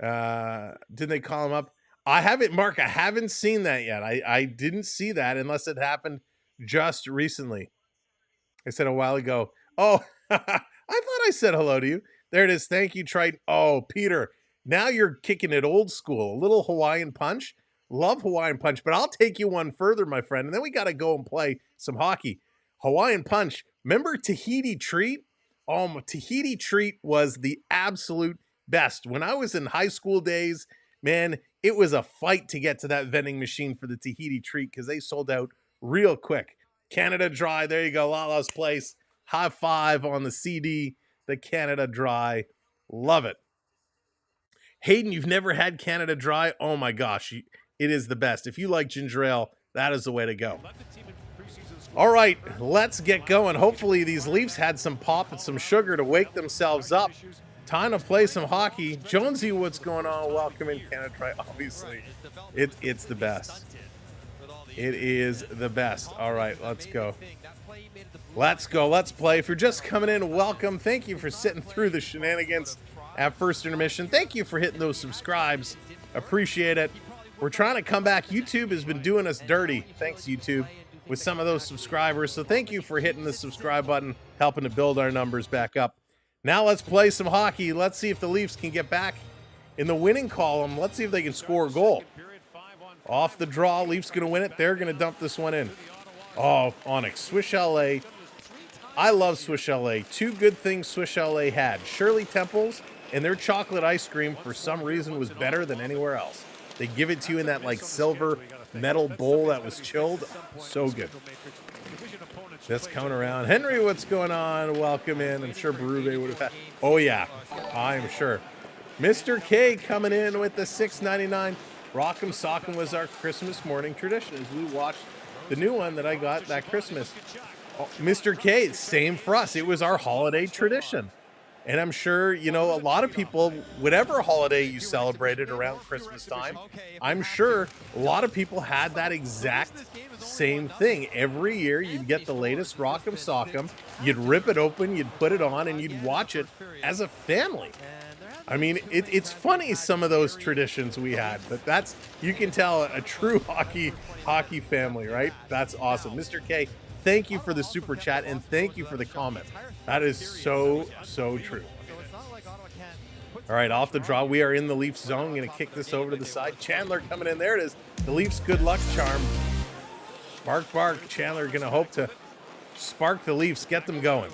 Did they call him up? I haven't, Mark, I haven't seen that yet. I didn't see that unless it happened just recently. I said a while ago, oh, I thought I said hello to you. There it is. Thank you, Triton. Oh, Peter, now you're kicking it old school. A little Hawaiian punch. Love Hawaiian punch, but I'll take you one further, my friend. And then we got to go and play some hockey. Hawaiian punch. Remember Tahiti Treat? Tahiti Treat was the absolute best. When I was in high school days, man, it was a fight to get to that vending machine for the Tahiti Treat because they sold out real quick. Canada Dry, there you go, Lala's Place. High five on the CD, the Canada Dry. Love it. Hayden, you've never had Canada Dry? Oh my gosh, it is the best. If you like ginger ale, that is the way to go. All right, let's get going. Hopefully these Leafs had some pop and some sugar to wake themselves up. Time to play some hockey. Jonesy, what's going on? Welcome in Canada Dry. Obviously, it's the best. It is the best. All right, let's go. Let's go. Let's play. If you're just coming in, welcome. Thank you for sitting through the shenanigans at first intermission. Thank you for hitting those subscribes. Appreciate it. We're trying to come back. YouTube has been doing us dirty. Thanks, YouTube, with some of those subscribers. So thank you for hitting the subscribe button, helping to build our numbers back up. Now let's play some hockey. Let's see if the Leafs can get back in the winning column. Let's see if they can score a goal. Off the draw, Leafs going to win it. They're going to dump this one in. Oh, Onyx, Swish LA. I love Swish LA. Two good things Swish LA had. Shirley Temples and their chocolate ice cream, for some reason, was better than anywhere else. They give it to you in that like silver metal bowl that was chilled. So good. That's coming around. Henry, what's going on? Welcome in. I'm sure Berube would have had. Oh, yeah. I'm sure. Mr. K coming in with the $6.99. Rock'em Sock'em was our Christmas morning tradition as we watched the new one that I got that Christmas. Oh, Mr. K, same for us. It was our holiday tradition. And I'm sure, you know, a lot of people, whatever holiday you celebrated around Christmas time, I'm sure a lot of people had that exact same thing. Every year you'd get the latest Rock'em Sock'em, you'd rip it open, you'd put it on, and you'd watch it as a family. I mean, it's funny, some of those traditions we had, but that's, you can tell, a true hockey family, right? That's awesome. Mr. K, thank you for the super chat, and thank you for the comment. That is so true. All right, off the draw, we are in the Leafs zone. I'm going to kick this over to the side. Chandler coming in. There it is. The Leafs good luck charm. Bark. Chandler going to hope to spark the Leafs, get them going.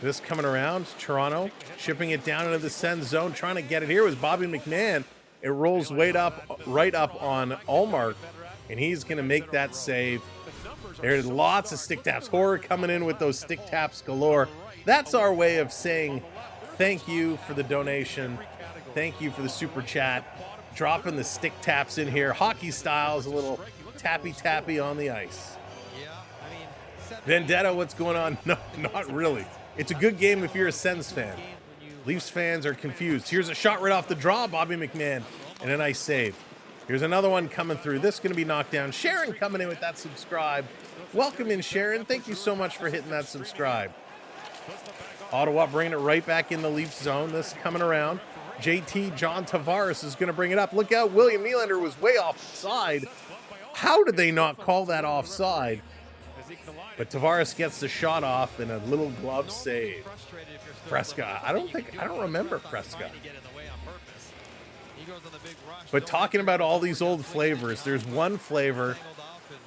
This coming around. Toronto shipping it down into the Sens zone. Trying to get it here was Bobby McMahon. It rolls right up on Allmark, and he's going to make that save. There's lots of stick taps. Horror coming in with those stick taps galore. That's our way of saying thank you for the donation. Thank you for the super chat. Dropping the stick taps in here. Hockey styles, a little tappy on the ice. Vendetta, what's going on? No, not really. It's a good game if you're a Sens fan. Leafs fans are confused. Here's a shot right off the draw, Bobby McMahon, and a nice save. Here's another one coming through. This is going to be knocked down. Sharon coming in with that subscribe. Welcome in, Sharon. Thank you so much for hitting that subscribe. Ottawa bringing it right back in the Leafs zone. This coming around. JT, John Tavares, is going to bring it up. Look out, William Nylander was way offside. How did they not call that offside? But Tavares gets the shot off in a little glove save. Fresca. I don't remember Fresca. But talking about all these old flavors, there's one flavor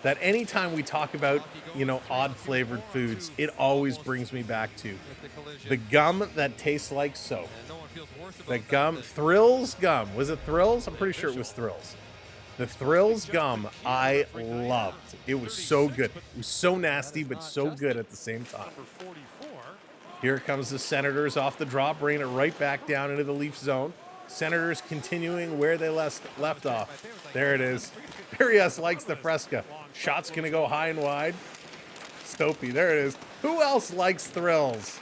that anytime we talk about, you know, odd flavored foods, it always brings me back to the gum that tastes like soap. The gum, Thrills gum. Was it Thrills? I'm pretty sure it was Thrills. The Thrills gum I loved. It was so good. It was so nasty, but so good at the same time. Here comes the Senators off the draw, bringing it right back down into the Leaf zone. Senators continuing where they left off. There it is. Varius likes the Fresca. Shot's going to go high and wide. Stopey, there it is. Who else likes thrills?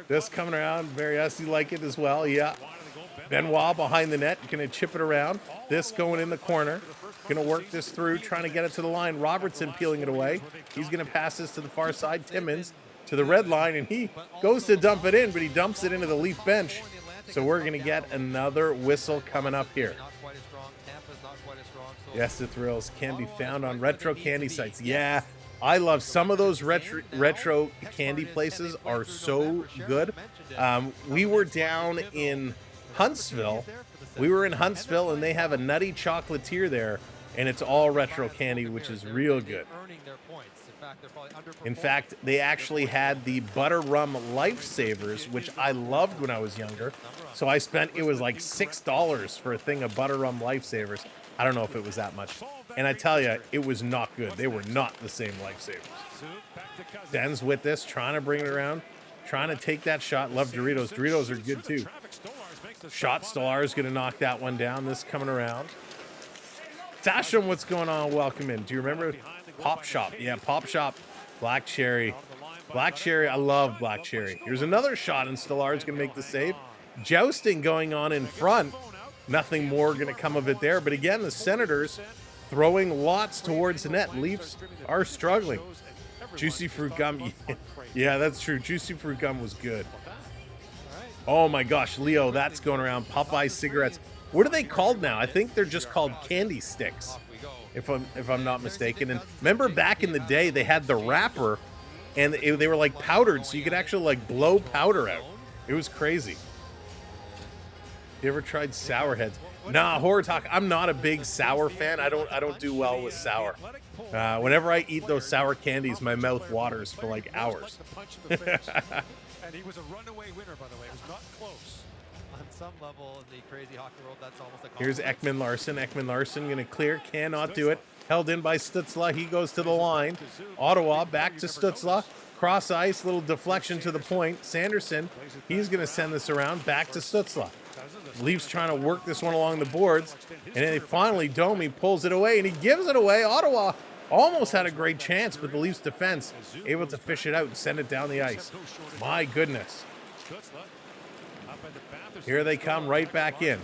This coming around. Varius, you like it as well. Yeah. Benoit behind the net, going to chip it around. This going in the corner. Going to work this through, trying to get it to the line. Robertson peeling it away. He's going to pass this to the far side. Timmins to the red line, and he goes to dump it in, but he dumps it into the Leaf bench. So we're going to get another whistle coming up here. Yes, the thrills can be found on retro candy sites. Yeah, I love some of those retro candy places are so good. We were down in Huntsville. We were in Huntsville, and they have a Nutty Chocolatier there, and it's all retro candy, which is real good. In fact, they actually had the Butter Rum Lifesavers, which I loved when I was younger. So I spent, it was like $6 for a thing of Butter Rum Lifesavers. I don't know if it was that much. And I tell you, it was not good. They were not the same Lifesavers. Sens with this, trying to bring it around, trying to take that shot. Love Doritos. Doritos are good too. Shot, Stolar is going to knock that one down. This coming around. Tasham, what's going on? Welcome in. Do you remember Pop Shop? Yeah, Pop Shop. Black Cherry. Black Cherry, I love Black Cherry. Here's another shot, and Stolar is going to make the save. Jousting going on in front. Nothing more going to come of it there. But again, the Senators throwing lots towards the net. Leafs are struggling. Juicy Fruit Gum. Yeah, that's true. Juicy Fruit Gum was good. Oh my gosh, Leo, that's going around. Popeye cigarettes. What are they called now? I think they're just called candy sticks, if I'm not mistaken. And remember back in the day, they had the wrapper, and they were like powdered, so you could actually like blow powder out. It was crazy. You ever tried Sour Heads? Nah, Horror Talk. I'm not a big sour fan. I don't do well with sour. Whenever I eat those sour candies, my mouth waters for like hours. And he was a runaway winner, by the way. It was not close. On some level in the crazy hockey world, that's almost a Here's Ekman Larson. Ekman Larson going to clear. Cannot do it. Held in by Stützle. He goes to the line. Ottawa back to Stützle. Cross ice. Little deflection to the point. Sanderson. He's going to send this around. Back to Stützle. Leafs trying to work this one along the boards. And then finally, Domi pulls it away, and he gives it away. Ottawa almost had a great chance, but the Leafs defense able to fish it out and send it down the ice. My goodness. Here they come right back in.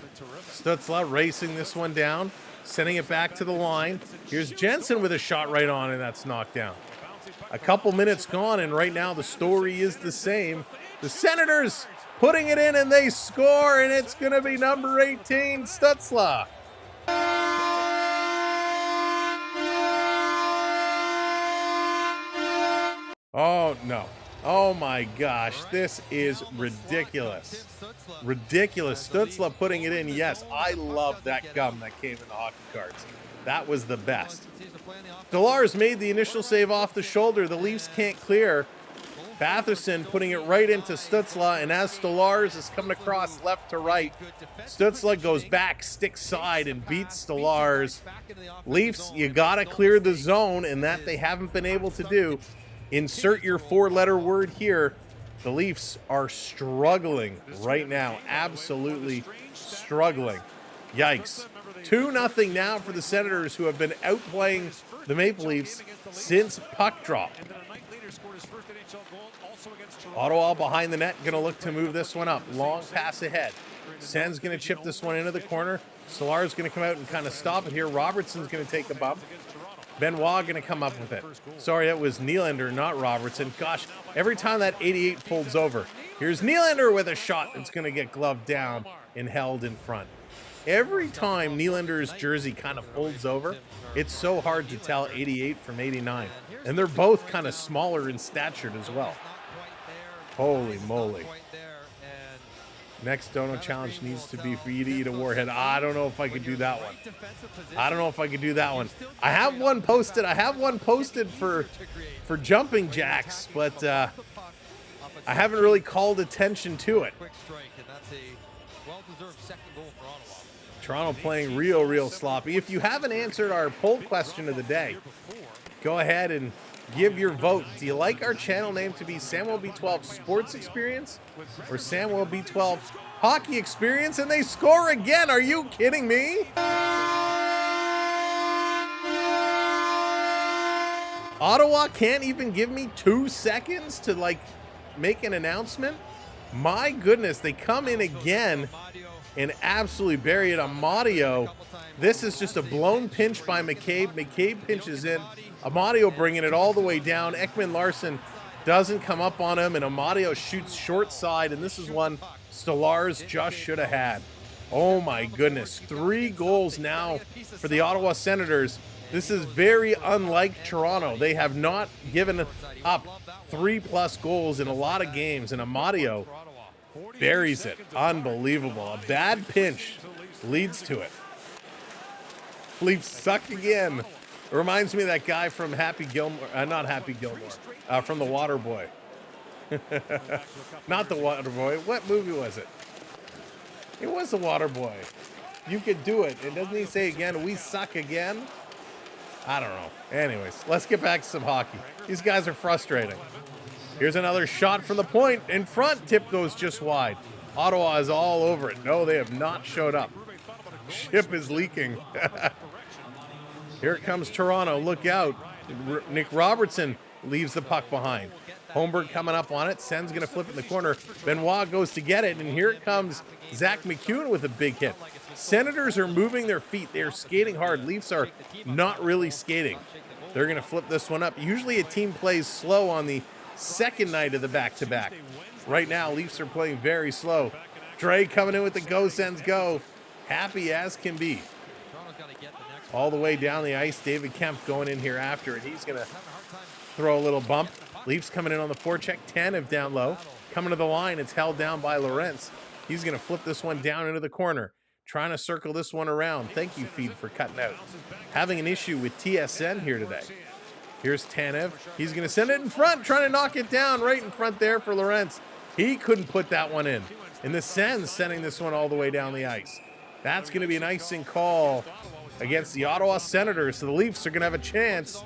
Stützle racing this one down, sending it back to the line. Here's Jensen with a shot right on, and that's knocked down. A couple minutes gone, and right now the story is the same. The Senators putting it in, and they score, and it's going to be number 18, Stützle. Oh, no. Oh, my gosh. This is ridiculous. Ridiculous. Stützle putting it in. Yes, I love that gum that came in the hockey cards. That was the best. Stolar's made the initial save off the shoulder. The Leafs can't clear. Batherson putting it right into Stützle, and as Stolar's is coming across left to right, Stützle goes back, stick side, and beats Stolar's. Leafs, you got to clear the zone, and that they haven't been able to do. Insert your four-letter word here. The Leafs are struggling right now. Absolutely struggling. Yikes. 2-0 now for the Senators, who have been outplaying the Maple Leafs since puck drop. Ottawa behind the net, going to look to move this one up. Long pass ahead. Sens going to chip this one into the corner. Stolar's going to come out and kind of stop it here. Robertson's going to take a bump. Benoit going to come up with it. Sorry, that was Nylander, not Robertson. Gosh, every time that 88 folds over. Here's Nylander with a shot that's going to get gloved down and held in front. Every time Nylander's jersey kind of folds over, it's so hard to tell 88 from 89. And they're both kind of smaller in stature as well. Holy moly. Next dono challenge needs to be for you to eat a warhead. I don't know if I could do that one. I don't know if I could do that one. I have one posted. I have one posted for jumping jacks, but I haven't really called attention to it. Toronto playing real sloppy. If you haven't answered our poll question of the day, go ahead and give your vote. Do you like our channel name to be Samuel B12 Sports Experience or Samuel B12 Hockey Experience? And they score again. Are you kidding me? Ottawa can't even give me 2 seconds to like make an announcement. My goodness, they come in again and absolutely bury it. Amadio. This is just a blown pinch by McCabe. McCabe pinches in. Amadio bringing it all the way down. Ekman Larson doesn't come up on him, and Amadio shoots short side, and this is one Stolarz just should have had. Oh my goodness. 3 goals now for the Ottawa Senators. This is very unlike Toronto. They have not given up 3+ goals in a lot of games, and Amadio buries it. Unbelievable. A bad pinch leads to it. Leafs suck again. It reminds me of that guy from Happy Gilmore. Not Happy Gilmore. From The Waterboy. Not The Waterboy. What movie was it? It was The Waterboy. You could do it. And doesn't he say again, we suck again? I don't know. Anyways, let's get back to some hockey. These guys are frustrating. Here's another shot from the point. In front, tip goes just wide. Ottawa is all over it. No, they have not showed up. Ship is leaking. Here comes Toronto. Look out. Nick Robertson leaves the puck behind. Holmberg coming up on it. Sens going to flip it in the corner. Benoit goes to get it, and here comes Zach McEwen with a big hit. Senators are moving their feet. They're skating hard. Leafs are not really skating. They're going to flip this one up. Usually a team plays slow on the second night of the back-to-back. Right now, Leafs are playing very slow. Dre coming in with the go, Sens go. Happy as can be. All the way down the ice. David Kempf going in here after it. He's going to throw a little bump. Leafs coming in on the forecheck. Tanev down low. Coming to the line. It's held down by Lorentz. He's going to flip this one down into the corner. Trying to circle this one around. Thank you, Feed, for cutting out. Having an issue with TSN here today. Here's Tanev. He's going to send it in front. Trying to knock it down right in front there for Lorentz. He couldn't put that one in. And the Sens sending this one all the way down the ice. That's going to be an icing call against the Ottawa Senators. So the Leafs are going to have a chance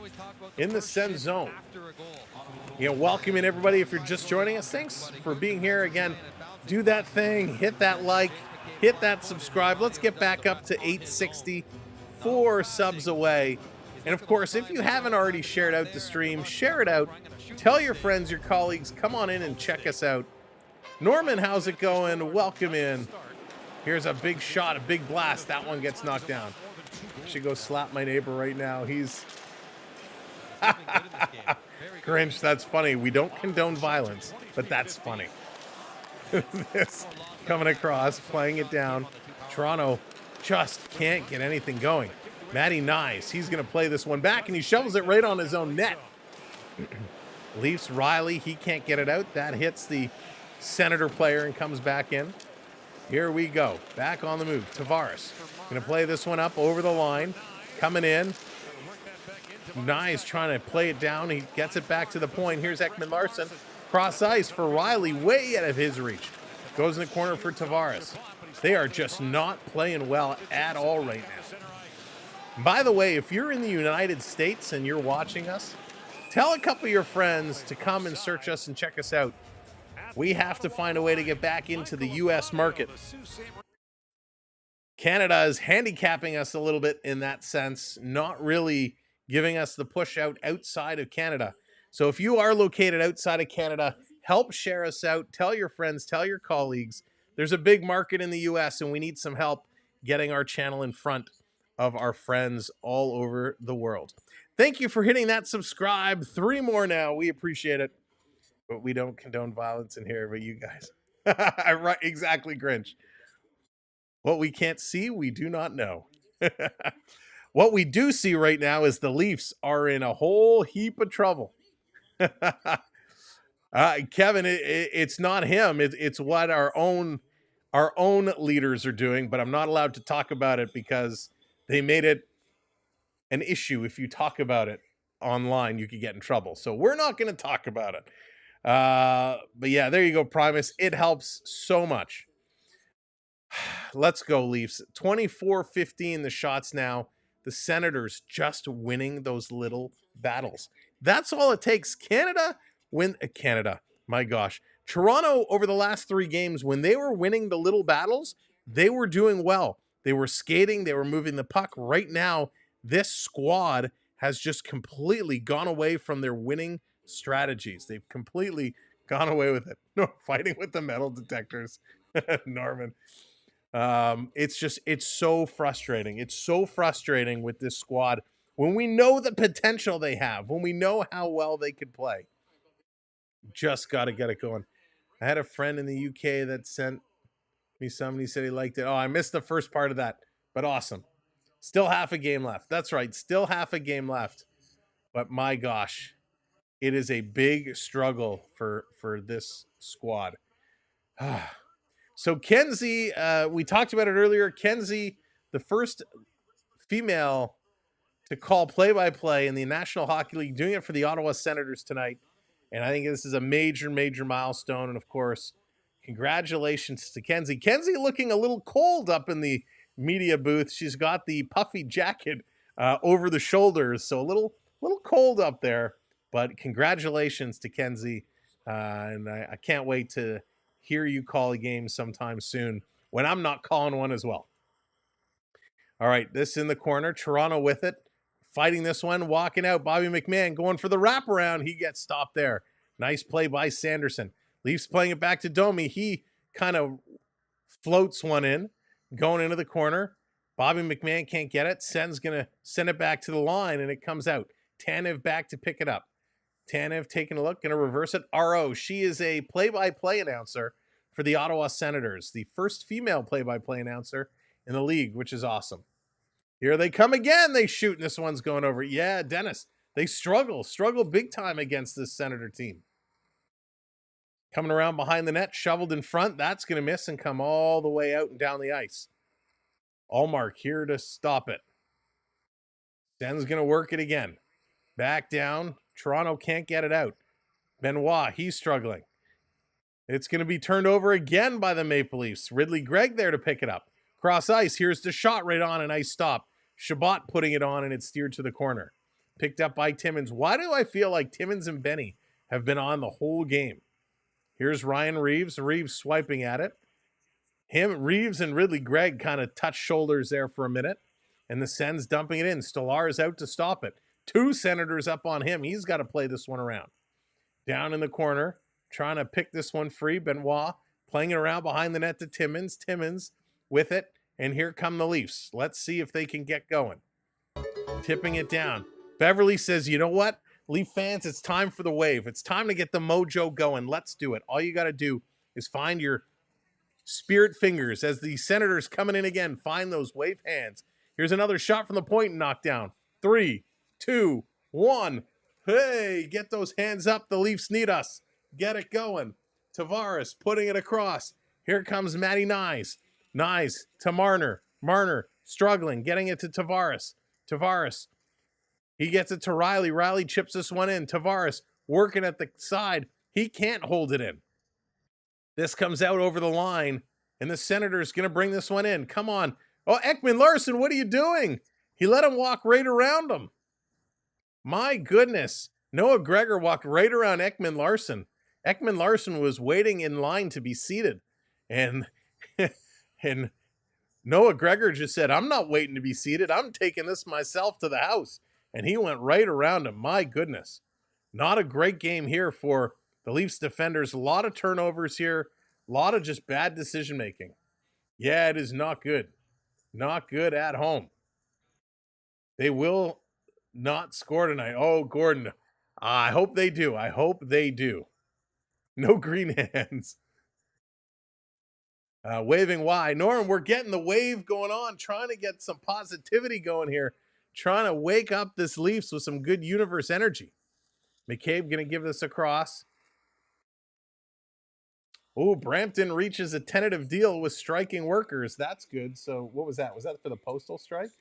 in the Sens zone. Welcoming everybody if you're just joining us. Thanks for being here again. Do that thing. Hit that like. Hit that subscribe. Let's get back up to 860. 4 subs away. And of course, if you haven't already shared out the stream, share it out. Tell your friends, your colleagues, come on in and check us out. Norman, how's it going? Welcome in. Here's a big shot, a big blast. That one gets knocked down. I should go slap my neighbor right now. He's... Grinch, that's funny. We don't condone violence, but that's funny. This coming across, playing it down. Toronto just can't get anything going. Matty Nyes, he's going to play this one back, and he shovels it right on his own net. Leafs Riley, he can't get it out. That hits the Senator player and comes back in. Here we go. Back on the move. Tavares going to play this one up over the line. Coming in. Nyes trying to play it down. He gets it back to the point. Here's Ekman Larson. Cross ice for Riley, way out of his reach. Goes in the corner for Tavares. They are just not playing well at all right now. By the way, if you're in the United States and you're watching us, tell a couple of your friends to come and search us and check us out. We have to find a way to get back into the U.S. market. Canada is handicapping us a little bit in that sense, not really giving us the push out outside of Canada. So if you are located outside of Canada, help share us out. Tell your friends, tell your colleagues. There's a big market in the U.S. and we need some help getting our channel in front of our friends all over the world. Thank you for hitting that subscribe. 3 more now. We appreciate it. But we don't condone violence in here, but you guys. Right, exactly, Grinch. What we can't see, we do not know. What we do see right now is the Leafs are in a whole heap of trouble. Kevin, it's not him. It's what our own leaders are doing, but I'm not allowed to talk about it because they made it an issue. If you talk about it online, you could get in trouble. So we're not going to talk about it. But yeah, there you go, Primus. It helps so much. Let's go, Leafs. 24-15 the shots now. The Senators just winning those little battles. That's all it takes. Canada, my gosh. Toronto, over the last 3 games, when they were winning the little battles, they were doing well. They were skating, they were moving the puck. Right now, this squad has just completely gone away from their winning strategies. They've completely gone away with it. No, fighting with the metal detectors, Norman. It's so frustrating. It's so frustrating with this squad when we know the potential they have, when we know how well they could play. Just got to get it going. I had a friend in the UK that sent me somebody said he liked it. Oh, I missed the first part of that, but awesome. Still half a game left. That's right. Still half a game left. But my gosh, it is a big struggle for this squad. So Kenzie, we talked about it earlier. Kenzie, the first female to call play-by-play in the National Hockey League, doing it for the Ottawa Senators tonight. And I think this is a major, major milestone. And of course, congratulations to Kenzie. Kenzie looking a little cold up in the media booth. She's got the puffy jacket over the shoulders, so a little cold up there. But congratulations to Kenzie. And I can't wait to hear you call a game sometime soon when I'm not calling one as well. All right, this in the corner. Toronto with it. Fighting this one, walking out. Bobby McMahon going for the wraparound. He gets stopped there. Nice play by Sanderson. Leafs playing it back to Domi. He kind of floats one in, going into the corner. Bobby McMahon can't get it. Sen's going to send it back to the line, and it comes out. Tanev back to pick it up. Tanev taking a look, going to reverse it. RO, she is a play-by-play announcer for the Ottawa Senators. The first female play-by-play announcer in the league, which is awesome. Here they come again. They shoot, and this one's going over. Yeah, Dennis, they struggle big time against this Senator team. Coming around behind the net, shoveled in front. That's going to miss and come all the way out and down the ice. Allmark here to stop it. Sen's going to work it again. Back down. Toronto can't get it out. Benoit, he's struggling. It's going to be turned over again by the Maple Leafs. Ridley Gregg there to pick it up. Cross ice. Here's the shot right on, a nice stop. Shabbat putting it on, and it's steered to the corner. Picked up by Timmins. Why do I feel like Timmins and Benny have been on the whole game? Here's Ryan Reeves. Reeves swiping at it. Reeves and Ridley Gregg kind of touch shoulders there for a minute. And the Sens dumping it in. Stolar is out to stop it. 2 Senators up on him. He's got to play this one around. Down in the corner, trying to pick this one free. Benoit playing it around behind the net to Timmins. Timmins with it. And here come the Leafs. Let's see if they can get going. Tipping it down. Beverly says, you know what? Leaf fans, it's time for the wave. It's time to get the mojo going. Let's do it. All you got to do is find your spirit fingers as the Senators coming in again. Find those wave hands. Here's another shot from the point and knockdown. 3, 2, 1. Hey, get those hands up. The Leafs need us. Get it going. Tavares putting it across. Here comes Matty Nyes. Nyes to Marner. Marner struggling, getting it to Tavares. Tavares. He gets it to Riley. Riley chips this one in. Tavares working at the side. He can't hold it in. This comes out over the line, and the Senators going to bring this one in. Come on. Oh, Ekman Larson, what are you doing? He let him walk right around him. My goodness. Noah Gregor walked right around Ekman Larson. Ekman Larson was waiting in line to be seated. And Noah Gregor just said, I'm not waiting to be seated. I'm taking this myself to the house. And he went right around him. My goodness. Not a great game here for the Leafs defenders. A lot of turnovers here. A lot of just bad decision-making. Yeah, it is not good. Not good at home. They will not score tonight. Oh, Gordon. I hope they do. I hope they do. No green hands. Waving wide. Norm, we're getting the wave going on, trying to get some positivity going here, trying to wake up this Leafs with some good universe energy. McCabe going to give this across. Oh, Brampton reaches a tentative deal with striking workers. That's good. So what was that? Was that for the postal strike?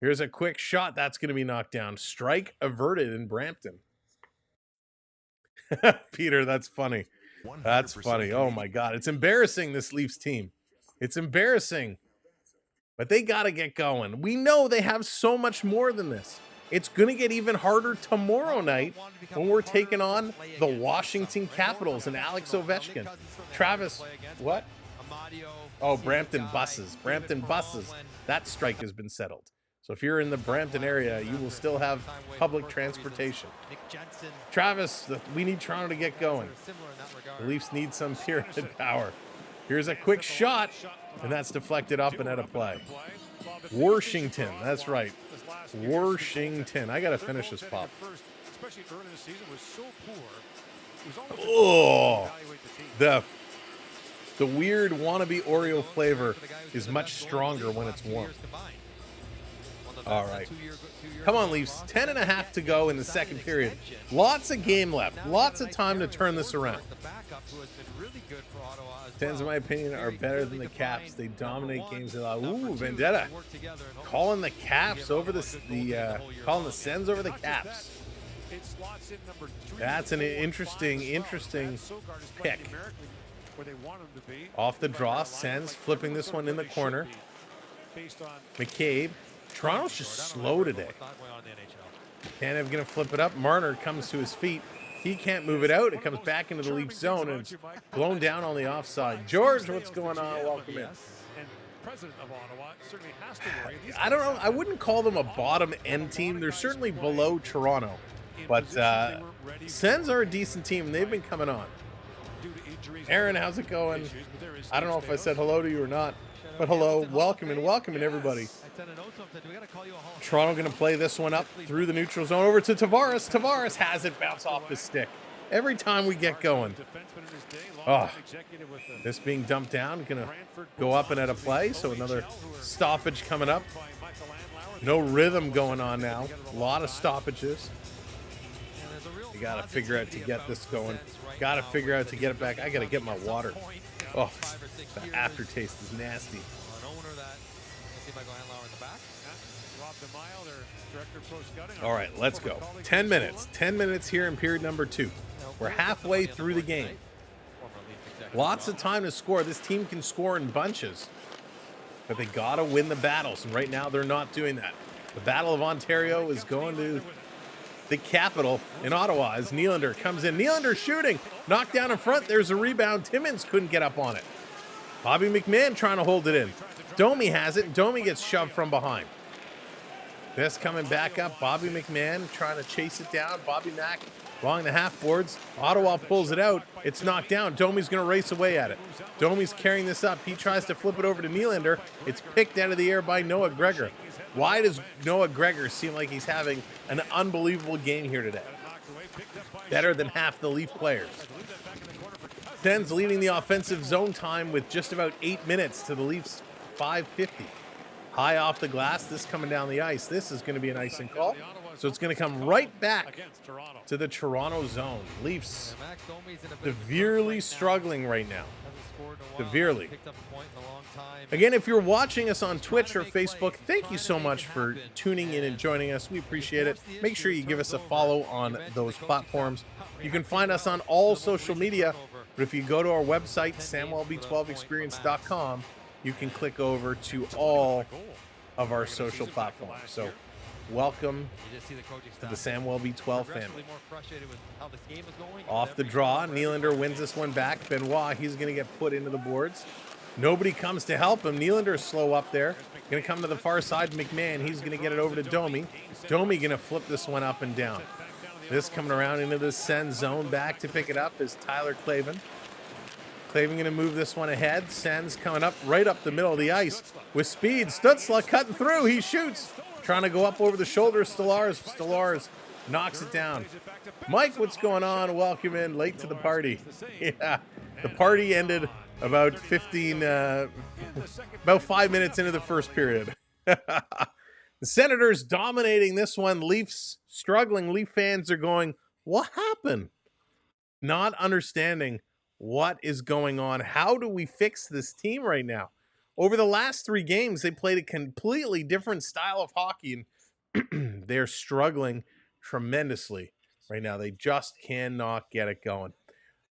Here's a quick shot. That's going to be knocked down. Strike averted in Brampton. Peter, that's funny. That's funny. Oh, my God. It's embarrassing, this Leafs team. It's embarrassing. But they got to get going. We know they have so much more than this. It's going to get even harder tomorrow night when we're taking on the Washington Capitals and Alex Ovechkin. Travis, what? Oh, Brampton buses. Brampton buses. That strike has been settled. So if you're in the Brampton area, you will still have public transportation. Travis, we need Toronto to get going. The Leafs need some pyramid power. Here's a quick shot, and that's deflected up and out of play. Washington, that's right. Washington. I got to finish this pop. Oh, the weird wannabe Oreo flavor is much stronger when it's warm. All right. Come on, Leafs. 10.5 to go in the second period. Lots of game left. Lots of time to turn this around. Sens, in my opinion, are better than the Caps. They dominate games a lot. Ooh, Vendetta. Calling the Caps over calling the Sens over the Caps. That's an interesting pick. Off the draw, Sens flipping this one in the corner. McCabe. Toronto's just slow today. Tanev going to flip it up. Marner comes to his feet. He can't move it out. It comes back into the Leaf zone, and it's blown down on the offside. George, what's going on? Welcome in. I don't know. I wouldn't call them a bottom-end team. They're certainly below Toronto. But Sens are a decent team, and they've been coming on. Aaron, how's it going? I don't know if I said hello to you or not. But hello, welcome everybody. Toronto going to play this one up through the neutral zone over to Tavares. Tavares has it bounce off his stick. Every time we get going. Oh, this being dumped down, going to go up and out of play. So another stoppage coming up. No rhythm going on now. A lot of stoppages. You got to figure out to get this going. Got to figure out to get it back. I got to get my water. Oh, the aftertaste is nasty. All right, let's go. 10 minutes. 10 minutes here in period number 2. We're halfway through the game. Lots of time to score. This team can score in bunches, but they got to win the battles, and right now they're not doing that. The Battle of Ontario is going to the capital in Ottawa as Nylander comes in. Nylander shooting. Knocked down in front. There's a rebound. Timmins couldn't get up on it. Bobby McMahon trying to hold it in. Domi has it. Domi gets shoved from behind. This coming back up. Bobby McMahon trying to chase it down. Bobby Mack along the half boards. Ottawa pulls it out. It's knocked down. Domi's going to race away at it. Domi's carrying this up. He tries to flip it over to Nylander. It's picked out of the air by Noah Gregor. Why does Noah Gregor seem like he's having an unbelievable game here today? Better than half the Leaf players. Sens leading the offensive zone time with just about 8 minutes to the Leafs 5:50. High off the glass, this coming down the ice. This is going to be an icing call. So it's going to come right back to the Toronto zone. Leafs severely struggling right now. Severely. Again, if you're watching us on Twitch or Facebook, thank you so much for tuning in and joining us. We appreciate it. Make sure you give us a follow on those platforms. You can find us on all social media, but if you go to our website, samwellb12experience.com, you can click over to all of our social platforms. So welcome to the Sam Welby 12 family. Off the draw, Nylander wins this one back. Benoit, he's going to get put into the boards. Nobody comes to help him. Nylander is slow up there. Going to come to the far side. McMahon, he's going to get it over to Domi. Domi going to flip this one up and down. This coming around into the Sens zone. Back to pick it up is Tyler Clavin. Clavin going to move this one ahead. Sens coming up right up the middle of the ice with speed. Stützle cutting through. He shoots. Trying to go up over the shoulder. Stolarz knocks it down. Mike, what's going on? Welcome in. Late to the party. Yeah, the party ended about 5 minutes into the first period. The Senators dominating this one. Leafs struggling. Leaf fans are going, what happened? Not understanding what is going on. How do we fix this team right now? Over the last 3 games, they played a completely different style of hockey, and they're struggling tremendously right now. They just cannot get it going.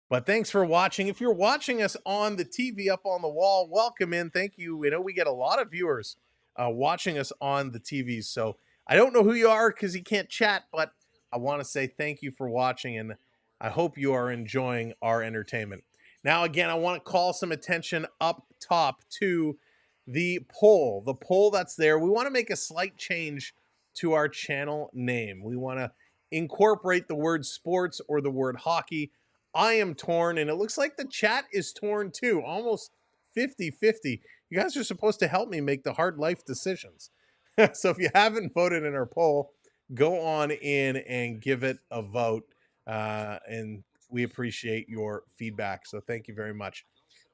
But thanks for watching. If you're watching us on the TV up on the wall, welcome in. Thank you. We know we get a lot of viewers watching us on the TVs, so I don't know who you are because you can't chat, but I want to say thank you for watching, and I hope you are enjoying our entertainment. Now, again, I want to call some attention up top to the poll. The poll that's there. We want to make a slight change to our channel name. We want to incorporate the word sports or the word hockey. I am torn, and it looks like the chat is torn too, almost 50-50. You guys are supposed to help me make the hard life decisions. So if you haven't voted in our poll, go on in and give it a vote. And we appreciate your feedback. So thank you very much.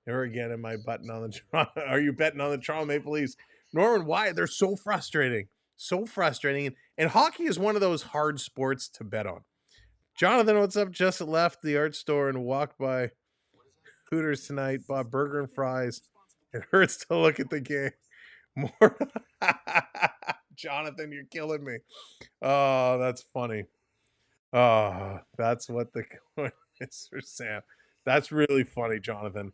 Never again am I betting on the Toronto. Are you betting on the Toronto Maple Leafs? Norman, why? They're so frustrating. So frustrating. And hockey is one of those hard sports to bet on. Jonathan, what's up? Just left the art store and walked by Hooters tonight. Bought burger and fries. It hurts to look at the game. More. Jonathan, you're killing me. Oh, that's funny. Oh, that's what the coin is for Sam. That's really funny, Jonathan.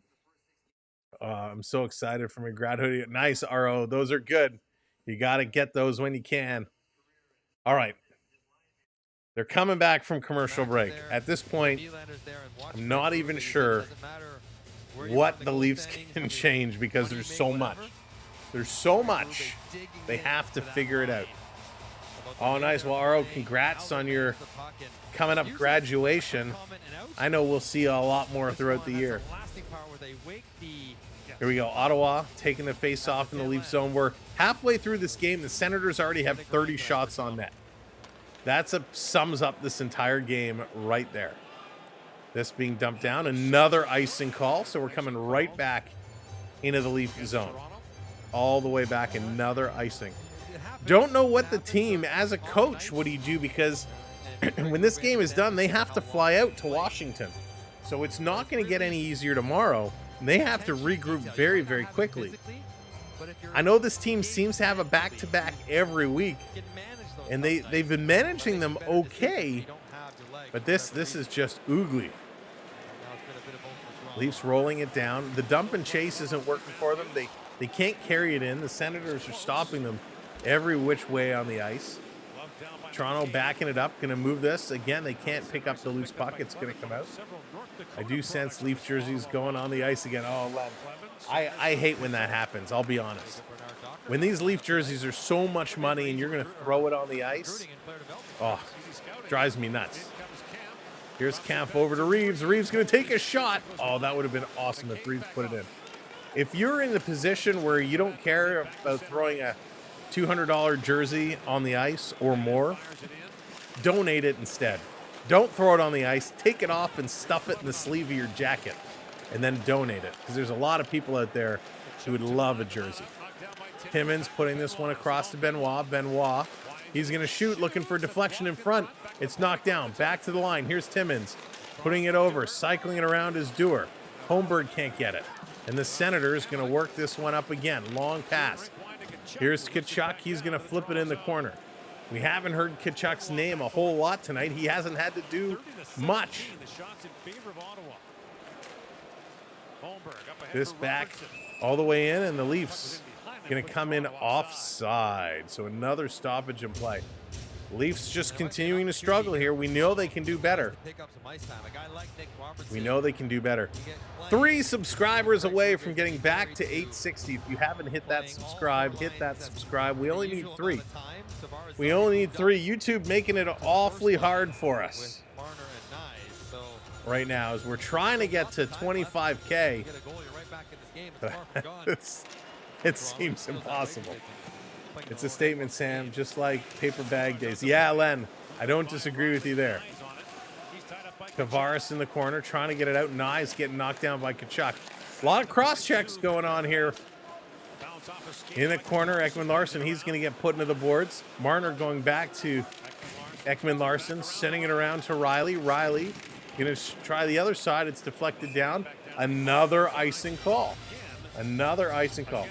I'm so excited for my grad hoodie. Nice, RO. Those are good. You got to get those when you can. All right. They're coming back from commercial break. At this point, I'm not even sure what the Leafs can change because there's so much. There's so much. They have to figure it out. Oh, nice. Well, RO, congrats on your coming up graduation. I know we'll see a lot more throughout the year. Here we go. Ottawa taking the face off in the Leaf zone. We're halfway through this game. The Senators already have 30 shots on net. That's sums up this entire game right there. This being dumped down. Another icing call. So we're coming right back into the Leaf zone. All the way back. Another icing. Don't know what the team, as a coach, what do you do? Because when this game is done, they have to fly out to Washington. So it's not going to get any easier tomorrow. They have to regroup very, very quickly. I know this team seems to have a back-to-back every week, and they've been managing them okay, but this is just oogly. Leafs rolling it down. The dump and chase isn't working for them. They can't carry it in. The Senators are stopping them every which way on the ice. Toronto backing it up, going to move this. Again, they can't pick up the loose puck. It's going to come out. I do sense Leaf jerseys going on the ice again. Oh, Len. I hate when that happens, I'll be honest. When these Leaf jerseys are so much money and you're going to throw it on the ice, oh, drives me nuts. Here's Kampf over to Reeves. Reeves going to take a shot. Oh, that would have been awesome if Reeves put it in. If you're in the position where you don't care about throwing a $200 jersey on the ice or more, donate it instead. Don't throw it on the ice. Take it off and stuff it in the sleeve of your jacket and then donate it, because there's a lot of people out there who would love a jersey. Timmins putting this one across to Benoit. Benoit, he's going to shoot, looking for deflection in front. It's knocked down. Back to the line. Here's Timmins putting it over, cycling it around his Dewar. Holmberg can't get it. And the Senators going to work this one up again. Long pass. Here's Tkachuk. He's going to flip it in the corner. We haven't heard Tkachuk's name a whole lot tonight. He hasn't had to do much. This back all the way in, and the Leafs going to come in offside. So another stoppage in play. Leafs just continuing to struggle here. We know they can do better. We know they can do better. 3 subscribers away from getting back to 860. If you haven't hit that subscribe, hit that subscribe. We only need 3. We only need 3. YouTube making it awfully hard for us right now as we're trying to get to 25K. It seems impossible. It's a statement, Sam, just like paper bag days. Yeah, Len, I don't disagree with you there. Tavares in the corner, trying to get it out. Nye's getting knocked down by Tkachuk. A lot of cross checks going on here. In the corner, Ekman-Larsson, he's going to get put into the boards. Marner going back to Ekman-Larsson, sending it around to Riley. Riley going to try the other side. It's deflected down. Another icing call. Another icing call.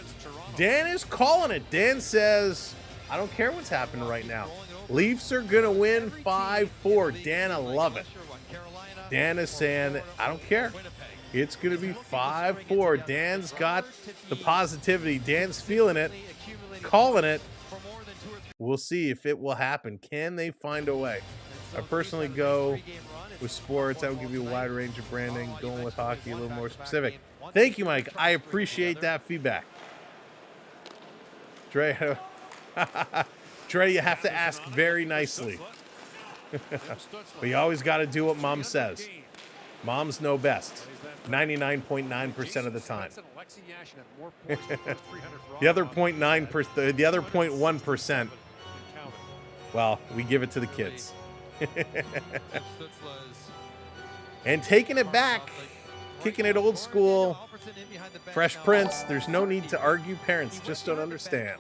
Dan is calling it. Dan says, I don't care what's happening right now. Leafs are going to win 5-4. Dan, I love it. Dan is saying, I don't care. It's going to be 5-4. Dan's got the positivity. Dan's feeling it, calling it. We'll see if it will happen. Can they find a way? I personally go with sports. I will give you a wide range of branding. Going with hockey, a little more specific. Thank you, Mike. I appreciate that feedback. Dre, Dre, you have to ask very nicely. But you always got to do what mom says. Moms know best 99.9% of the time. The other 0.9%, the other 0.1%, well, we give it to the kids. And taking it back, kicking it old school, Fresh Prince. There's no need to argue. Parents just don't understand.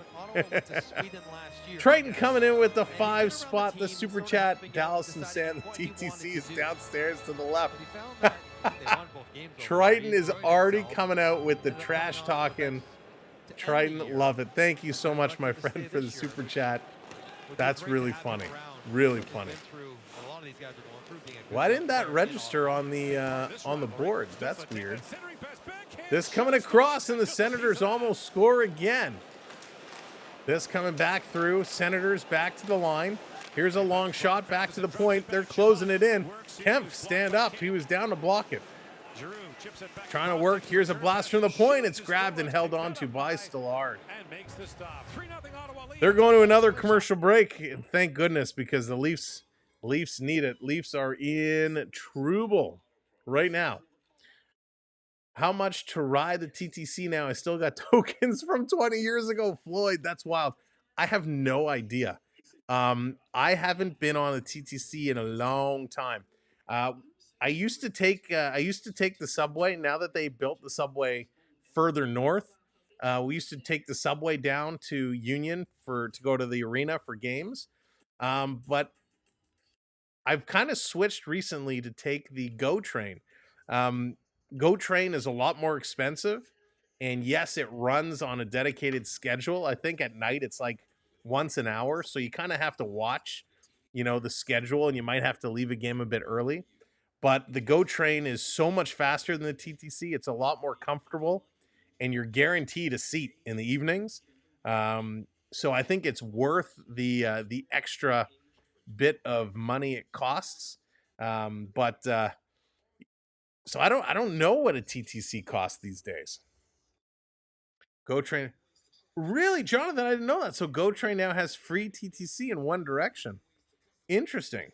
Triton coming in with the 5 spot, the super chat. Dallas and San, the TTC is downstairs to the left. Triton is already coming out with the trash talking. Triton, love it. Thank you so much, my friend, for the super chat. That's really funny. Really funny. Why didn't that register on the board? That's weird. This coming across, and the Senators almost score again. This coming back through. Senators back to the line. Here's a long shot back to the point. They're closing it in. Kemp, stand up. He was down to block it. Trying to work. Here's a blast from the point. It's grabbed and held on to by Stillard. They're going to another commercial break. And thank goodness, because the Leafs need it. Leafs are in trouble right now. How much to ride the TTC now? I still got tokens from 20 years ago. Floyd, that's wild. I have no idea. I haven't been on a TTC in a long time. I used to take the subway. Now that they built the subway further north, we used to take the subway down to Union to go to the arena for games. But I've kind of switched recently to take the GO train. GO train is a lot more expensive, and yes, it runs on a dedicated schedule. I think at night it's like once an hour, so you kind of have to watch, the schedule, and you might have to leave a game a bit early. But the GO train is so much faster than the TTC. It's a lot more comfortable, and you're guaranteed a seat in the evenings. So I think it's worth the extra bit of money it costs. So I don't know what a TTC costs these days. GO train. Really, Jonathan, I didn't know that. So GO train now has free TTC in one direction. Interesting.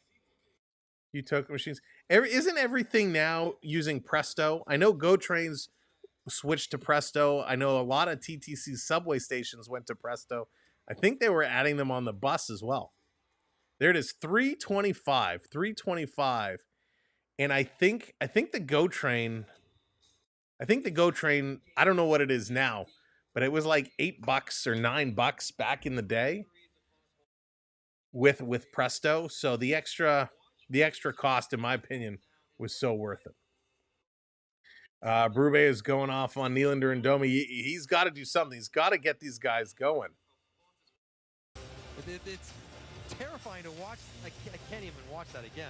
You token machines. Isn't everything now using Presto? I know GO trains switched to Presto. I know a lot of TTC subway stations went to Presto. I think they were adding them on the bus as well. There it is, 325. And I think the GO train, I don't know what it is now, but it was like $8 or $9 back in the day with Presto. So the extra cost, in my opinion, was so worth it. Brube is going off on Nylander and Domi. He's got to do something. He's got to get these guys going. It's terrifying to watch. I can't even watch that again.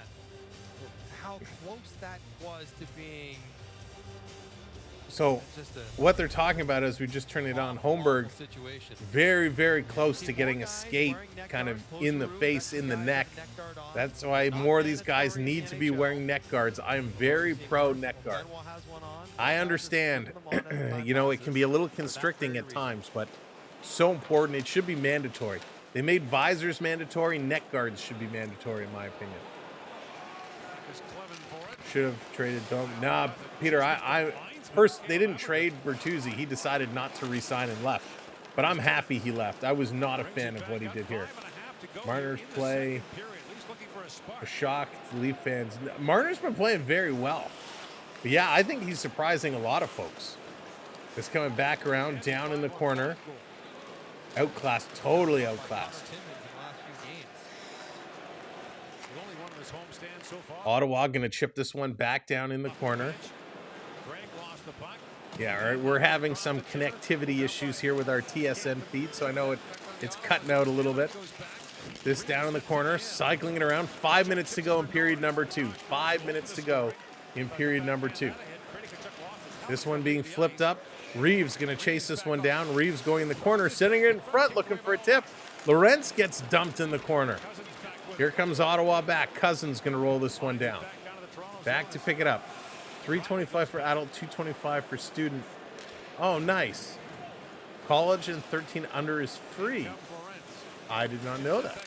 How close that was to being. So what they're talking about is, we just turned it on. Holmberg, very, very close to getting a skate kind of in the face, in the neck. That's why more of these guys need to be wearing neck guards. I am very pro neck guard. I understand, it can be a little constricting at times, but so important. It should be mandatory. They made visors mandatory. Neck guards should be mandatory, in my opinion. Should have traded Dome. Nah, Peter, first, they didn't trade Bertuzzi. He decided not to re-sign and left. But I'm happy he left. I was not a fan of what he did here. Marner's play. A shock to Leaf fans. Marner's been playing very well. But yeah, I think he's surprising a lot of folks. Just coming back around, down in the corner. Outclassed, totally outclassed. Ottawa going to chip this one back down in the corner. Yeah, all right, we're having some connectivity issues here with our TSN feed, so I know it's cutting out a little bit. This down in the corner, cycling it around. 5 minutes to go in period number 2. 5 minutes to go in period number 2. This one being flipped up. Reeves going to chase this one down. Reeves going in the corner, sitting in front, looking for a tip. Lorentz gets dumped in the corner. Here comes Ottawa back. Cousins going to roll this one down. Back to pick it up. 325 for adult, 225 for student. Oh, nice. College and 13 under is free. I did not know that.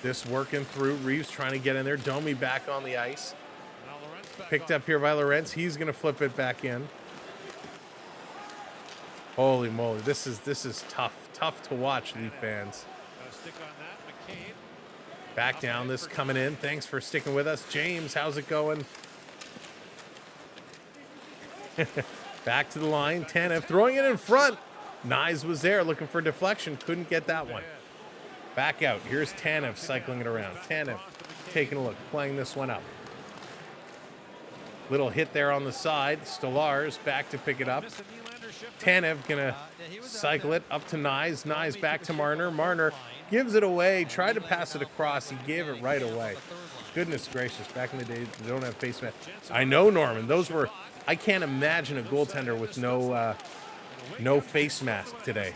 This working through. Reeves trying to get in there. Domi back on the ice. Picked up here by Lorentz. He's going to flip it back in. Holy moly. This is tough. Tough to watch, Leaf fans. Back down. This coming in. Thanks for sticking with us. James, how's it going? Back to the line. Tanev throwing it in front. Nyes was there looking for deflection. Couldn't get that one. Back out. Here's Tanev cycling it around. Tanev taking a look. Playing this one up. Little hit there on the side. Stolars back to pick it up. Tanev going to cycle it up to Nyes. Nyes back to Marner. Marner gives it away. Tried to pass it across. He gave it right away. Goodness gracious. Back in the day, they don't have face mask. I know, Norman. Those were... I can't imagine a goaltender with no face mask today.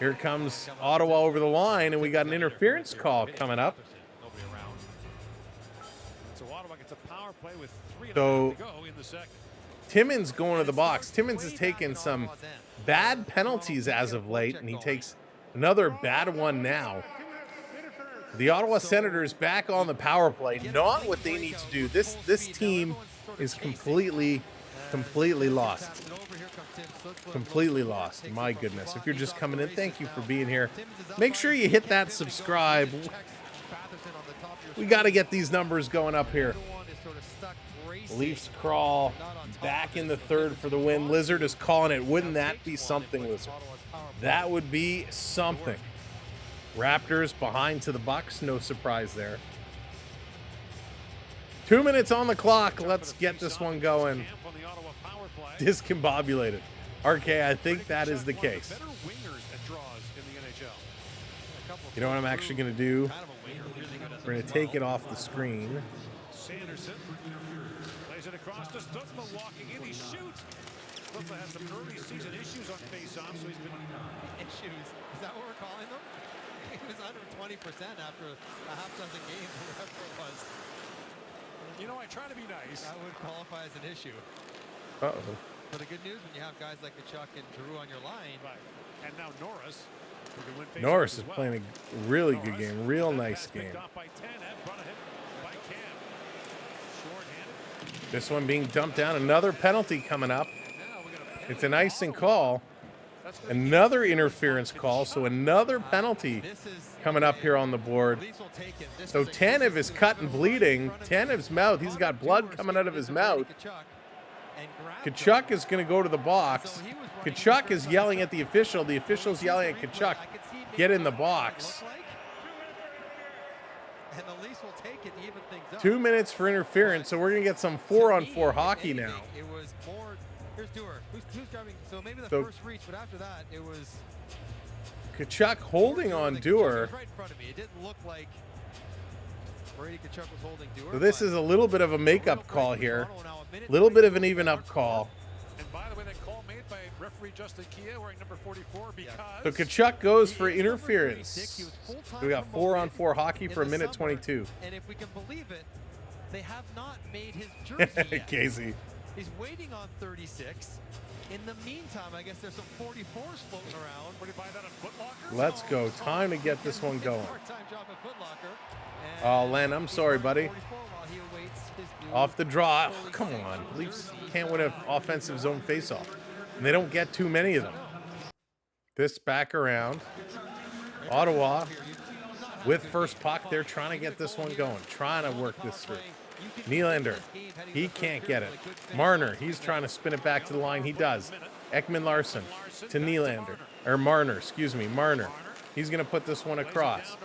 Here comes Ottawa over the line, and we got an interference call coming up. So Timmins going to the box. Timmins has taken some bad penalties as of late, and he takes another bad one now. The Ottawa Senators back on the power play. Not what they need to do. This team is completely lost. Completely lost. My goodness. If you're just coming in, thank you for being here. Make sure you hit that subscribe. We got to get these numbers going up here. Leafs crawl back in the third for the win. Lizard is calling it. Wouldn't that be something, Lizard? That would be something. Raptors behind to the Bucks. No surprise there. 2 minutes on the clock. Let's get this one going. Discombobulated. RK, I think that is the case. You know what I'm actually going to do? We're going to take it off the screen. Plays it across to Stutzma walking in. He shoots. Stutzma has some early season issues on face-off, so he's been... Issues. Is that what we're calling them? He was under 20% after a half dozen games, or whatever it was. You know, I try to be nice. That would qualify as an issue. Uh-oh. But the good news, when you have guys like Kachuk and Giroux on your line. Right. And now Norris. Norris is playing a really good game. Real nice game. This one being dumped down. Another penalty coming up. It's an icing call. Another interference call. So another penalty coming up here on the board. So Tanev is cut and bleeding. Tanev's mouth, he's got blood coming out of his mouth. Kachuk is going to go to the box. Kachuk is yelling at the official. The official's yelling at Kachuk. Get in the box. 2 minutes for interference, so we're going to get some 4-on-4 hockey now. It was more. Here's Dewar. Who's grabbing? So maybe the first reach, but after that, it was Kachuk holding on Dewar. Right in front of me. It didn't look like Brady Kachuk was holding Dewar. So this is a little bit of a makeup call here. A little bit of an even-up call. And by the way, that call made by referee Justin Kia wearing number 44 because... So Kachuk goes for interference. We got 4-on-4 hockey for a minute 22. And if we can believe it, they have not made his jersey yet. Casey. He's waiting on 36. In the meantime, I guess there's some 44s floating around. Would he buy that at Foot Locker? Let's go. Time to get this one going. Part-time job at Foot Locker. Oh, Len, I'm sorry, buddy. Off the draw. Oh, come on. Leafs can't win an offensive zone faceoff. And they don't get too many of them. This back around. Ottawa with first puck. They're trying to get this one going. Trying to work this through. Nylander. He can't get it. Marner. He's trying to spin it back to the line. He does. Ekman Larson to Nylander. Or Marner. Excuse me. Marner. He's going to put this one across.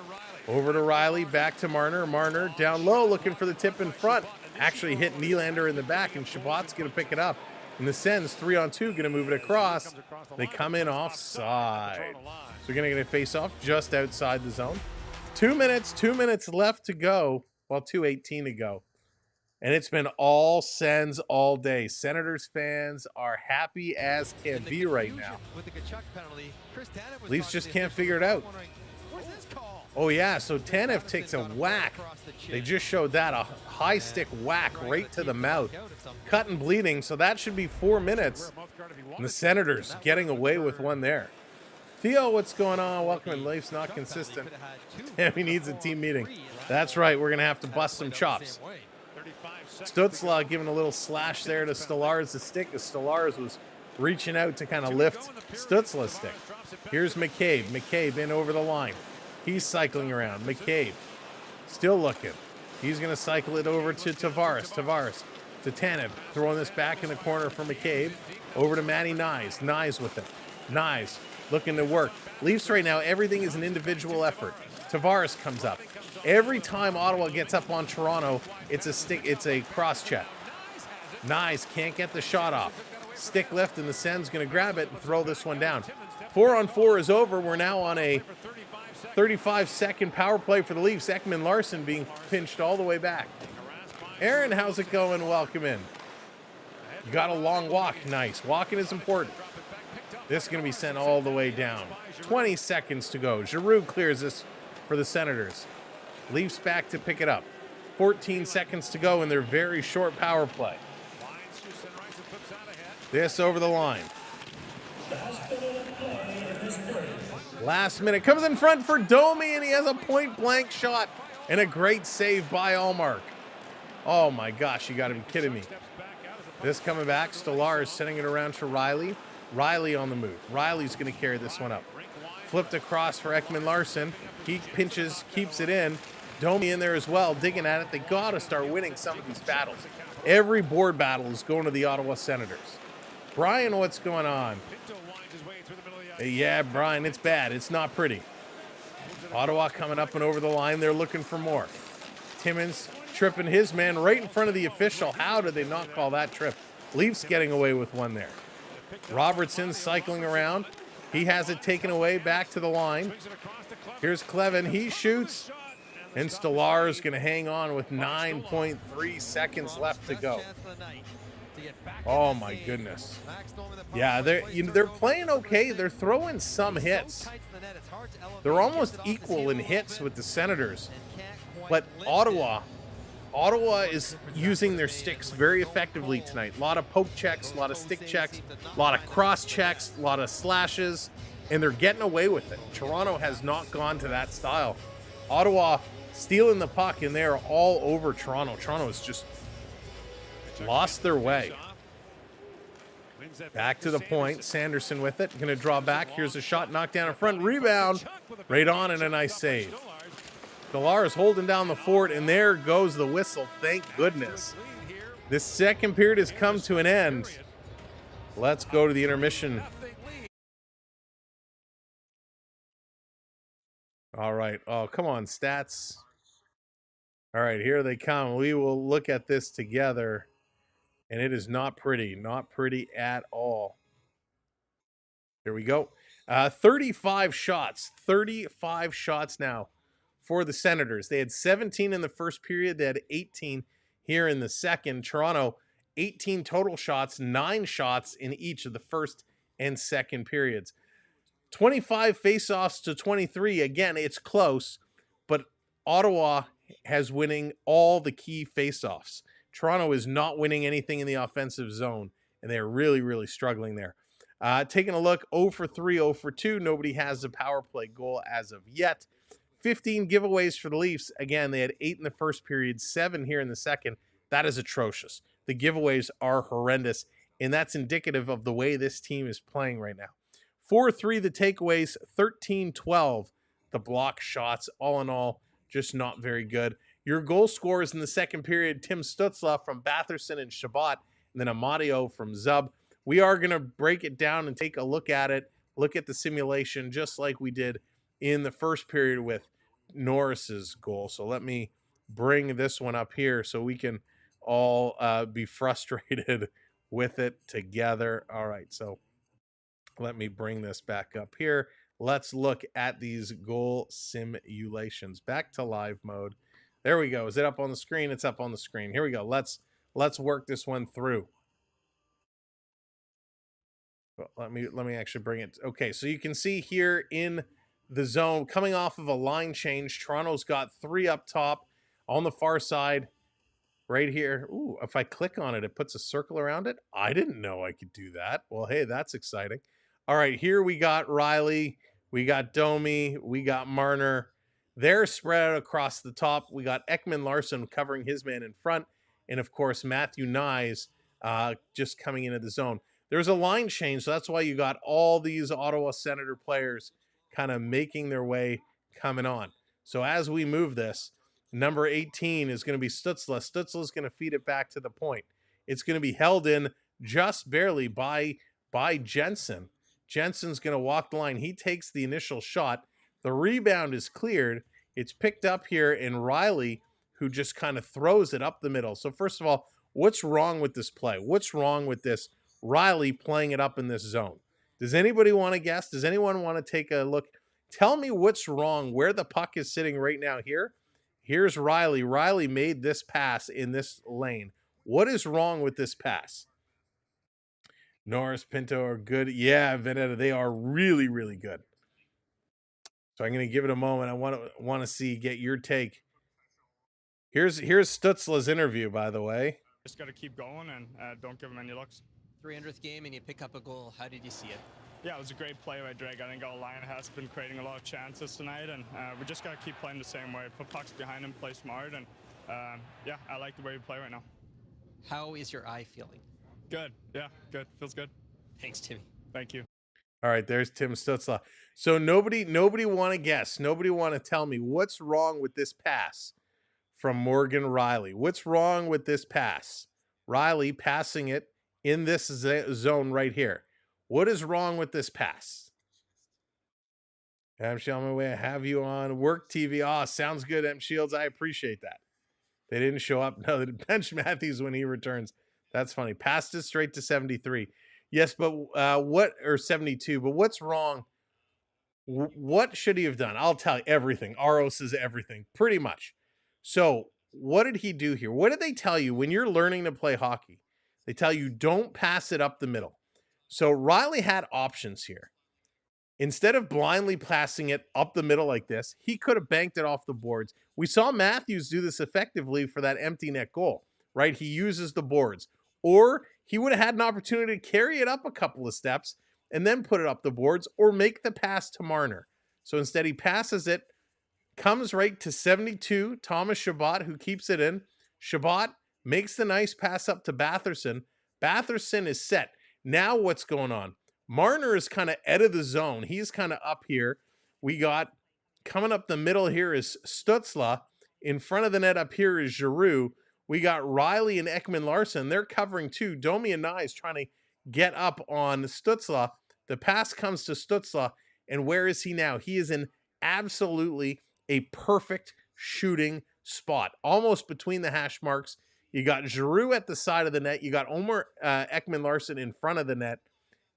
Over to Riley. Back to Marner. Marner down low looking for the tip in front. Actually hit Nylander in the back, and Shabbat's going to pick it up. And the Sens, 3-on-2, going to move it across. They come in offside. So we're going to get a face-off just outside the zone. 2 minutes left to go. Well, 2:18 to go. And it's been all Sens all day. Senators fans are happy as can be right now. With the Kachuk penalty, Chris Tanev was Leafs talking just to the can't officials figure it out. wondering, where's this call? Oh, yeah, so Tanev takes a whack. They just showed that, a high stick whack right to the mouth. Cut and bleeding, so that should be 4 minutes. And the Senators getting away with one there. Theo, what's going on? Welcome in. Leafs not consistent. Tammy needs a team meeting. That's right, we're going to have to bust some chops. Stützle giving a little slash there to Stolarz' stick as Stolarz was reaching out to kind of lift Stützle's stick. Here's McCabe. McCabe in over the line. He's cycling around. McCabe still looking. He's going to cycle it over to Tavares. Tavares to Tanev. Throwing this back in the corner for McCabe. Over to Matty Nyes. Nyes with it. Nyes looking to work. Leafs right now, everything is an individual effort. Tavares comes up. Every time Ottawa gets up on Toronto, it's a cross check. Nyes can't get the shot off. Stick lift, and the Sens going to grab it and throw this one down. 4-on-4 is over. We're now on a 35-second power play for the Leafs. Ekman Larson being pinched all the way back. Aaron, how's it going? Welcome in. You got a long walk. Nice. Walking is important. This is going to be sent all the way down. 20 seconds to go. Giroux clears this for the Senators. Leafs back to pick it up. 14 seconds to go in their very short power play. This over the line. Last minute. Comes in front for Domi, and he has a point-blank shot. And a great save by Allmark. Oh, my gosh. You got to be kidding me. This coming back. Stolarz sending it around to Riley. Riley on the move. Riley's going to carry this one up. Flipped across for Ekman Larson. He pinches, keeps it in. Domi in there as well, digging at it. They got to start winning some of these battles. Every board battle is going to the Ottawa Senators. Brian, what's going on? Yeah, Brian, it's bad. It's not pretty. Ottawa coming up and over the line. They're looking for more. Timmins tripping his man right in front of the official. How did they not call that trip? Leafs getting away with one there. Robertson cycling around. He has it taken away back to the line. Here's Clevin. He shoots. And Stolarz going to hang on with 9.3 seconds left to go. Oh, my goodness. Yeah, they're playing okay. They're throwing some hits. They're almost equal in hits with the Senators. But Ottawa is using their sticks very effectively tonight. A lot of poke checks, a lot of stick checks, a lot of cross checks, a lot of slashes, and they're getting away with it. Toronto has not gone to that style. Ottawa stealing the puck, and they're all over Toronto. Toronto has just lost their way. Back to the point. Sanderson with it. Going to draw back. Here's a shot knocked down in front. Rebound. Right on, and a nice save. Stolarz holding down the fort, and there goes the whistle. Thank goodness. This second period has come to an end. Let's go to the intermission. All right. Oh, come on, stats. All right, here they come. We will look at this together, and it is not pretty. Not pretty at all. Here we go. 35 shots. 35 shots now for the Senators. They had 17 in the first period. They had 18 here in the second. Toronto, 18 total shots, 9 shots in each of the first and second periods. 25 faceoffs to 23. Again, it's close, but Ottawa has winning all the key faceoffs. Toronto is not winning anything in the offensive zone, and they're really, really struggling there. Taking a look, 0 for 3, 0 for 2. Nobody has a power play goal as of yet. 15 giveaways for the Leafs. Again, they had 8 in the first period, 7 here in the second. That is atrocious. The giveaways are horrendous, and that's indicative of the way this team is playing right now. 4-3 the takeaways, 13-12 the block shots. All in all, just not very good. Your goal scorers in the second period, Tim Stützle from Batherson and Shabbat, and then Amadio from Zub. We are going to break it down and take a look at it, look at the simulation, just like we did in the first period with Norris's goal. So let me bring this one up here so we can all be frustrated with it together. All right, so let me bring this back up here. Let's look at these goal simulations. Back to live mode. There we go. Is it up on the screen? It's up on the screen. Here we go. Let's work this one through. Well, let me actually bring it. Okay, so you can see here in the zone, coming off of a line change, Toronto's got 3 up top on the far side. Right here. Ooh, if I click on it, it puts a circle around it. I didn't know I could do that. Well, hey, that's exciting. All right, here we got Riley. We got Domi. We got Marner. They're spread out across the top. We got Ekman Larson covering his man in front. And, of course, Matthew Nyes just coming into the zone. There's a line change, so that's why you got all these Ottawa Senator players kind of making their way coming on. So as we move this, number 18 is going to be Stützle. Stützle is going to feed it back to the point. It's going to be held in just barely by Jensen. Jensen's going to walk the line. He takes the initial shot. The rebound is cleared. It's picked up here, and Riley, who just kind of throws it up the middle. So first of all, what's wrong with this play? What's wrong with this Riley playing it up in this zone? Does anybody want to guess? Does anyone want to take a look? Tell me what's wrong, where the puck is sitting right now here. Here's Riley. Riley made this pass in this lane. What is wrong with this pass? Norris, Pinto are good. Yeah, Veneta, they are really, really good. So I'm going to give it a moment. I want to get your take. Here's Stützle's interview, by the way. Just got to keep going and don't give him any looks. 300th game and you pick up a goal. How did you see it? Yeah, it was a great play by Drake. I think our line has been creating a lot of chances tonight, and we just got to keep playing the same way. Put pucks behind him, play smart, and yeah, I like the way we play right now. How is your eye feeling? Good. Yeah, good. Feels good. Thanks, Timmy. Thank you. All right, there's Tim Stützle. So nobody want to guess. Nobody want to tell me what's wrong with this pass from Morgan Riley. What's wrong with this pass? Riley passing it in this zone right here. What is wrong with this pass? M. Shields, my way. I have you on Work TV. Oh, sounds good, M. Shields. I appreciate that. They didn't show up. No, they bench Matthews when he returns. That's funny. Passed it straight to 73. Yes, but or 72. But what's wrong? What should he have done? I'll tell you everything. Aros is everything, pretty much. So what did he do here? What did they tell you when you're learning to play hockey? They tell you don't pass it up the middle. So Riley had options here. Instead of blindly passing it up the middle like this, he could have banked it off the boards. We saw Matthews do this effectively for that empty net goal, right? He uses the boards. Or he would have had an opportunity to carry it up a couple of steps and then put it up the boards or make the pass to Marner. So instead he passes it, comes right to 72, Thomas Chabot, who keeps it in. Chabot makes the nice pass up to Batherson. Batherson is set. Now what's going on? Marner is kind of out of the zone. He's kind of up here. We got coming up the middle here is Stützle. In front of the net up here is Giroux. We got Riley and Ekman Larson. They're covering too. Domi and Nyes trying to get up on Stützle. The pass comes to Stützle. And where is he now? He is in absolutely a perfect shooting spot. Almost between the hash marks. You got Giroux at the side of the net. You got Ekman Larson in front of the net.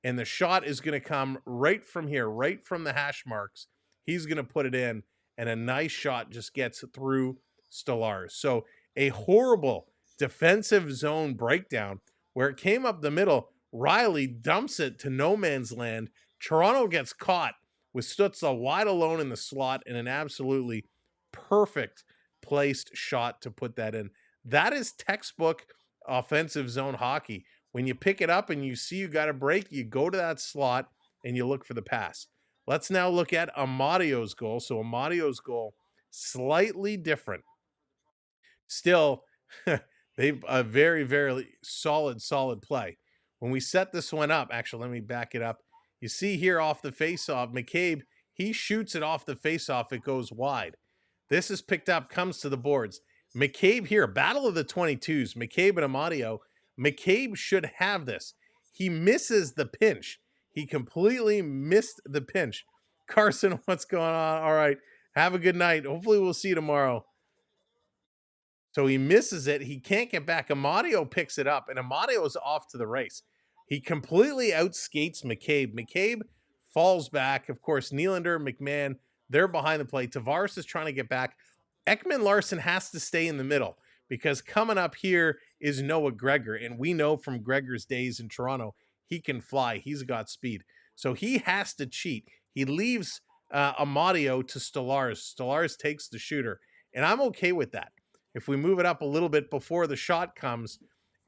And the shot is going to come right from here, right from the hash marks. He's going to put it in. And a nice shot just gets through Stolarz. So a horrible defensive zone breakdown where it came up the middle. Riley dumps it to no man's land. Toronto gets caught with Stützle wide alone in the slot and an absolutely perfect placed shot to put that in. That is textbook offensive zone hockey. When you pick it up and you see you got a break, you go to that slot and you look for the pass. Let's now look at Amadio's goal. So Amadio's goal, slightly different. Still, they've a very, very solid play. When we set this one up, actually, let me back it up. You see here off the faceoff, McCabe, he shoots it off the faceoff. It goes wide. This is picked up, comes to the boards. McCabe here, battle of the 22s, McCabe and Amadio. McCabe should have this. He misses the pinch. He completely missed the pinch. Carson, what's going on? All right. Have a good night. Hopefully we'll see you tomorrow. So he misses it. He can't get back. Amadio picks it up, and Amadio is off to the race. He completely outskates McCabe. McCabe falls back. Of course, Nylander, McMahon, they're behind the play. Tavares is trying to get back. Ekman Larson has to stay in the middle because coming up here is Noah Gregor. And we know from Gregor's days in Toronto, he can fly. He's got speed. So he has to cheat. He leaves Amadio to Stolarz. Stolarz takes the shooter. And I'm okay with that. If we move it up a little bit before the shot comes,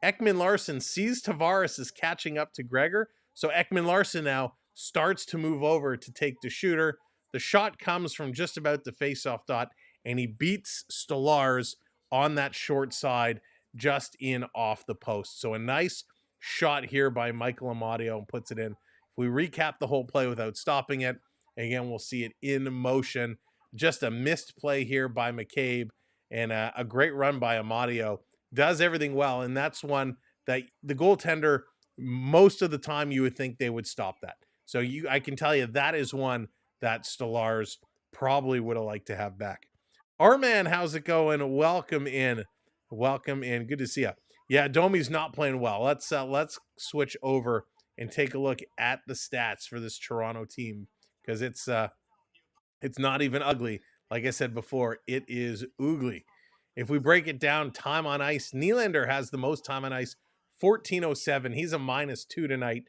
Ekman Larson sees Tavares is catching up to Gregor. So Ekman Larson now starts to move over to take the shooter. The shot comes from just about the faceoff dot, and he beats Stolarz on that short side just in off the post. So a nice shot here by Michael Amadio and puts it in. If we recap the whole play without stopping it, again, we'll see it in motion. Just a missed play here by McCabe and a great run by Amadio. Does everything well, and that's one that the goaltender, most of the time you would think they would stop that. So I can tell you that is one that Stolarz probably would have liked to have back. Our man, how's it going? Welcome in. Welcome in. Good to see you. Yeah, Domi's not playing well. Let's switch over and take a look at the stats for this Toronto team because it's not even ugly. Like I said before, it is oogly. If we break it down, time on ice, Nylander has the most time on ice, 14:07. He's a -2 tonight.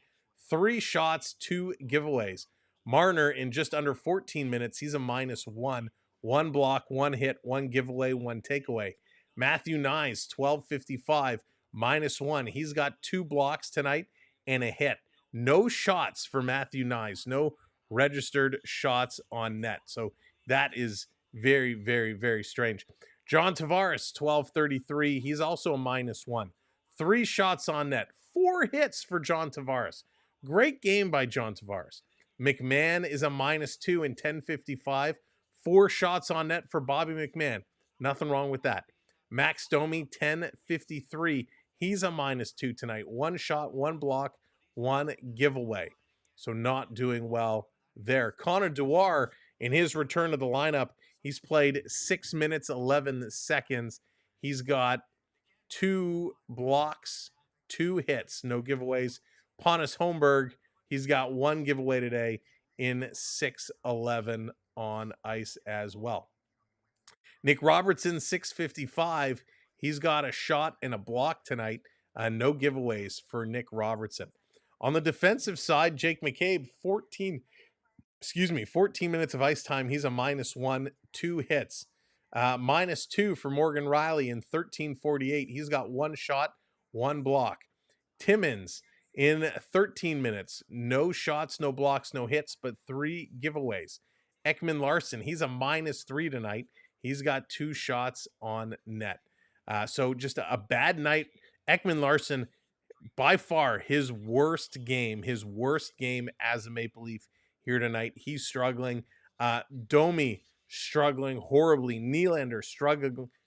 3 shots, 2 giveaways. Marner in just under 14 minutes, he's a -1. 1 block, 1 hit, 1 giveaway, 1 takeaway. Matthew Nyes, 12:55, -1. He's got 2 blocks tonight and a hit. No shots for Matthew Nyes. No registered shots on net. So that is very, very, very strange. John Tavares, 12:33. He's also a -1. 3 shots on net. 4 hits for John Tavares. Great game by John Tavares. McMahon is a -2 in 10:55. 4 shots on net for Bobby McMahon. Nothing wrong with that. Max Domi, 10:53. He's a -2 tonight. 1 shot, 1 block, 1 giveaway. So not doing well there. Connor Dewar, in his return to the lineup, he's played 6 minutes, 11 seconds. He's got 2 blocks, 2 hits, no giveaways. Pontus Holmberg, he's got 1 giveaway today in 6:11 on ice as well. Nick Robertson, 6:55. He's got a shot and a block tonight. No giveaways for Nick Robertson. On the defensive side, Jake McCabe, 14 minutes of ice time. He's a -1, 2 hits. -2 for Morgan Riley in 13:48. He's got 1 shot, 1 block. Timmins in 13 minutes. No shots, no blocks, no hits, but 3 giveaways. Ekman Larson, he's a -3 tonight. He's got 2 shots on net. So just a bad night. Ekman Larson, by far his worst game as a Maple Leaf here tonight. He's struggling. Domi struggling horribly. Nylander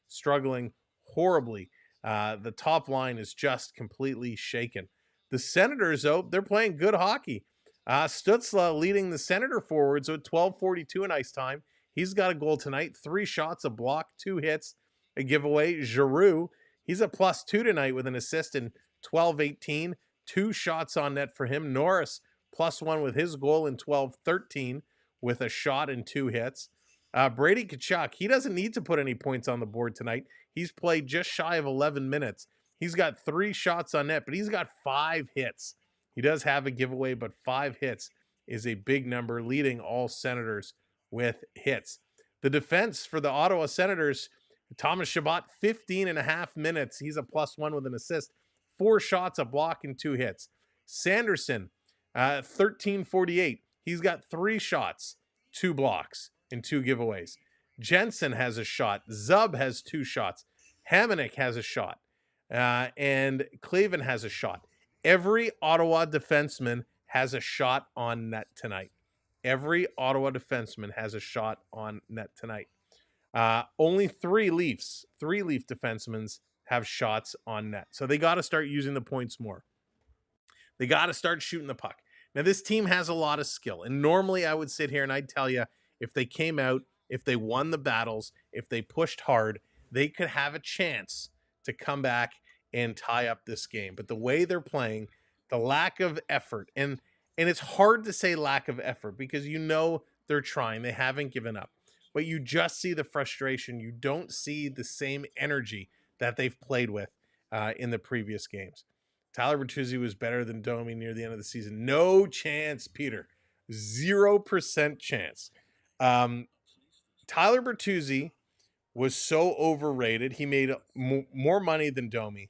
struggling horribly. The top line is just completely shaken. The Senators, though, they're playing good hockey. Stützle leading the Senator forwards with 12:42 in ice time. He's got a goal tonight. 3 shots, a block, 2 hits, a giveaway. Giroux, he's a +2 tonight with an assist in 12:18. 2 shots on net for him. Norris, +1 with his goal in 12:13 with a shot and 2 hits. Brady Tkachuk, he doesn't need to put any points on the board tonight. He's played just shy of 11 minutes. He's got 3 shots on net, but he's got 5 hits. He does have a giveaway, but 5 hits is a big number, leading all Senators with hits. The defense for the Ottawa Senators, Thomas Chabot, 15.5 minutes. He's a +1 with an assist. 4 shots, a block, and 2 hits. Sanderson, 13:48. He's got 3 shots, 2 blocks, and 2 giveaways. Jensen has a shot. Zub has 2 shots. Hamonic has a shot. And Clavin has a shot. Every Ottawa defenseman has a shot on net tonight. Every Ottawa defenseman has a shot on net tonight. Only 3 Leaf defensemen have shots on net. So they got to start using the points more. They got to start shooting the puck. Now, this team has a lot of skill. And normally I would sit here and I'd tell you, if they came out, if they won the battles, if they pushed hard, they could have a chance to come back and tie up this game. But the way they're playing, the lack of effort, and it's hard to say lack of effort because you know they're trying. They haven't given up. but you just see the frustration. You don't see the same energy that they've played with in the previous games. Tyler Bertuzzi was better than Domi near the end of the season. No chance, Peter. 0% chance. Tyler Bertuzzi was so overrated. He made more money than Domi,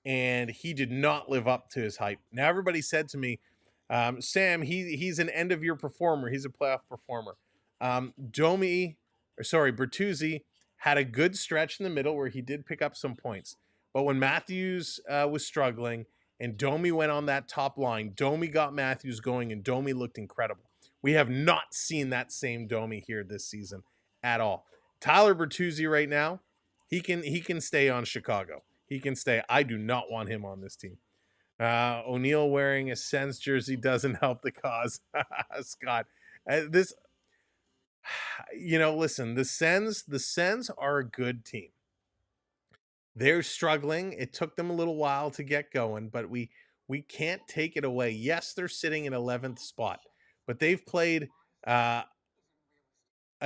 and he did not live up to his hype. Now, everybody said to me, Sam, he's an end-of-year performer. He's a playoff performer. Bertuzzi had a good stretch in the middle where he did pick up some points. But when Matthews was struggling and Domi went on that top line, Domi got Matthews going, and Domi looked incredible. We have not seen that same Domi here this season at all. Tyler Bertuzzi right now, he can stay on Chicago. He can stay. I do not want him on this team. O'Neill wearing a Sens jersey doesn't help the cause. Scott, listen, the Sens are a good team. They're struggling. It took them a little while to get going, but we can't take it away. Yes, they're sitting in 11th spot, but they've played a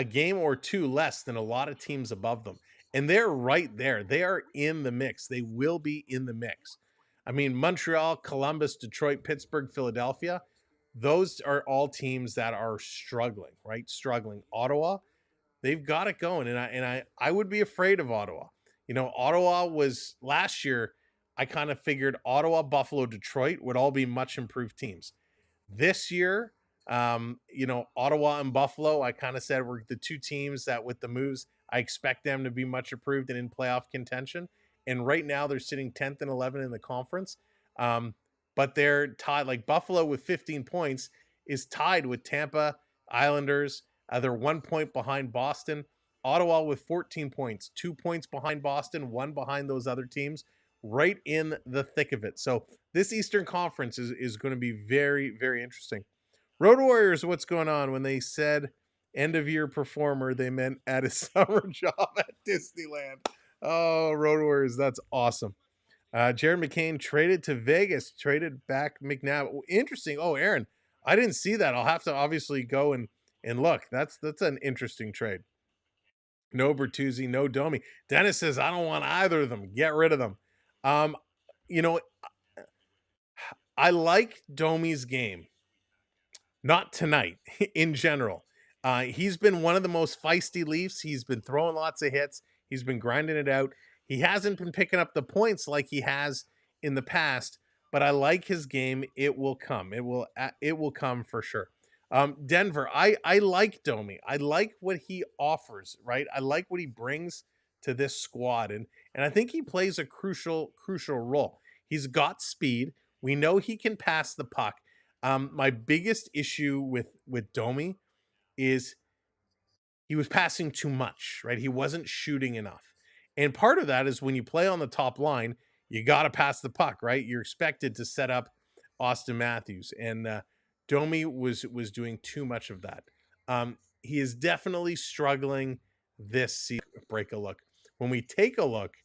game or two less than a lot of teams above them. And they're right there. They are in the mix. They will be in the mix. I mean, Montreal, Columbus, Detroit, Pittsburgh, Philadelphia, those are all teams that are struggling, right? Struggling. Ottawa, they've got it going. And I would be afraid of Ottawa. Ottawa was last year, I kind of figured Ottawa, Buffalo, Detroit would all be much improved teams. This year, Ottawa and Buffalo, I kind of said were the two teams that with the moves, I expect them to be much improved and in playoff contention. And right now they're sitting 10th and 11 in the conference. But they're tied, like Buffalo with 15 points is tied with Tampa, Islanders. They're 1 point behind Boston. Ottawa with 14 points, 2 points behind Boston, 1 behind those other teams, right in the thick of it. So this Eastern Conference is going to be very, very interesting. Road Warriors, what's going on? When they said end-of-year performer, they meant at a summer job at Disneyland. Oh, Road Warriors, that's awesome. Jared McCain traded to Vegas, traded back McNabb. Interesting. Oh, Aaron, I didn't see that. I'll have to obviously go and look. That's an interesting trade. No Bertuzzi, no Domi. Dennis says, I don't want either of them. Get rid of them. I like Domi's game. Not tonight, in general. He's been one of the most feisty Leafs. He's been throwing lots of hits. He's been grinding it out. He hasn't been picking up the points like he has in the past, but I like his game. It will come. It will come for sure. Denver, I like Domi. I like what he offers, right? I like what he brings to this squad, and I think he plays a crucial role. He's got speed. We know he can pass the puck. My biggest issue with Domi is he was passing too much, right? He wasn't shooting enough. And part of that is when you play on the top line, you got to pass the puck, right? You're expected to set up Austin Matthews. And Domi was doing too much of that. He is definitely struggling this season. Break a look. When we take a look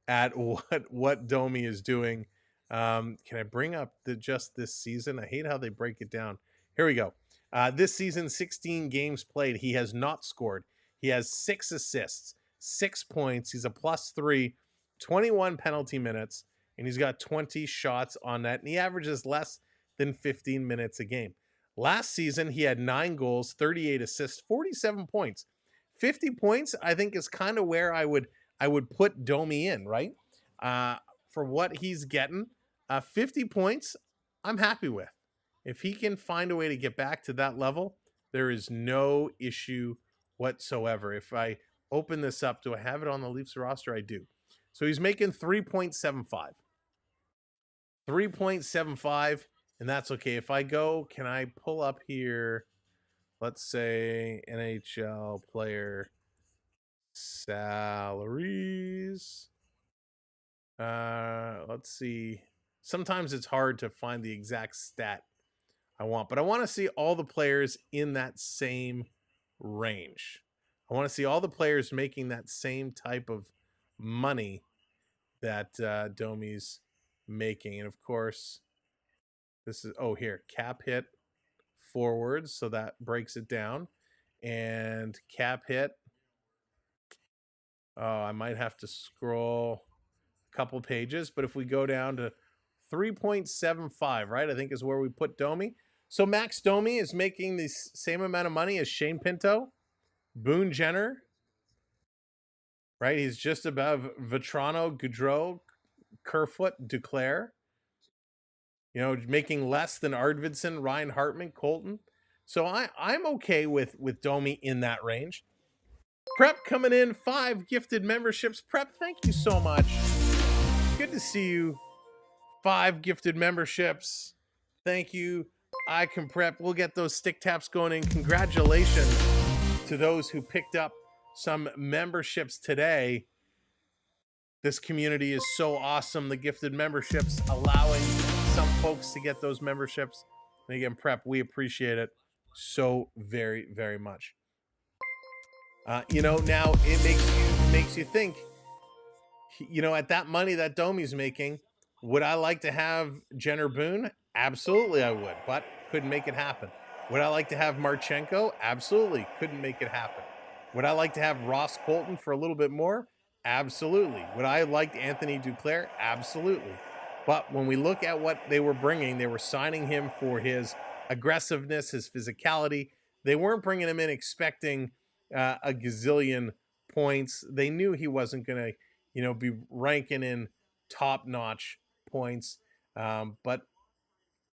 at what Domi is doing, can I bring up just this season? I hate how they break it down. Here we go. This season, 16 games played. He has not scored. He has 6 assists, 6 points. He's a +3, 21 penalty minutes, and he's got 20 shots on net, and he averages less than 15 minutes a game. Last season, he had 9 goals, 38 assists, 47 points. 50 points, I think, is kind of where I would put Domi in, right? For what he's getting, 50 points, I'm happy with. If he can find a way to get back to that level, there is no issue whatsoever. If I open this up, do I have it on the Leafs roster? I do. So he's making 3.75. 3.75, and that's okay. If I go, can I pull up here, let's say NHL player salaries. Let's see. Sometimes it's hard to find the exact stat I want, but I want to see all the players in that same range. I want to see all the players making that same type of money that Domi's making. And of course, this is, here, cap hit forwards. So that breaks it down. And cap hit Oh, I might have to scroll a couple pages, but if we go down to 3.75, right, I think is where we put Domi. So Max Domi is making the same amount of money as Shane Pinto, Boone Jenner, right? He's just above Vetrano, Gaudreau, Kerfoot, Duclair. You know, making less than Ardvidson, Ryan Hartman, Colton. So I'm okay with Domi in that range. Prep coming in, 5 gifted memberships. Prep, thank you so much. Good to see you. 5 gifted memberships. Thank you. I can prep. We'll get those stick taps going in. Congratulations to those who picked up some memberships today. This community is so awesome. The gifted memberships allowing some folks to get those memberships. And again, Prep, we appreciate it so very, very much. You know, now it makes you think, you know, at that money that Domi's making, would I like to have Jenner Boone? Absolutely I would, but couldn't make it happen. Would I like to have Marchenko? Absolutely, couldn't make it happen. Would I like to have Ross Colton for a little bit more? Absolutely. Would I have liked Anthony Duclair? Absolutely. But when we look at what they were bringing, they were signing him for his aggressiveness, his physicality. They weren't bringing him in expecting a gazillion points. They knew he wasn't going to, you know, be ranking in top-notch points. But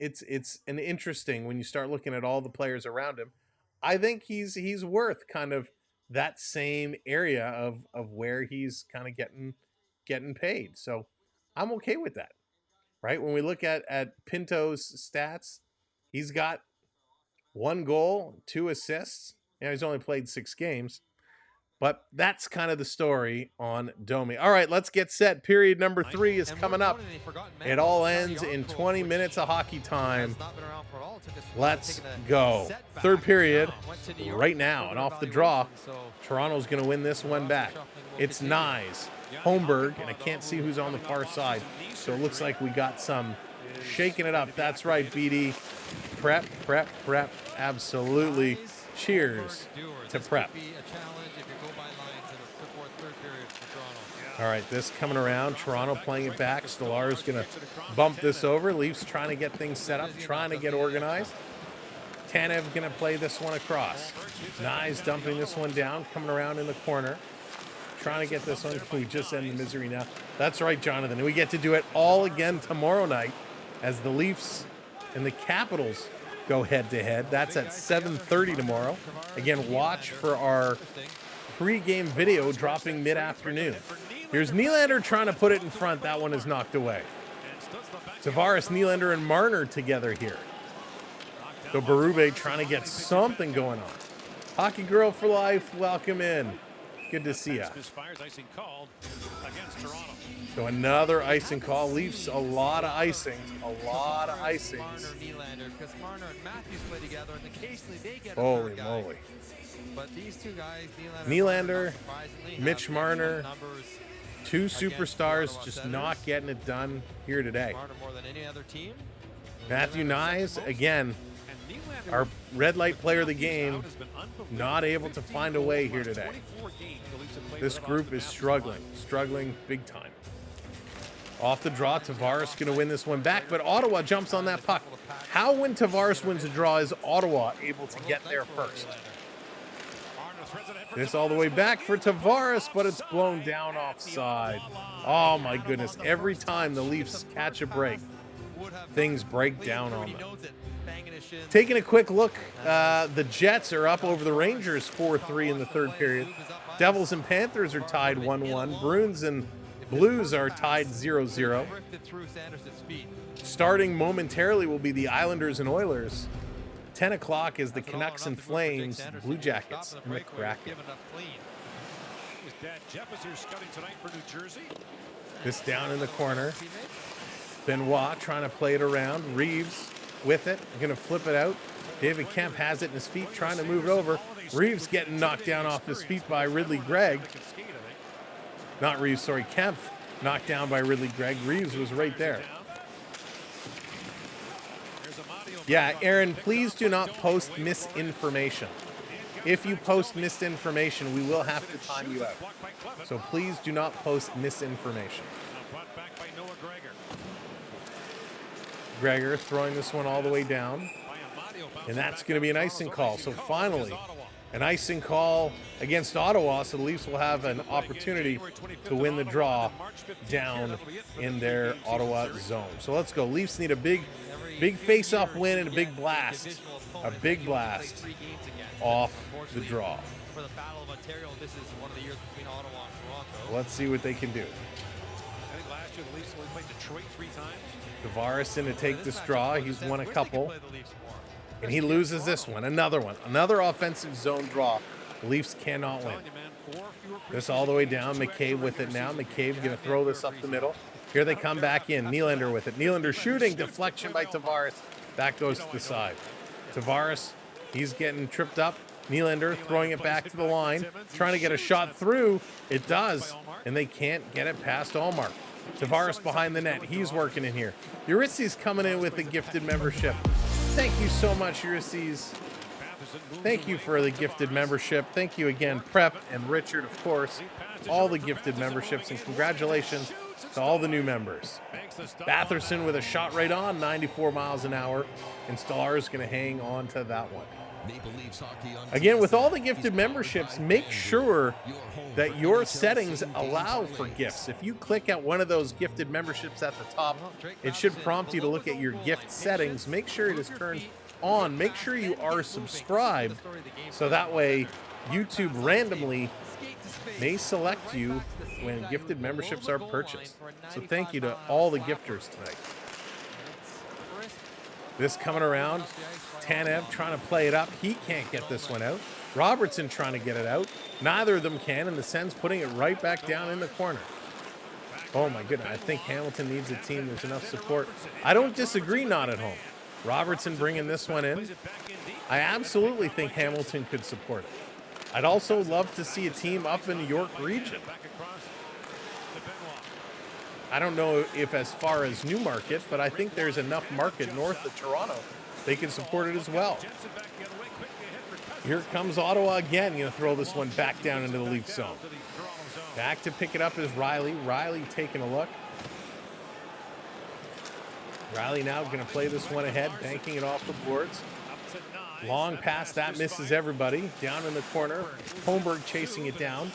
it's an interesting when you start looking at all the players around him. I think he's worth kind of that same area of where he's kind of getting paid. So I'm okay with that. Right? When we look at Pinto's stats, he's got 1 goal, 2 assists. You know, he's only played 6 games. But that's kind of the story on Domi. All right, let's get set. Period number 3 is coming up. It all ends in 20 minutes of hockey time. Let's go. 3rd period right now. And off the draw, Toronto's going to win this one back. It's Nyes, Holmberg, and I can't see who's on the far side. So it looks like we got some shaking it up. That's right, BD. Prep. Absolutely. Cheers to Prep. All right, this coming around. Toronto playing it back. Stolar's going to bump this over. Leafs trying to get things set up, trying to get organized. Tanev going to play this one across. Nyes dumping this one down, coming around in the corner. Trying to get this one. Can we just end the misery now? That's right, Jonathan. And we get to do it all again tomorrow night as the Leafs and the Capitals go head-to-head. That's at 7:30 tomorrow. Again, watch for our pre-game video dropping mid-afternoon. Here's Nylander trying to put it in front. That one is knocked away. Tavares, Nylander, and Marner together here. So Berube trying to get something going on. Hockey Girl for Life, welcome in. Good to see ya. So another icing call. Leafs a lot of icings. Holy moly. But these 2 guys, Nylander, Mitch Marner, 2 superstars just not getting it done here today. more than any other team. Matthew Nyes, again, our red light player of the game, not able to find a way here today. This group is struggling big time. Off the draw, Tavares going to win this one back, but Ottawa jumps on that puck. How, when Tavares wins a draw, is Ottawa able to get there first? This all the way back for Tavares, but it's blown down offside. Oh my goodness, every time the Leafs catch a break, things break down on them. Taking a quick look, the Jets are up over the Rangers 4-3 in the 3rd period. Devils and Panthers are tied 1-1. Bruins and Blues are tied 0-0. Starting momentarily will be the Islanders and Oilers. 10 o'clock is the Canucks and Flames, Blue Jackets, and the Kraken. This down in the corner. Benoit trying to play it around. Reeves with it. Going to flip it out. David Kemp has it in his feet, trying to move it over. Reeves getting knocked down off his feet by Ridley Gregg. Not Reeves, sorry. Kemp knocked down by Ridley Gregg. Reeves was right there. Yeah, Aaron, please do not post misinformation. If you post misinformation, we will have to time you out. So please do not post misinformation. Brought back by Noah Gregor. Gregor throwing this one all the way down. And that's going to be an icing call. So finally, an icing call against Ottawa. So the Leafs will have an opportunity to win the draw down in their Ottawa zone. So let's go. Leafs need a big face-off win and a big blast. A big blast off the draw. For the Battle of Ontario, this is one of the years between Ottawa and Toronto. Let's see what they can do. I think last year the Leafs only played Detroit 3 times. Tavares in to take this draw. He's won a couple. And he loses this one. Another one. Another offensive zone draw. The Leafs cannot win. This all the way down. McCabe with it now. McCabe going to throw this up the middle. Here they come back in. Nylander with it. Nylander shooting. Deflection by Tavares. That goes to the side. Tavares, he's getting tripped up. Nylander throwing it back to the line. Trying to get a shot through. It does. And they can't get it past Allmark. Tavares behind the net. He's working in here. Urissi's coming in with the gifted membership. Thank you so much, Ulysses. Thank you for the gifted membership. Thank you again, Prep and Richard, of course. All the gifted memberships, and congratulations to all the new members. Batherson with a shot right on, 94 miles an hour. And Star's going to hang on to that one. Again, with all the gifted memberships, make sure that your settings allow for gifts. If you click at one of those gifted memberships at the top, it should prompt you to look at your gift settings. Make sure it is turned on. Make sure you are subscribed, so that way YouTube randomly may select you when gifted memberships are purchased. So thank you to all the gifters tonight. This coming around, Tanev trying to play it up. He can't get this one out. Robertson trying to get it out. Neither of them can, and the Sens putting it right back down in the corner. Oh my goodness, I think Hamilton needs a team. There's enough support. I don't disagree, not at home. Robertson bringing this one in. I absolutely think Hamilton could support it. I'd also love to see a team up in the York region. I don't know if as far as Newmarket, but I think there's enough market north of Toronto. They can support it as well. Here comes Ottawa again. Going to throw this one back down into the Leaf zone. Back to pick it up is Riley. Riley taking a look. Riley now going to play this one ahead, banking it off the boards. Long pass, that misses everybody. Down in the corner. Holmberg chasing it down.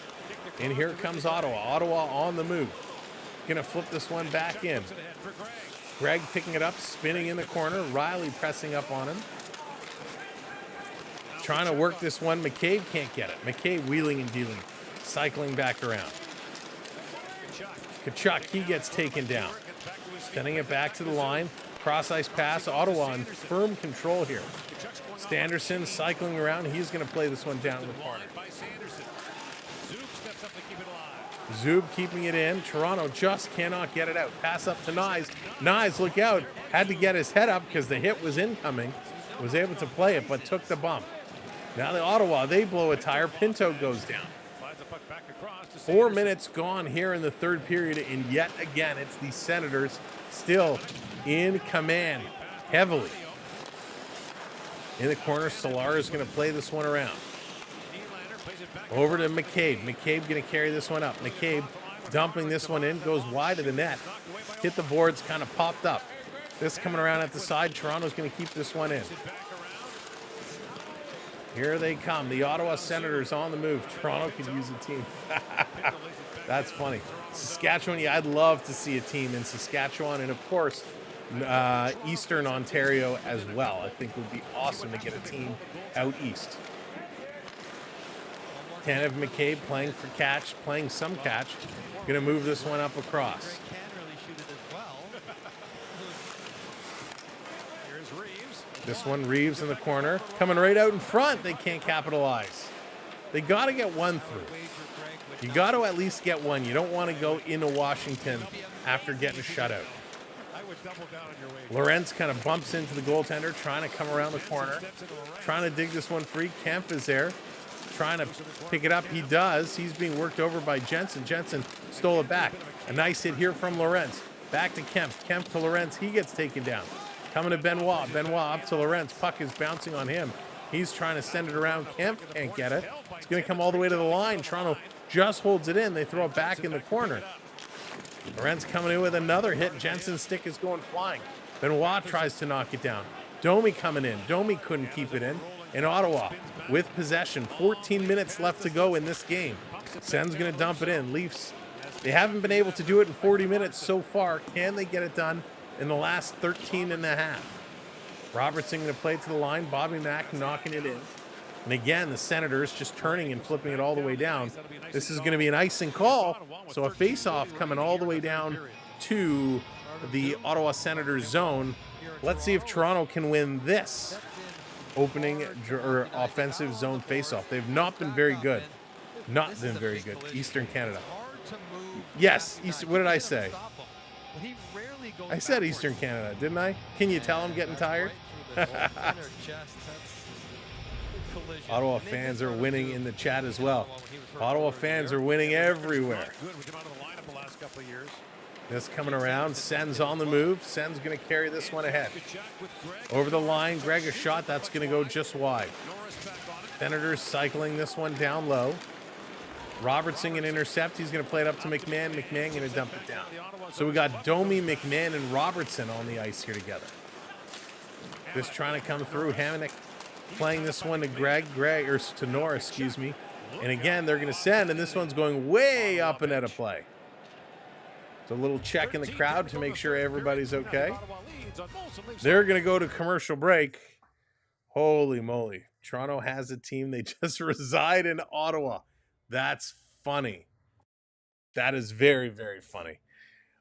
And here comes Ottawa. Ottawa on the move. Going to flip this one back in. Greg picking it up, spinning in the corner. Riley pressing up on him. Trying to work this one. McCabe can't get it. McCabe wheeling and dealing. Cycling back around. Kachuk, he gets taken down. Sending it back to the line. Cross ice pass. Ottawa in firm control here. Standerson cycling around. He's going to play this one down in the corner. Zub keeping it in. Toronto just cannot get it out. Pass up to Nyes. Nyes, look out. Had to get his head up because the hit was incoming. Was able to play it, but took the bump. Now the Ottawa, they blow a tire. Pinto goes down. 4 minutes gone here in the third period, and yet again, it's the Senators still in command heavily. In the corner, Solar is going to play this one around. Over to McCabe. McCabe going to carry this one up. McCabe dumping this one in, goes wide of the net. Hit the boards, kind of popped up. This coming around at the side. Toronto's going to keep this one in. Here they come. The Ottawa Senators on the move. Toronto could use a team. That's funny. Saskatchewan, yeah, I'd love to see a team in Saskatchewan. And, of course, Eastern Ontario as well. I think it would be awesome to get a team out east. Tanev McCabe playing for catch, playing some catch. Going to move this one up across. This one, Reeves in the corner. Coming right out in front. They can't capitalize. They got to get one through. You got to at least get one. You don't want to go into Washington after getting a shutout. Lorentz kind of bumps into the goaltender, trying to come around the corner. Trying to dig this one free. Kempf is there. Trying to pick it up. He does. He's being worked over by Jensen. Jensen stole it back. A nice hit here from Lorentz. Back to Kempf. Kempf to Lorentz. He gets taken down. Coming to Benoit. Benoit up to Lorentz. Puck is bouncing on him. He's trying to send it around. Kemp can't get it. It's going to come all the way to the line. Toronto just holds it in. They throw it back in the corner. Lorentz coming in with another hit. Jensen's stick is going flying. Benoit tries to knock it down. Domi coming in. Domi couldn't keep it in. And Ottawa with possession. 14 minutes left to go in this game. Sens going to dump it in. Leafs, they haven't been able to do it in 40 minutes so far. Can they get it done in the last 13 and a half? Robertson going to play it to the line. Bobby Mack knocking it in. And again, the Senators just turning and flipping it all the way down. This is going to be an icing call. So a face-off coming all the way down to the Ottawa Senators zone. Let's see if Toronto can win this opening or offensive zone face-off. They've not been very good. Not been very good. Eastern Canada. Yes. What did I say? I said Eastern Canada, didn't I? Can you tell I'm getting tired? Ottawa fans are winning in the chat as well. Ottawa fans are winning everywhere. This coming around. Sens on the move. Sens going to carry this one ahead. Over the line. Greg, a shot. That's going to go just wide. Senators cycling this one down low. Robertson an intercept. He's going to play it up to McMahon. McMahon going to dump it down. So we got Domi, McMahon, and Robertson on the ice here together. Just trying to come through. Hamonic playing this one to or to Norris, excuse me. And again, they're going to send, and this one's going way up and out of play. So a little check in the crowd to make sure everybody's okay. They're going to go to commercial break. Holy moly. Toronto has a team. They just reside in Ottawa. That's funny. That is very, very funny.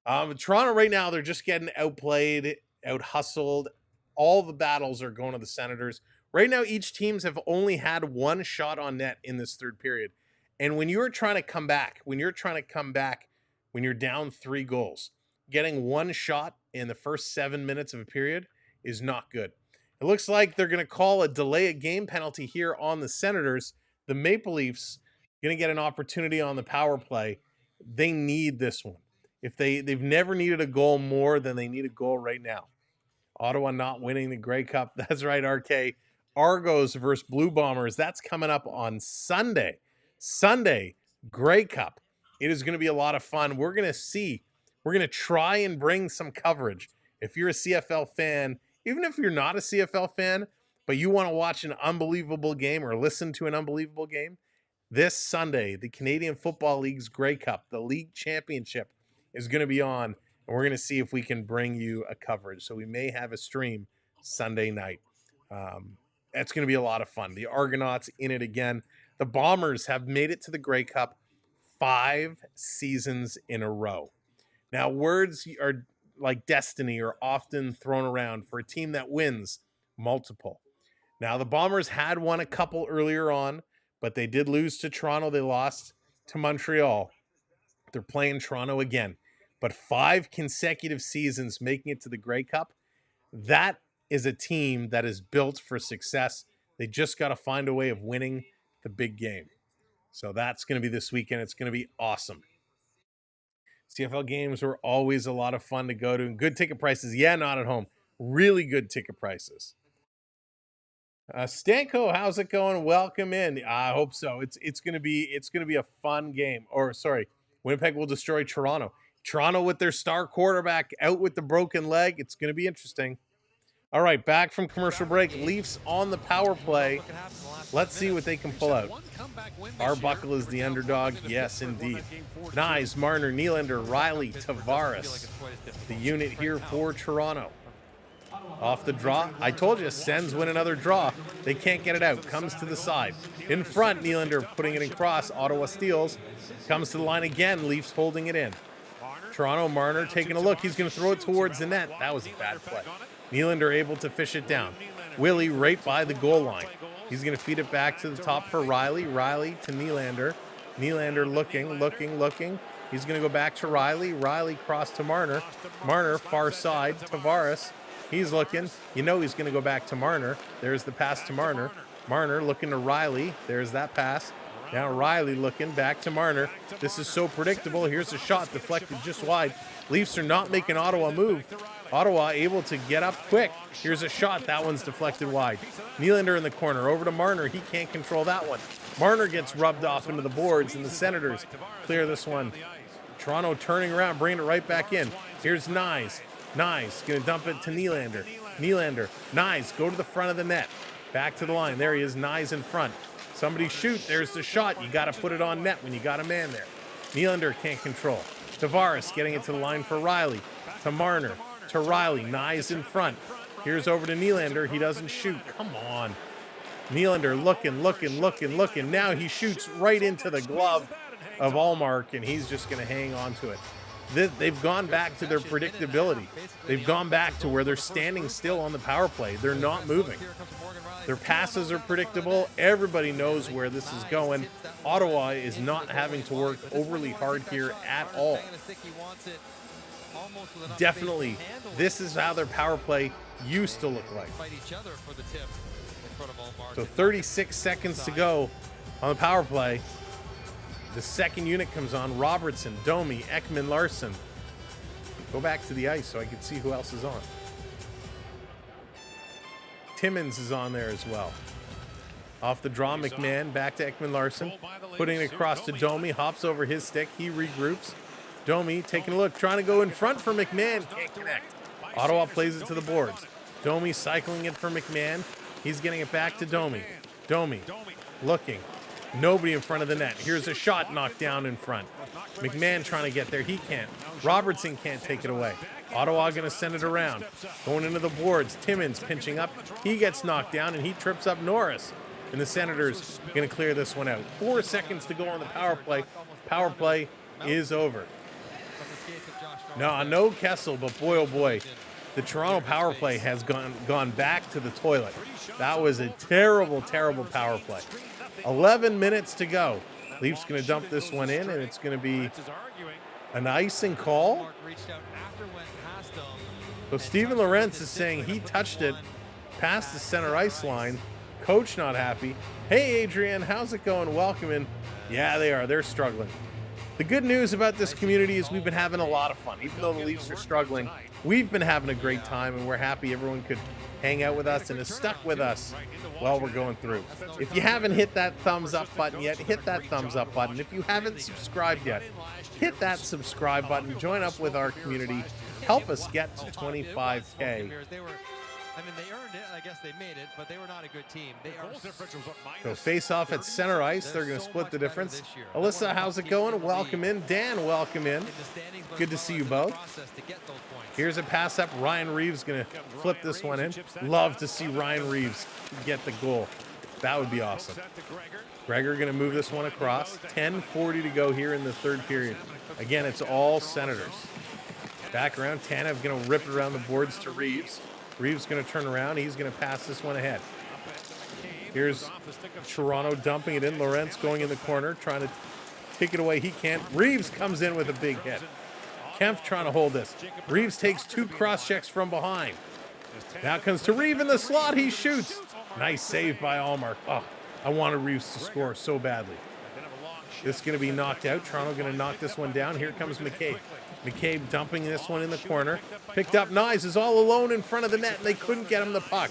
Toronto right now, they're just getting outplayed, out-hustled. All the battles are going to the Senators. Right now, each teams have only had one shot on net in this third period. And when you're trying to come back, when you're down 3 goals, getting one shot in the first 7 minutes of a period is not good. It looks like they're going to call a delay a game penalty here on the Senators. The Maple Leafs going to get an opportunity on the power play. They need this one. If they've never needed a goal more than they need a goal right now. Ottawa not winning the Grey Cup. That's right, RK. Argos versus Blue Bombers. That's coming up on Sunday. Sunday, Grey Cup. It is going to be a lot of fun. We're going to try and bring some coverage. If you're a CFL fan, even if you're not a CFL fan, but you want to watch an unbelievable game or listen to an unbelievable game, this Sunday, the Canadian Football League's Grey Cup, the league championship, is going to be on, and we're going to see if we can bring you a coverage. So we may have a stream Sunday night. That's going to be a lot of fun. The Argonauts in it again. The Bombers have made it to the Grey Cup 5 seasons in a row. Now, words are like destiny are often thrown around for a team that wins multiple. Now, the Bombers had won a couple earlier on, but they did lose to Toronto. They lost to Montreal. They're playing Toronto again. But 5 consecutive seasons making it to the Grey Cup, that is a team that is built for success. They just got to find a way of winning the big game. So that's going to be this weekend. It's going to be awesome. CFL games were always a lot of fun to go to. And good ticket prices. Yeah, not at home. Really good ticket prices. Stanko, how's it going? Welcome in. I hope so. It's going to be a fun game. Or sorry, Winnipeg will destroy Toronto. Toronto with their star quarterback out with the broken leg. It's going to be interesting. All right, back from commercial break. Leafs on the power play. Let's see what they can pull out. Arbuckle is the underdog. Yes, indeed. Nyes, Marner, Nylander, Riley, Tavares. The unit here for Toronto. Off the draw. I told you, Sens win another draw. They can't get it out. Comes to the side. In front, Nylander putting it in cross. Ottawa steals. Comes to the line again. Leafs holding it in. Toronto, Marner taking a look. He's going to throw it towards the net. That was a bad play. Nylander able to fish it down. Willie right by the goal line. He's going to feed it back to the top for Riley. Riley to Nylander. Nylander looking. He's going to go back to Riley. Riley cross to Marner. Marner far side. Tavares. He's looking. You know he's going to go back to Marner. There's the pass to Marner. Marner looking to Riley. There's that pass. Now Riley looking back to Marner. This is so predictable. Here's a shot deflected just wide. Leafs are not making Ottawa move. Ottawa able to get up quick. Here's a shot. That one's deflected wide. Nylander in the corner. Over to Marner. He can't control that one. Marner gets rubbed off into the boards, and the Senators clear this one. Toronto turning around, bringing it right back in. Here's Nyes. Nyes going to dump it to Nylander. Nylander. Nyes, go to the front of the net. Back to the line. There he is. Nyes in front. Somebody shoot. There's the shot. You got to put it on net when you got a man there. Nylander can't control. Tavares getting it to the line for Riley. To Marner. To Riley. Nyes in front. Here's over to Nylander. He doesn't shoot. Come on. Nylander looking. Now he shoots right into the glove of Allmark, and he's just going to hang on to it. They've gone back to their predictability. They've gone back to where they're standing still on the power play. They're not moving. Their passes are predictable. Everybody knows where this is going. Ottawa is not having to work overly hard here at all. Definitely, this is how their power play used to look like. So 36 seconds to go on the power play. The second unit comes on. Robertson, Domi, Ekman Larson. Go back to the ice so I can see who else is on. Timmins is on there as well. Off the draw, McMahon back to Ekman Larson. Putting it across to Domi. Hops over his stick. He regroups. Domi taking a look. Trying to go in front for McMahon. Can't connect. Ottawa plays it to the boards. Domi cycling it for McMahon. He's getting it back to Domi. Domi looking. Nobody in front of the net. Here's a shot knocked down in front. McMahon trying to get there. He can't. Robertson can't take it away. Ottawa going to send it around. Going into the boards. Timmins pinching up. He gets knocked down, and he trips up Norris. And the Senators going to clear this one out. 4 seconds to go on the power play. Power play is over. No Kessel, but boy, oh boy. The Toronto power play has gone back to the toilet. That was a terrible, terrible power play. 11 minutes to go. Leafs going to dump this one in, and it's going to be an icing call. So Steven Lorentz is saying he touched it past the center ice line. Coach not happy. Hey, Adrian, how's it going? Welcome in. Yeah, they are. They're struggling. The good news about this community is we've been having a lot of fun. Even though the Leafs are struggling, we've been having a great time, and we're happy everyone could hang out with us and is stuck with us while we're going through. If you haven't hit that thumbs up button yet, hit that thumbs up button. If you haven't subscribed yet, hit that subscribe button. Join up with our community. Help us get to 25K. I mean, they earned it. I guess they made it, but they were not a good team. They are so face off at center ice. They're going to split the difference. Alyssa, how's it going? Welcome in. Dan, welcome in. Good to see you both. Here's a pass up. Ryan Reeves going to flip this one in. Love to see Ryan Reeves get the goal. That would be awesome. Gregor going to move this one across. 10:40 to go here in the third period. Again, it's all Senators. Back around. Tanev going to rip it around the boards to Reeves. Reeves going to turn around. He's going to pass this one ahead. Here's Toronto dumping it in. Lorentz going in the corner, trying to take it away. He can't. Reeves comes in with a big hit. Kempf trying to hold this. Reeves takes 2 cross checks from behind. Now comes to Reeves in the slot. He shoots. Nice save by Allmark. Oh, I wanted Reeves to score so badly. This is going to be knocked out. Toronto going to knock this one down. Here comes McCabe. McCabe dumping this one in the corner. Picked up. Nyes is all alone in front of the net, and they couldn't get him the puck.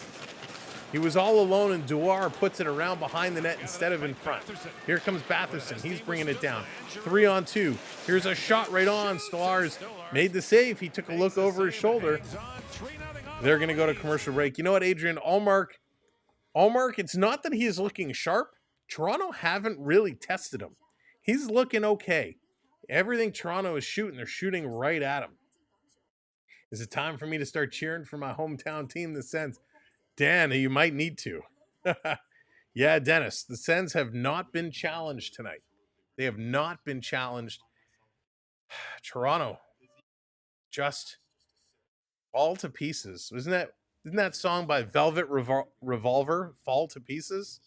He was all alone, and Dewar puts it around behind the net instead of in front. Here comes Batherson. He's bringing it down. 3-on-2. Here's a shot right on. Stars made the save. He took a look over his shoulder. They're going to go to commercial break. You know what, Adrian? Allmark, it's not that he is looking sharp. Toronto haven't really tested him. He's looking okay. Everything Toronto is shooting, they're shooting right at him. Is it time for me to start cheering for my hometown team, the Sens? Dan, you might need to. Yeah, Dennis, the Sens have not been challenged tonight. They have not been challenged. Toronto just fall to pieces. Isn't that song by Velvet Revolver, Fall to Pieces?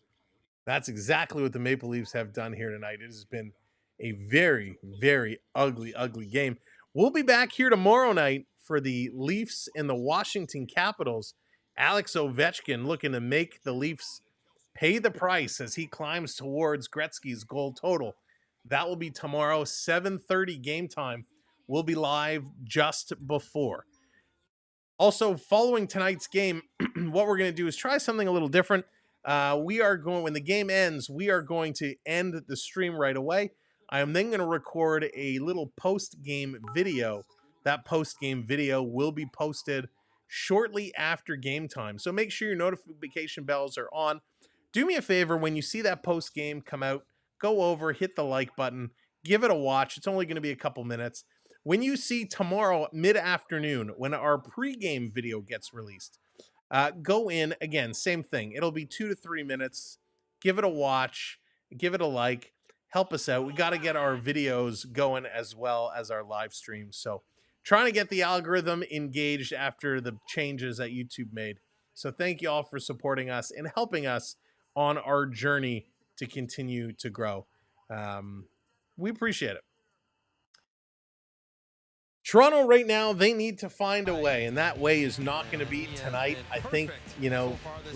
That's exactly what the Maple Leafs have done here tonight. It has been a very, very ugly, ugly game. We'll be back here tomorrow night for the Leafs and the Washington Capitals. Alex Ovechkin looking to make the Leafs pay the price as he climbs towards Gretzky's goal total. That will be tomorrow, 7:30 game time. We'll be live just before. Also, following tonight's game, what we're going to do is try something a little different. When the game ends, we are going to end the stream right away. I am then going to record a little post-game video. That post-game video will be posted shortly after game time. So make sure your notification bells are on. Do me a favor, when you see that post-game come out, go over, hit the like button, give it a watch. It's only going to be a couple minutes. When you see tomorrow mid-afternoon, when our pregame video gets released, go in, again, same thing. It'll be 2 to 3 minutes. Give it a watch. Give it a like. Help us out. We got to get our videos going as well as our live streams. So trying to get the algorithm engaged after the changes that YouTube made. So thank you all for supporting us and helping us on our journey to continue to grow. We appreciate it. Toronto right now, they need to find a way, and that way is not going to be tonight. I think,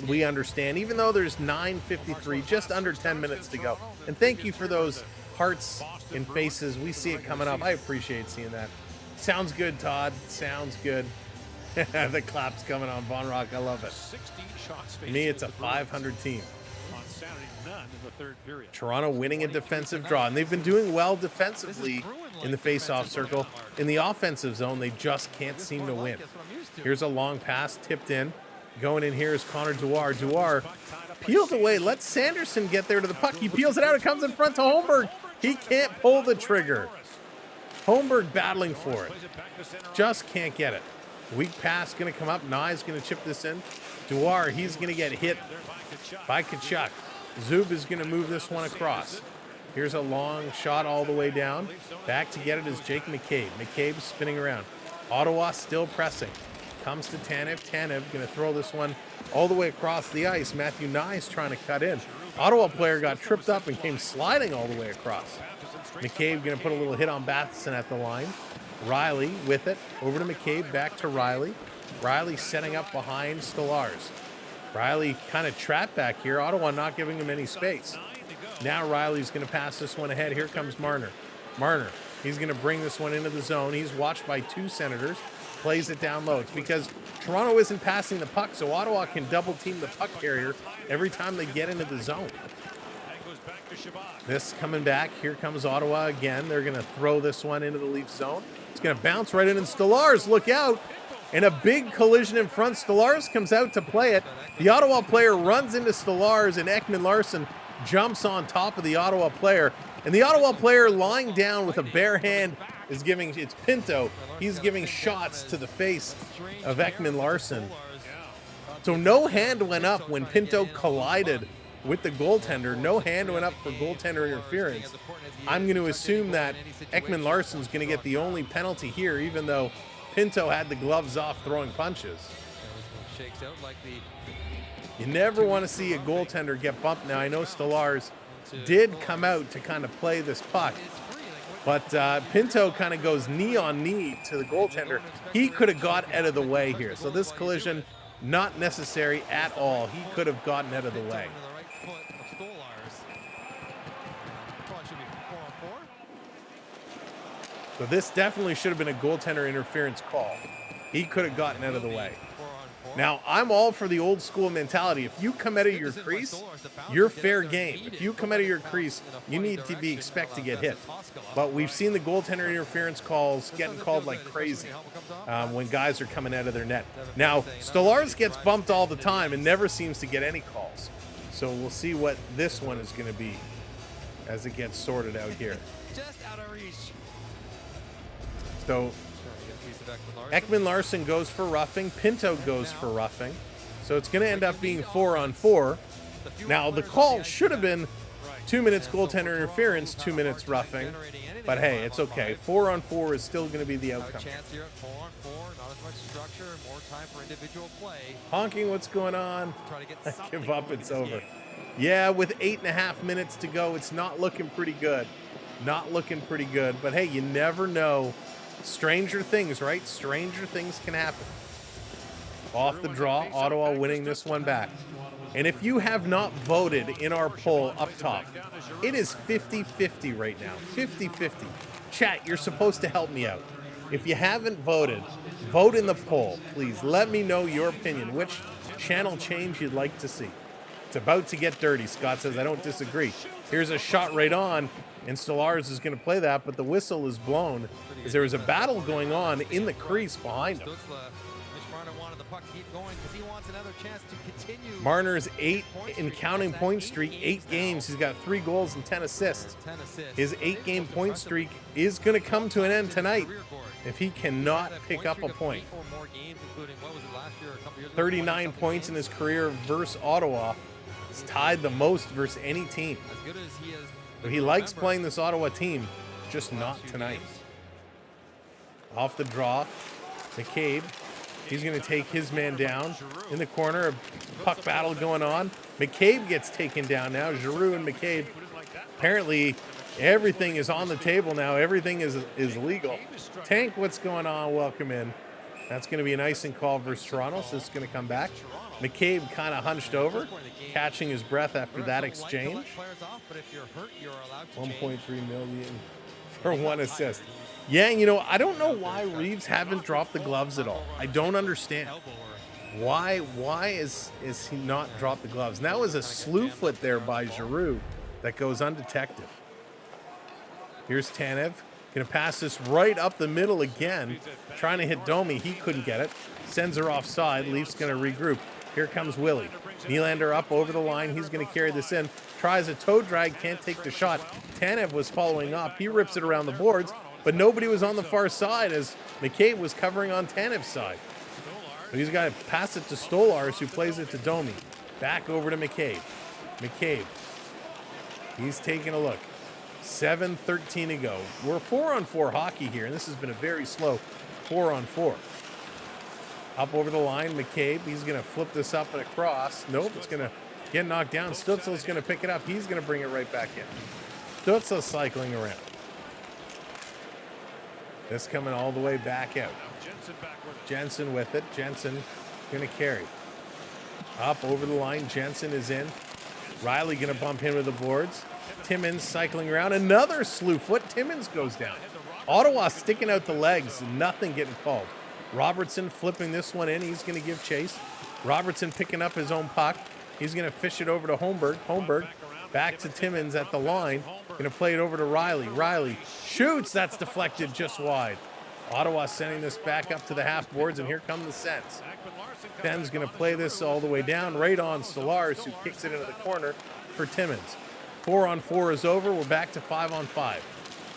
we understand, even though there's 9:53, just under 10 minutes to go. And thank you for those hearts and faces. We see it coming up. I appreciate seeing that. Sounds good, Todd. Sounds good. The clap's coming on Von Rock. I love it. To me, it's a 500 team. Toronto winning a defensive draw, and they've been doing well defensively in the face-off circle. In the offensive zone, they just can't seem to win. Here's a long pass tipped in. Going in here is Connor Dewar. Dewar peeled away. Let Sanderson get there to the puck. He peels it out. It comes in front to Holmberg. He can't pull the trigger. Holmberg battling for it. Just can't get it. Weak pass going to come up. Nye's going to chip this in. Dewar, he's going to get hit by Tkachuk. Zub is going to move this one across. Here's a long shot all the way down. Back to get it is Jake McCabe. McCabe spinning around. Ottawa still pressing. Comes to Tanev. Tanev going to throw this one all the way across the ice. Matthew Nye's trying to cut in. Ottawa player got tripped up and came sliding all the way across. McCabe going to put a little hit on Batherson at the line. Riley with it. Over to McCabe. Back to Riley. Riley setting up behind Stolarz. Riley kind of trapped back here. Ottawa not giving him any space. Now Riley's going to pass this one ahead. Here comes Marner. Marner, he's going to bring this one into the zone. He's watched by 2 Senators. Plays it down low. It's because Toronto isn't passing the puck, so Ottawa can double team the puck carrier every time they get into the zone. This coming back. Here comes Ottawa again. They're going to throw this one into the Leafs zone. It's going to bounce right in, and Stolarz, look out. And a big collision in front. Stolarz comes out to play it. The Ottawa player runs into Stolarz, and Ekman Larsson jumps on top of the Ottawa player. And the Ottawa player lying down with a bare hand is giving, it's Pinto, he's giving shots to the face of Ekman Larsson. So no hand went up when Pinto collided with the goaltender. No hand went up for goaltender interference. I'm going to assume that Ekman Larsson's going to get the only penalty here, even though Pinto had the gloves off throwing punches. You never want to see a goaltender get bumped. Now, I know Stolarz did come out to kind of play this puck, but Pinto kind of goes knee on knee to the goaltender. He could have got out of the way here. So this collision, not necessary at all. He could have gotten out of the way. So this definitely should have been a goaltender interference call. He could have gotten out of the way. Now, I'm all for the old school mentality. If you come out of your crease, you're fair game. If you come out of your crease, you need to be expect to get hit. But we've seen the goaltender interference calls getting called like crazy when guys are coming out of their net. Now, Stolarz gets bumped all the time and never seems to get any calls. So we'll see what this one is going to be as it gets sorted out here. Just out of reach. So Ekman Larsson goes for roughing. Pinto goes for roughing. So it's going to end up being 4-on-4. Now, the call should have been 2 minutes goaltender interference, 2 minutes roughing. But hey, it's okay. 4-on-4 is still going to be the outcome. Chance here at 4-on-4, not as much structure, more time for individual play. Honking, what's going on? I give up, it's over. Yeah, with 8.5 minutes to go, it's not looking pretty good. Not looking pretty good. But hey, you never know. Stranger things, right? Stranger things can happen. Off the draw, Ottawa winning this one back. And if you have not voted in our poll up top, it is 50-50 right now. 50-50. Chat, you're supposed to help me out. If you haven't voted, vote in the poll. Please let me know your opinion. Which channel change you'd like to see? It's about to get dirty. Scott says, I don't disagree. Here's a shot right on, and Stellaris is going to play that, but the whistle is blown as there is a battle going on in the crease behind him. Wanted the puck to keep going because he wants another chance to continue. Marner's 8 in counting point streak, 8 games. He's got 3 goals and 10 assists. His 8-game point streak is going to come to an end tonight if he cannot pick up a point. 39 points in his career versus Ottawa. He's tied the most versus any team. He likes playing this Ottawa team, just not tonight. Off the draw, McCabe. He's going to take his man down in the corner. A puck battle going on. McCabe gets taken down now. Giroux and McCabe. Apparently, everything is on the table now. Everything is legal. Tank, what's going on? Welcome in. That's going to be an icing call versus Toronto, so it's going to come back. McCabe kind of hunched over, catching his breath after that exchange. 1.3 million for 1 assist. Yeah, you know, I don't know why Reeves haven't dropped the gloves at all. I don't understand. Why is he not dropped the gloves? And that was a slew foot there by Giroux that goes undetected. Here's Tanev. Going to pass this right up the middle again. Trying to hit Domi. He couldn't get it. Sends her offside. Leafs going to regroup. Here comes Willie. Nylander up over the line. He's going to carry this in. Tries a toe drag. Can't take the shot. Tanev was following up. He rips it around the boards. But nobody was on the far side as McCabe was covering on Tanev's side. So he's got to pass it to Stolarz, who plays it to Domi. Back over to McCabe. McCabe. He's taking a look. 7:13 to go. We're 4-on-4 hockey here, and this has been a very slow 4-on-4. Up over the line, McCabe. He's going to flip this up and across. Nope, it's going to get knocked down. Stützle's going to pick it up. He's going to bring it right back in. Stützle's cycling around. This coming all the way back out. Jensen with it. Jensen going to carry. Up over the line. Jensen is in. Riley going to bump him with the boards. Timmins cycling around. Another slew foot. Timmins goes down. Ottawa sticking out the legs. Nothing getting called. Robertson flipping this one in. He's going to give chase. Robertson picking up his own puck. He's going to fish it over to Holmberg. Holmberg back to Timmins at the line. Going to play it over to Riley. Riley shoots. That's deflected just wide. Ottawa sending this back up to the half boards, and here come the Sens. Ben's going to play this all the way down, right on Stellaris, who kicks it into the corner for Timmins. 4-on-4 is over. We're back to 5-on-5.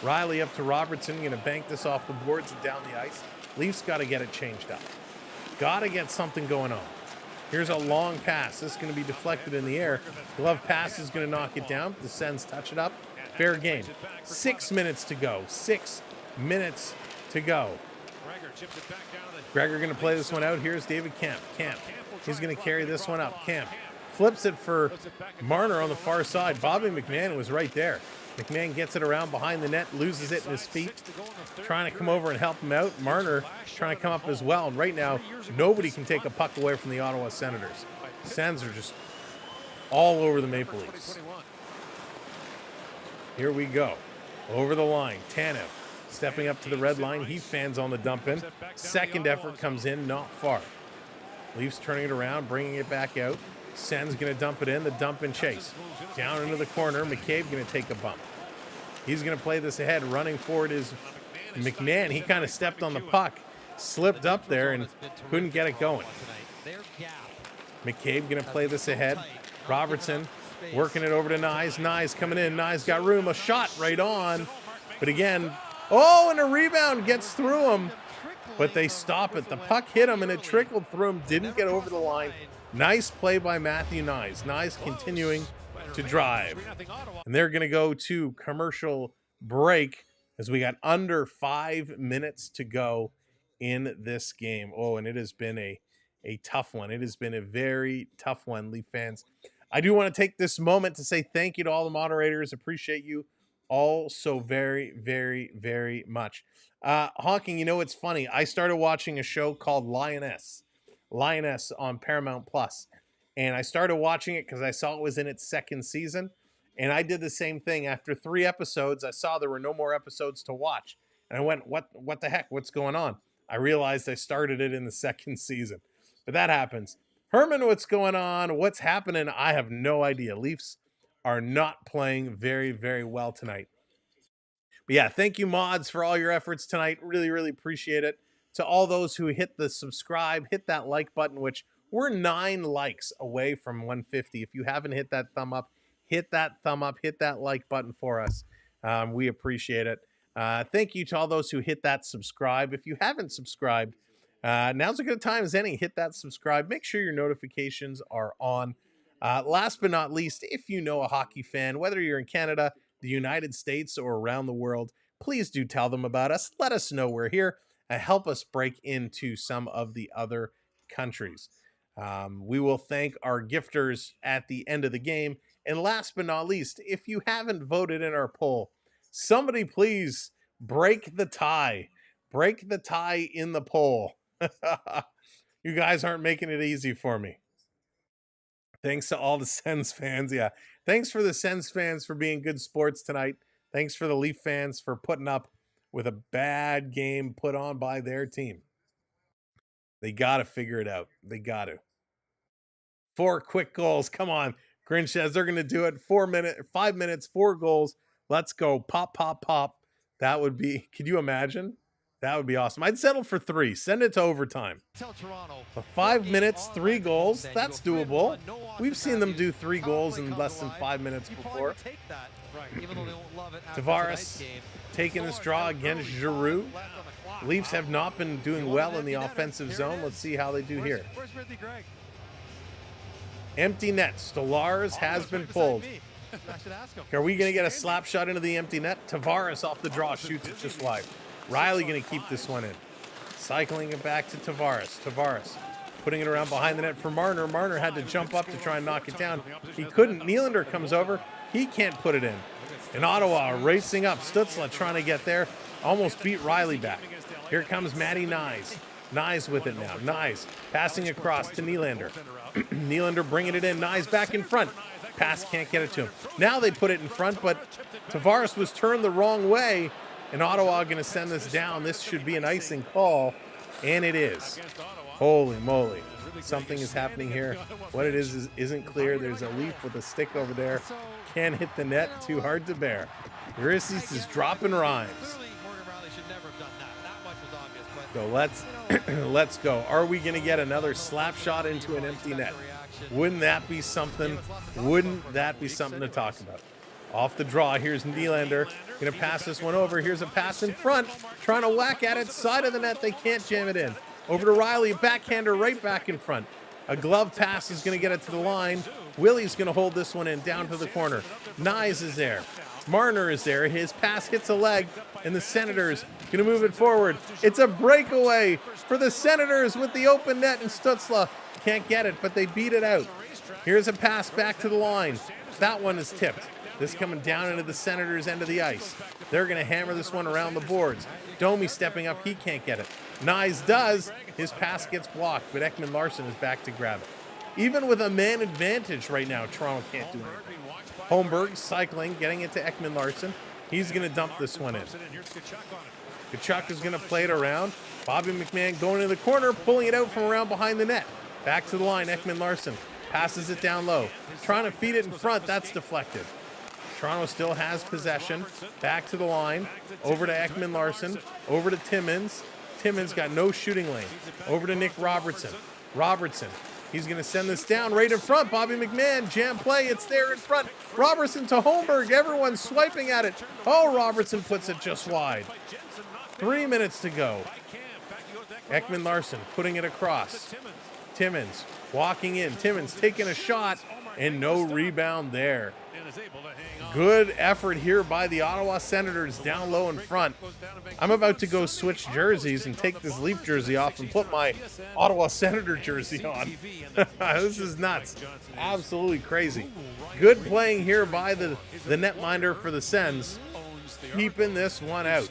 Riley up to Robertson, going to bank this off the boards and down the ice. Leafs got to get it changed up. Got to get something going on. Here's a long pass. This is going to be deflected in the air. Glove pass is going to knock it down. The Sens touch it up. Fair game. 6 minutes to go. 6 minutes to go. Gregor going to play this one out. Here's David Kemp. Kemp. He's going to carry this one up. Kemp flips it for Marner on the far side. Bobby McMahon was right there. McMahon gets it around behind the net, loses it in his feet. Trying to come over and help him out. Marner trying to come up as well. And right now, nobody can take a puck away from the Ottawa Senators. Sens are just all over the Maple Leafs. Here we go. Over the line. Tanev stepping up to the red line. He fans on the dump in. Second effort comes in, not far. Leafs turning it around, bringing it back out. Sens going to dump it in. The dump and chase. Down into the corner. McCabe going to take a bump. He's going to play this ahead. Running forward is McMahon. He kind of stepped on the puck, slipped up there, and couldn't get it going. McCabe going to play this ahead. Robertson working it over to Nyes. Nyes coming in. Nyes got room. A shot right on. But again, oh, and a rebound gets through him. But they stop it. The puck hit him, and it trickled through him. Didn't get over the line. Nice play by Matthew Nyes. Nyes continuing to drive. And they're going to go to commercial break as we got under 5 minutes to go in this game. Oh, and it has been a tough one. It has been a very tough one, Leaf fans. I do want to take this moment to say thank you to all the moderators. Appreciate you all so very, very, very much. Hawking, you know, it's funny. I started watching a show called Lioness on Paramount Plus. And I started watching it because I saw it was in its second season. And I did the same thing. After 3 episodes, I saw there were no more episodes to watch. And I went, what the heck? What's going on? I realized I started it in the second season. But that happens. Herman, what's going on? What's happening? I have no idea. Leafs are not playing very, very well tonight. But yeah, thank you, mods, for all your efforts tonight. Really, really appreciate it. To all those who hit the subscribe, hit that like button, which we're 9 likes away from 150. If you haven't hit that thumb up, hit that thumb up, hit that like button for us. We appreciate it. Thank you to all those who hit that subscribe. If you haven't subscribed, now's a good time as any. Hit that subscribe. Make sure your notifications are on. Last but not least, if you know a hockey fan, whether you're in Canada, the United States, or around the world, please do tell them about us. Let us know we're here and help us break into some of the other countries. We will thank our gifters at the end of the game. And last but not least, if you haven't voted in our poll, somebody please break the tie. Break the tie in the poll. You guys aren't making it easy for me. Thanks to all the Sens fans. Yeah. Thanks for the Sens fans for being good sports tonight. Thanks for the Leaf fans for putting up with a bad game put on by their team. They got to figure it out. They got to. 4 quick goals. Come on. Grinch says they're going to do it. 5 minutes, 4 goals. Let's go. Pop, pop, pop. That would be, could you imagine? That would be awesome. I'd settle for 3. Send it to overtime. 5 minutes, 3 goals. That's doable. We've seen them do 3 goals in less than 5 minutes before. Tavares taking this draw against Giroux. Leafs have not been doing well in the offensive zone. Let's see how they do here. Empty net. Stolarz has been pulled. Are we going to get a slap shot into the empty net? Tavares off the draw shoots it just wide. Riley going to keep this one in. Cycling it back to Tavares. Tavares putting it around behind the net for Marner. Marner had to jump up to try and knock it down. He couldn't. Nylander comes over. He can't put it in. And Ottawa racing up. Stutzla trying to get there. Almost beat Riley back. Here comes Matty Nyes. Nyes with it now. Nyes passing across to Nylander. Nylander bringing it in. Nyes back in front. Pass can't get it to him. Now they put it in front, but Tavares was turned the wrong way. And Ottawa going to send this down. This should be an icing call, and it is. Holy moly. Something is happening here. What it is isn't clear. There's a Leaf with a stick over there. Can't hit the net. Too hard to bear. Urisis is dropping rhymes. So let's go. Are we going to get another slap shot into an empty net? Wouldn't that be something? Wouldn't that be something to talk about? Off the draw, here's Nylander. Going to pass this one over. Here's a pass in front. Trying to whack at it. Side of the net. They can't jam it in. Over to Riley. Backhander right back in front. A glove pass is going to get it to the line. Willie's going to hold this one in down to the corner. Nyes is there. Marner is there. His pass hits a leg. And the Senators going to move it forward. It's a breakaway for the Senators with the open net. And Stutzla can't get it, but they beat it out. Here's a pass back to the line. That one is tipped. This coming down into the Senators' end of the ice. They're going to hammer this one around the boards. Domi stepping up. He can't get it. Nyes does. His pass gets blocked, but Ekman-Larsson is back to grab it. Even with a man advantage right now, Toronto can't do anything. Holmberg cycling, getting it to Ekman-Larsson. He's going to dump this one in. Kachuk is going to play it around. Bobby McMahon going in the corner, pulling it out from around behind the net. Back to the line, Ekman-Larsson passes it down low. Trying to feed it in front, that's deflected. Toronto still has possession. Back to the line. Over to Ekman-Larsson. Over to Timmins. Timmins got no shooting lane. Over to Nick Robertson. Robertson. He's going to send this down right in front. Bobby McMahon, jam play. It's there in front. Robertson to Holmberg. Everyone's swiping at it. Oh, Robertson puts it just wide. 3 minutes to go. Ekman-Larsson putting it across. Timmins walking in. Timmins taking a shot and no rebound there. Good effort here by the Ottawa Senators down low in front. I'm about to go switch jerseys and take this Leaf jersey off and put my Ottawa Senator jersey on. This is nuts. Absolutely crazy. Good playing here by the netminder for the Sens. Keeping this one out.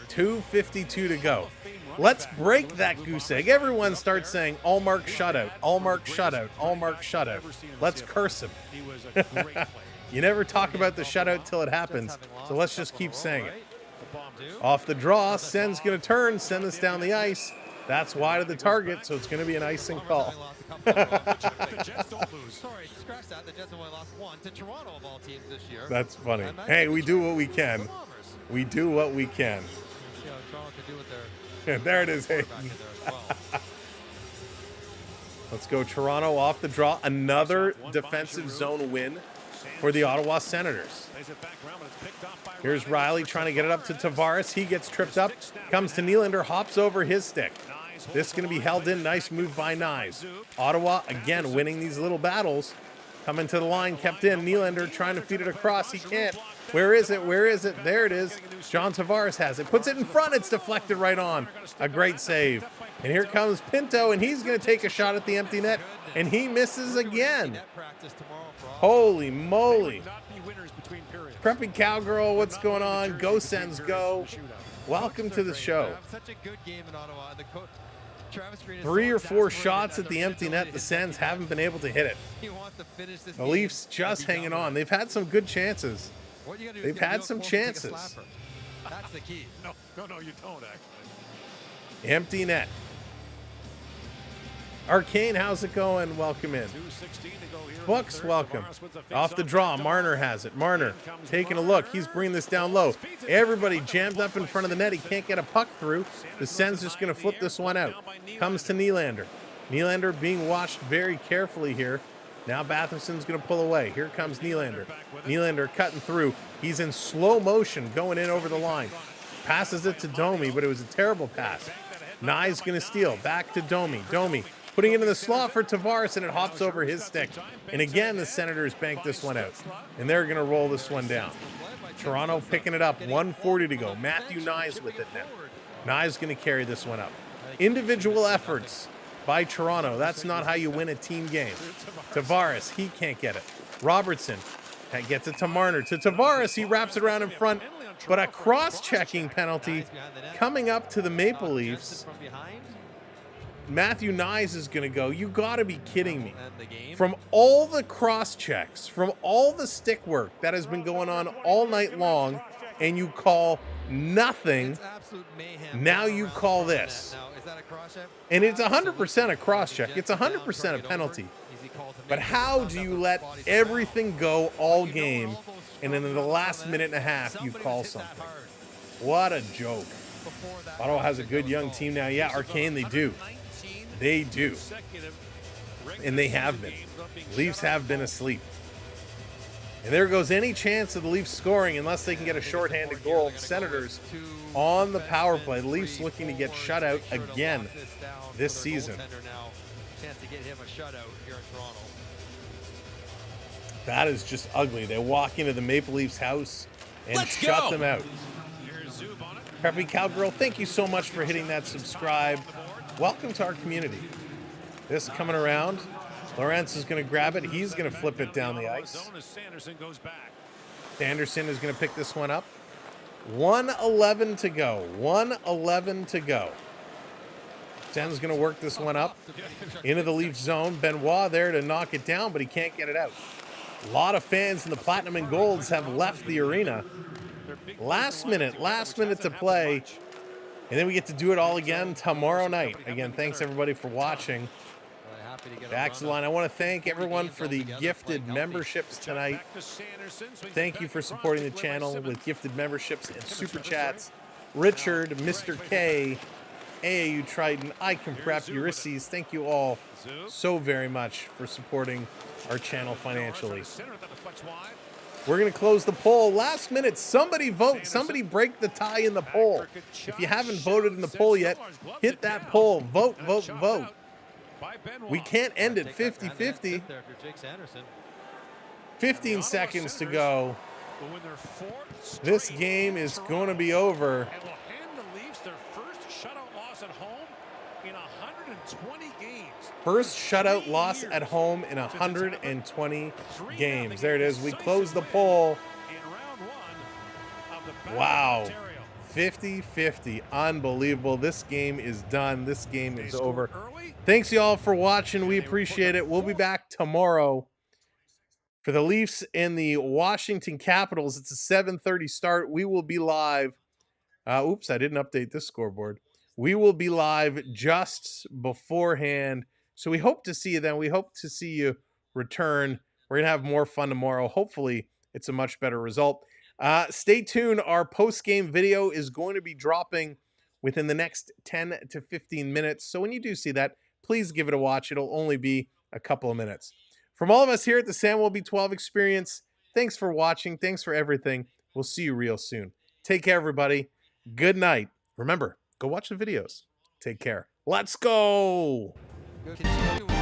2:52 to go. Let's break that goose egg. Everyone starts saying, Allmark shutout, Allmark shutout, Allmark shutout. Let's curse him. You never talk about the shutout till it happens, so let's just keep saying it. Off the draw, Sen's going to turn, send this down the ice. That's wide of the target, so it's going to be an icing call. Sorry, scratch that. The Jets only lost 1 to Toronto of all teams this year. That's funny. Hey, we do what we can. We do what we can. See how Toronto can do with their There it is. Hey. quarterback in there as well. Let's go Toronto off the draw. Another defensive zone win for the Ottawa Senators. Here's Riley trying to get it up to Tavares. He gets tripped up. Comes to Nylander, hops over his stick. This is going to be held in. Nice move by Nyes. Ottawa, again, winning these little battles. Coming to the line, kept in. Nylander trying to feed it across. He can't. Where is it? Where is it? There it is. John Tavares has it. Puts it in front. It's deflected right on. A great save. And here comes Pinto, and he's going to take a shot at the empty net. And he misses again. Holy moly. Preppy Cowgirl, what's going on? Go Sens, go. Welcome to the show. 3 or 4 shots at the empty net. The Sens haven't been able to hit it. The Leafs just hanging on. They've had some good chances. They've had some chances. That's the key. No, you don't actually. Empty net. Arcane, how's it going? Welcome in. Books, welcome. Off the draw, Marner has it. Marner taking a look. He's bringing this down low. Everybody jammed up in front of the net. He can't get a puck through. The Sens just going to flip this one out. Comes to Nylander. Nylander being watched very carefully here. Now Batherson's going to pull away. Here comes Nylander. Nylander cutting through. He's in slow motion going in over the line. Passes it to Domi, but it was a terrible pass. Nye's going to steal. Back to Domi. Domi putting it in the slot for Tavares, and it hops over his stick. And again, the Senators bank this one out. And they're going to roll this one down. Toronto picking it up. 1:40 to go. Matthew Nye's with it now. Nye's going to carry this one up. Individual efforts by Toronto. That's not how you win a team game. Tavares, he can't get it. Robertson gets it to Marner. To Tavares, he wraps it around in front. But a cross-checking penalty coming up to the Maple Leafs. Matthew Nyes is going to go. You got to be kidding me. From all the cross-checks, from all the stick work that has been going on all night long, and you call nothing, now you call this. And it's 100% a cross-check. It's 100% a penalty. But how do you let everything go all game, and then in the last minute and a half, you call something? What a joke. Ottawa has a good young team now. Yeah, Arcane, they do. They do. And they have been. Leafs have been asleep. And there goes any chance of the Leafs scoring unless they can get a shorthanded goal. Senators on the power play. The Leafs looking to get shut out again this season. That is just ugly. They walk into the Maple Leafs house and shut them out. Preppy Cowgirl, thank you so much for hitting that subscribe. Welcome to our community. This coming around. Lawrence is going to grab it. He's going to flip it down the ice. Sanderson is going to pick this one up. 1:11 to go. 1:11 to go. Sen's going to work this one up into the Leaf zone. Benoit there to knock it down, but he can't get it out. A lot of fans in the Platinum and Golds have left the arena. Last minute to play. And then we get to do it all again tomorrow night. Again, thanks everybody for watching. Back to the line. I want to thank everyone for the gifted memberships tonight. Thank you for supporting the channel with gifted memberships and super chats. Richard, Mr. K, AAU Triton, I Can Prep, Ulysses. Thank you all so very much for supporting our channel financially. We're going to close the poll. Last minute, somebody vote. Somebody break the tie in the poll. If you haven't voted in the poll yet, hit that poll. Vote, vote, vote. We can't end it 50-50. 15 seconds to go. This game is going to be over. And will hand the Leafs their first shutout loss at home in 120 games. First shutout loss at home in 120 games. There it is. We close the poll. Wow. 50-50. Unbelievable. This game is done. This game is over. Thanks, y'all, for watching. We appreciate it. We'll be back tomorrow for the Leafs and the Washington Capitals. It's a 7:30 start. We will be live Oops, I didn't update this scoreboard. We will be live just beforehand. So we hope to see you then. We hope to see you return. We're going to have more fun tomorrow. Hopefully, it's a much better result. Stay tuned. Our post-game video is going to be dropping within the next 10 to 15 minutes. So when you do see that, please give it a watch. It'll only be a couple of minutes. From all of us here at the Samuel B12 Experience, thanks for watching. Thanks for everything. We'll see you real soon. Take care, everybody. Good night. Remember, go watch the videos. Take care. Let's go. Continue